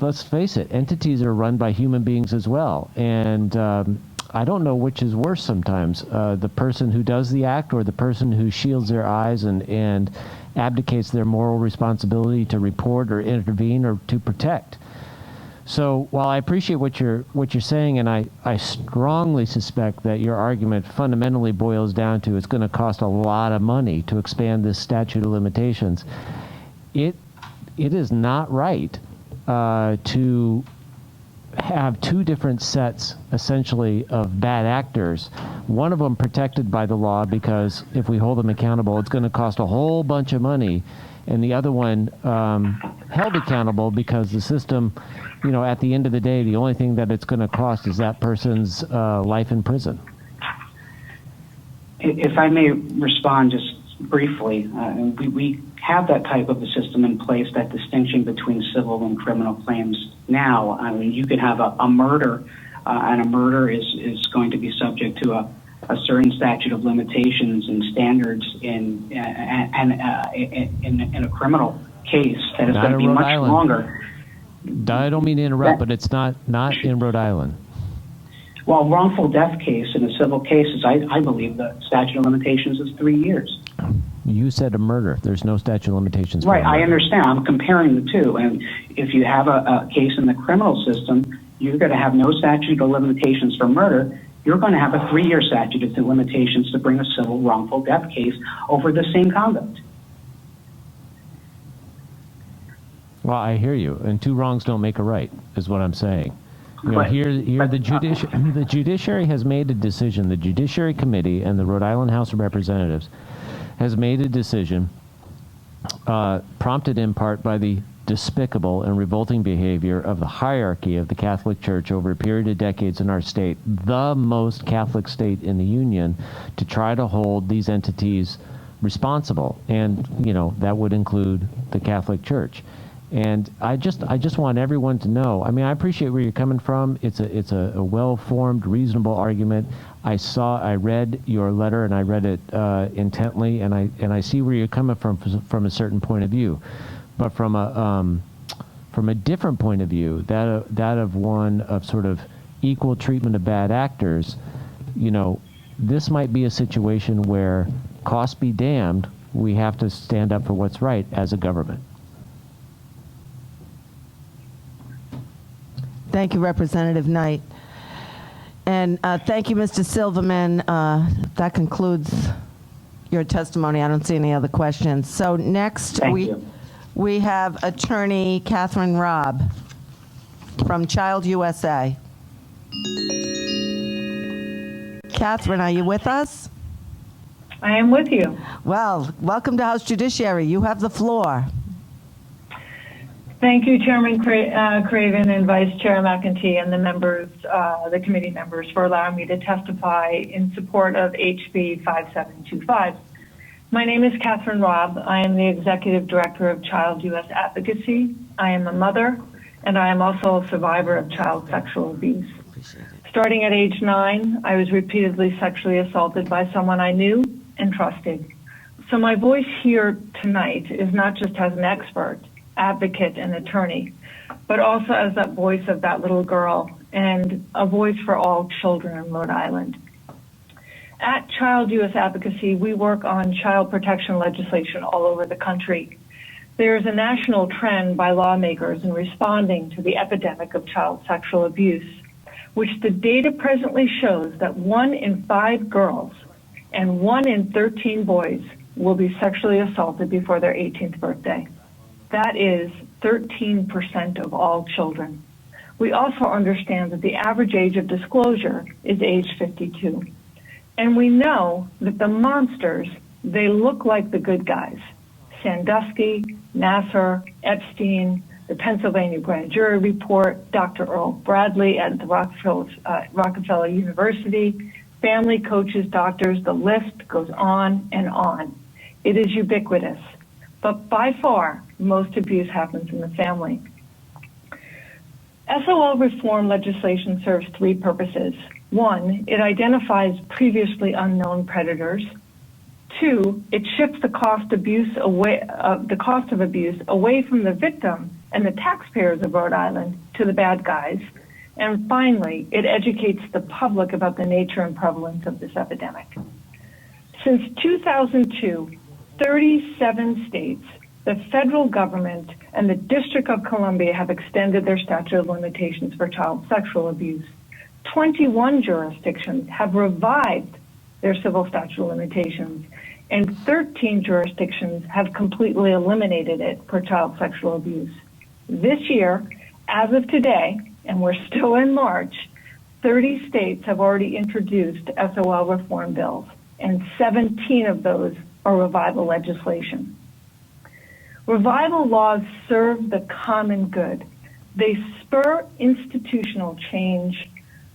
let's face it, entities are run by human beings as well. And I don't know which is worse sometimes, the person who does the act or the person who shields their eyes and abdicates their moral responsibility to report or intervene or to protect. So while I appreciate what you're saying, and I strongly suspect that your argument fundamentally boils down to it's going to cost a lot of money to expand this statute of limitations, it is not right to have two different sets, essentially, of bad actors. One of them protected by the law because if we hold them accountable, it's going to cost a whole bunch of money, and the other one held accountable because the system, you know, at the end of the day, the only thing that it's going to cost is that person's life in prison. If I may respond just briefly, we have that type of a system in place, that distinction between civil and criminal claims now. I mean, you could have a murder, and a murder is going to be subject to a certain statute of limitations and standards in a criminal case that is going to be much longer. I don't mean to interrupt, but it's not in Rhode Island. Well, wrongful death case in a civil case is, I believe the statute of limitations is 3 years. You said a murder. There's no statute of limitations. Right, I understand. I'm comparing the two. And if you have a case in the criminal system, you're going to have no statute of limitations for murder. You're going to have a 3-year statute of limitations to bring a civil wrongful death case over the same conduct. Well, I hear you. And two wrongs don't make a right, is what I'm saying. You know, here the judiciary has made a decision. The Judiciary Committee and the Rhode Island House of Representatives has made a decision, prompted in part by the despicable and revolting behavior of the hierarchy of the Catholic Church over a period of decades in our state, the most Catholic state in the Union, to try to hold these entities responsible. And, you know, that would include the Catholic Church. And I just want everyone to know, I mean, I appreciate where you're coming from. It's a well-formed, reasonable argument. I read your letter, and I read it intently, and I see where you're coming from a certain point of view. But from a different point of view, that of one of sort of equal treatment of bad actors, you know, this might be a situation where, cost be damned, we have to stand up for what's right as a government. Thank you, Representative Knight. And thank you, Mr. Silverman. That concludes your testimony. I don't see any other questions. So next, we have Attorney Katherine Robb from Child USA. Katherine, are you with us? I am with you. Well, welcome to House Judiciary. You have the floor. Thank you, Chairman Craven and Vice Chair McEntee, and the members, the committee members, for allowing me to testify in support of HB 5725. My name is Katherine Robb. I am the Executive Director of Child U.S. Advocacy. I am a mother, and I am also a survivor of child sexual abuse. Starting at age 9, I was repeatedly sexually assaulted by someone I knew and trusted. So my voice here tonight is not just as an expert, advocate, and attorney, but also as that voice of that little girl and a voice for all children in Rhode Island. At Child U.S. Advocacy, we work on child protection legislation all over the country. There is a national trend by lawmakers in responding to the epidemic of child sexual abuse, which the data presently shows that 1 in 5 girls and 1 in 13 boys will be sexually assaulted before their 18th birthday. That is 13% of all children. We also understand that the average age of disclosure is age 52. And we know that the monsters, they look like the good guys. Sandusky, Nassar, Epstein, the Pennsylvania Grand Jury Report, Dr. Earl Bradley at the Rockefeller University, family coaches, doctors, the list goes on and on. It is ubiquitous. But by far, most abuse happens in the family. SOL reform legislation serves 3 purposes. 1, it identifies previously unknown predators. 2, it shifts the cost of abuse away from the victim and the taxpayers of Rhode Island to the bad guys. And finally, it educates the public about the nature and prevalence of this epidemic. Since 2002, 37 states, the federal government, and the District of Columbia have extended their statute of limitations for child sexual abuse. 21 jurisdictions have revived their civil statute of limitations, and 13 jurisdictions have completely eliminated it for child sexual abuse. This year, as of today, and we're still in March, 30 states have already introduced SOL reform bills, and 17 of those are revival legislation. Revival laws serve the common good. They spur institutional change,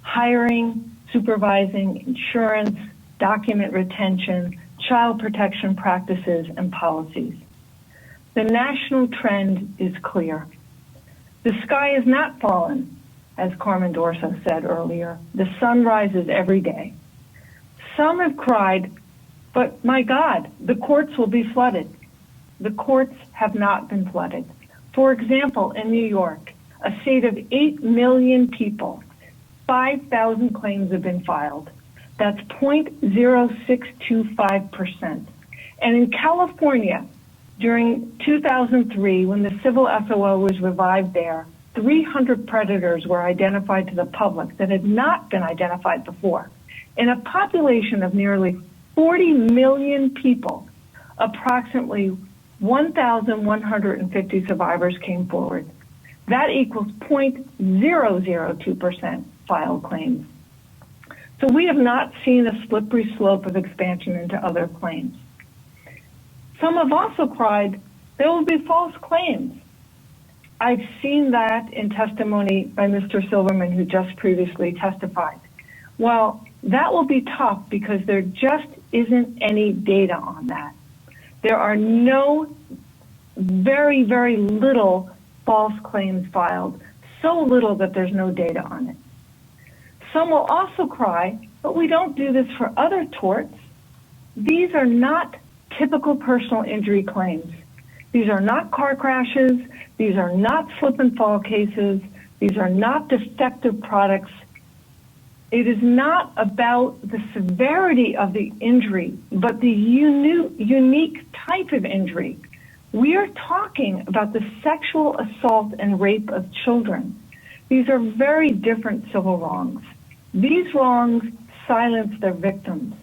hiring, supervising, insurance, document retention, child protection practices, and policies. The national trend is clear. The sky is not fallen, as Carmen Dorso said earlier. The sun rises every day. Some have cried, but my God, the courts will be flooded. The courts have not been flooded. For example, in New York, a state of 8 million people, 5,000 claims have been filed. That's 0.0625%. And in California, during 2003, when the civil SOL was revived there, 300 predators were identified to the public that had not been identified before. In a population of nearly 40 million people, approximately 1,150 survivors came forward. That equals 0.002% filed claims. So we have not seen a slippery slope of expansion into other claims. Some have also cried, there will be false claims. I've seen that in testimony by Mr. Silverman, who just previously testified. Well, that will be tough because there just isn't any data on that. There are very, very little false claims filed, so little that there's no data on it. Some will also cry, but we don't do this for other torts. These are not typical personal injury claims. These are not car crashes. These are not slip and fall cases. These are not defective products. It is not about the severity of the injury, but the unique type of injury. We are talking about the sexual assault and rape of children. These are very different civil wrongs. These wrongs silence their victims.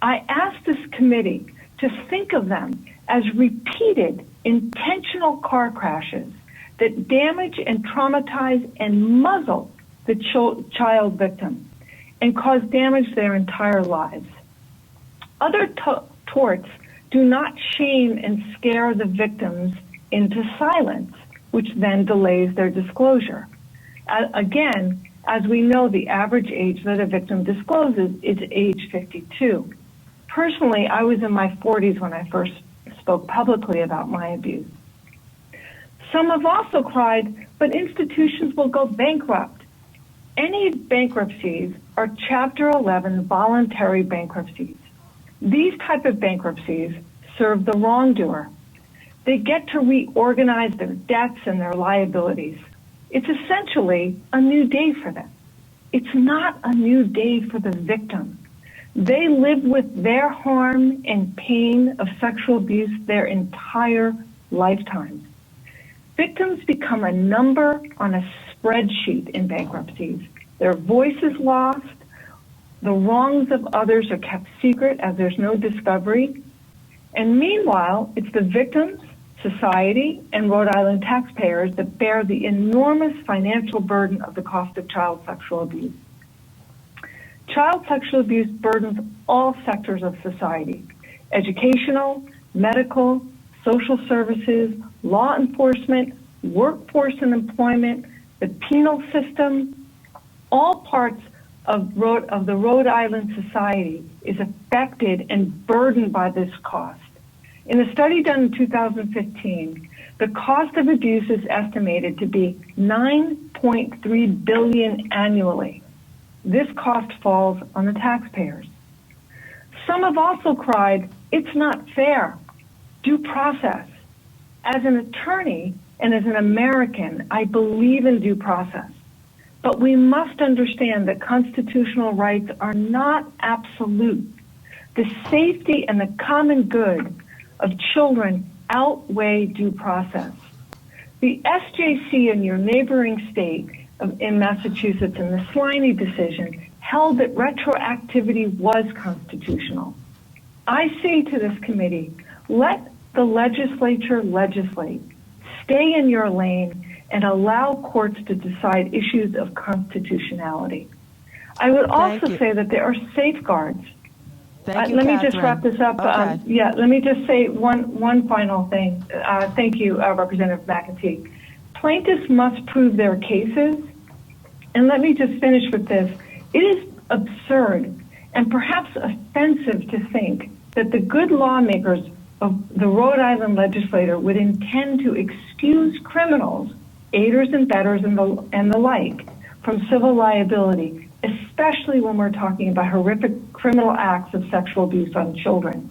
I asked this committee to think of them as repeated intentional car crashes that damage and traumatize and muzzle the child victim and cause damage their entire lives. Other torts do not shame and scare the victims into silence, which then delays their disclosure. Again, as we know, the average age that a victim discloses is age 52. Personally, I was in my 40s when I first spoke publicly about my abuse. Some have also cried, but institutions will go bankrupt. Any bankruptcies are Chapter 11 voluntary bankruptcies. These type of bankruptcies serve the wrongdoer. They get to reorganize their debts and their liabilities. It's essentially a new day for them. It's not a new day for the victim. They live with their harm and pain of sexual abuse their entire lifetime. Victims become a number on a spreadsheet in bankruptcies. Their voice is lost. The wrongs of others are kept secret as there's no discovery. And meanwhile, it's the victims, society, and Rhode Island taxpayers that bear the enormous financial burden of the cost of child sexual abuse. Child sexual abuse burdens all sectors of society: educational, medical, social services, law enforcement, workforce and employment, the penal system. All parts of the Rhode Island society is affected and burdened by this cost. In a study done in 2015, the cost of abuse is estimated to be $9.3 billion annually. This cost falls on the taxpayers. Some have also cried, it's not fair. Due process. As an attorney and as an American, I believe in due process. But we must understand that constitutional rights are not absolute. The safety and the common good of children outweigh due process. The SJC in your neighboring state in Massachusetts in the Sliney decision held that retroactivity was constitutional. I say to this committee, let the legislature legislate. Stay in your lane and allow courts to decide issues of constitutionality. I would also say that there are safeguards. Thank you, let me just Katherine. wrap this up. Okay. Let me just say one final thing. Thank you, Representative McEntee. Plaintiffs must prove their cases. And let me just finish with this. It is absurd and perhaps offensive to think that the good lawmakers of the Rhode Island legislature would intend to excuse criminals, aiders and bettors and the like, from civil liability, especially when we're talking about horrific criminal acts of sexual abuse on children.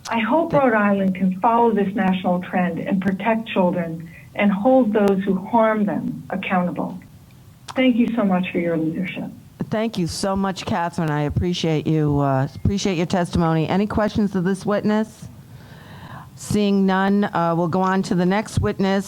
I hope Rhode Island can follow this national trend and protect children and hold those who harm them accountable. Thank you so much for your leadership. Thank you so much, Katherine. I appreciate you. Appreciate your testimony. Any questions of this witness? Seeing none, we'll go on to the next witness.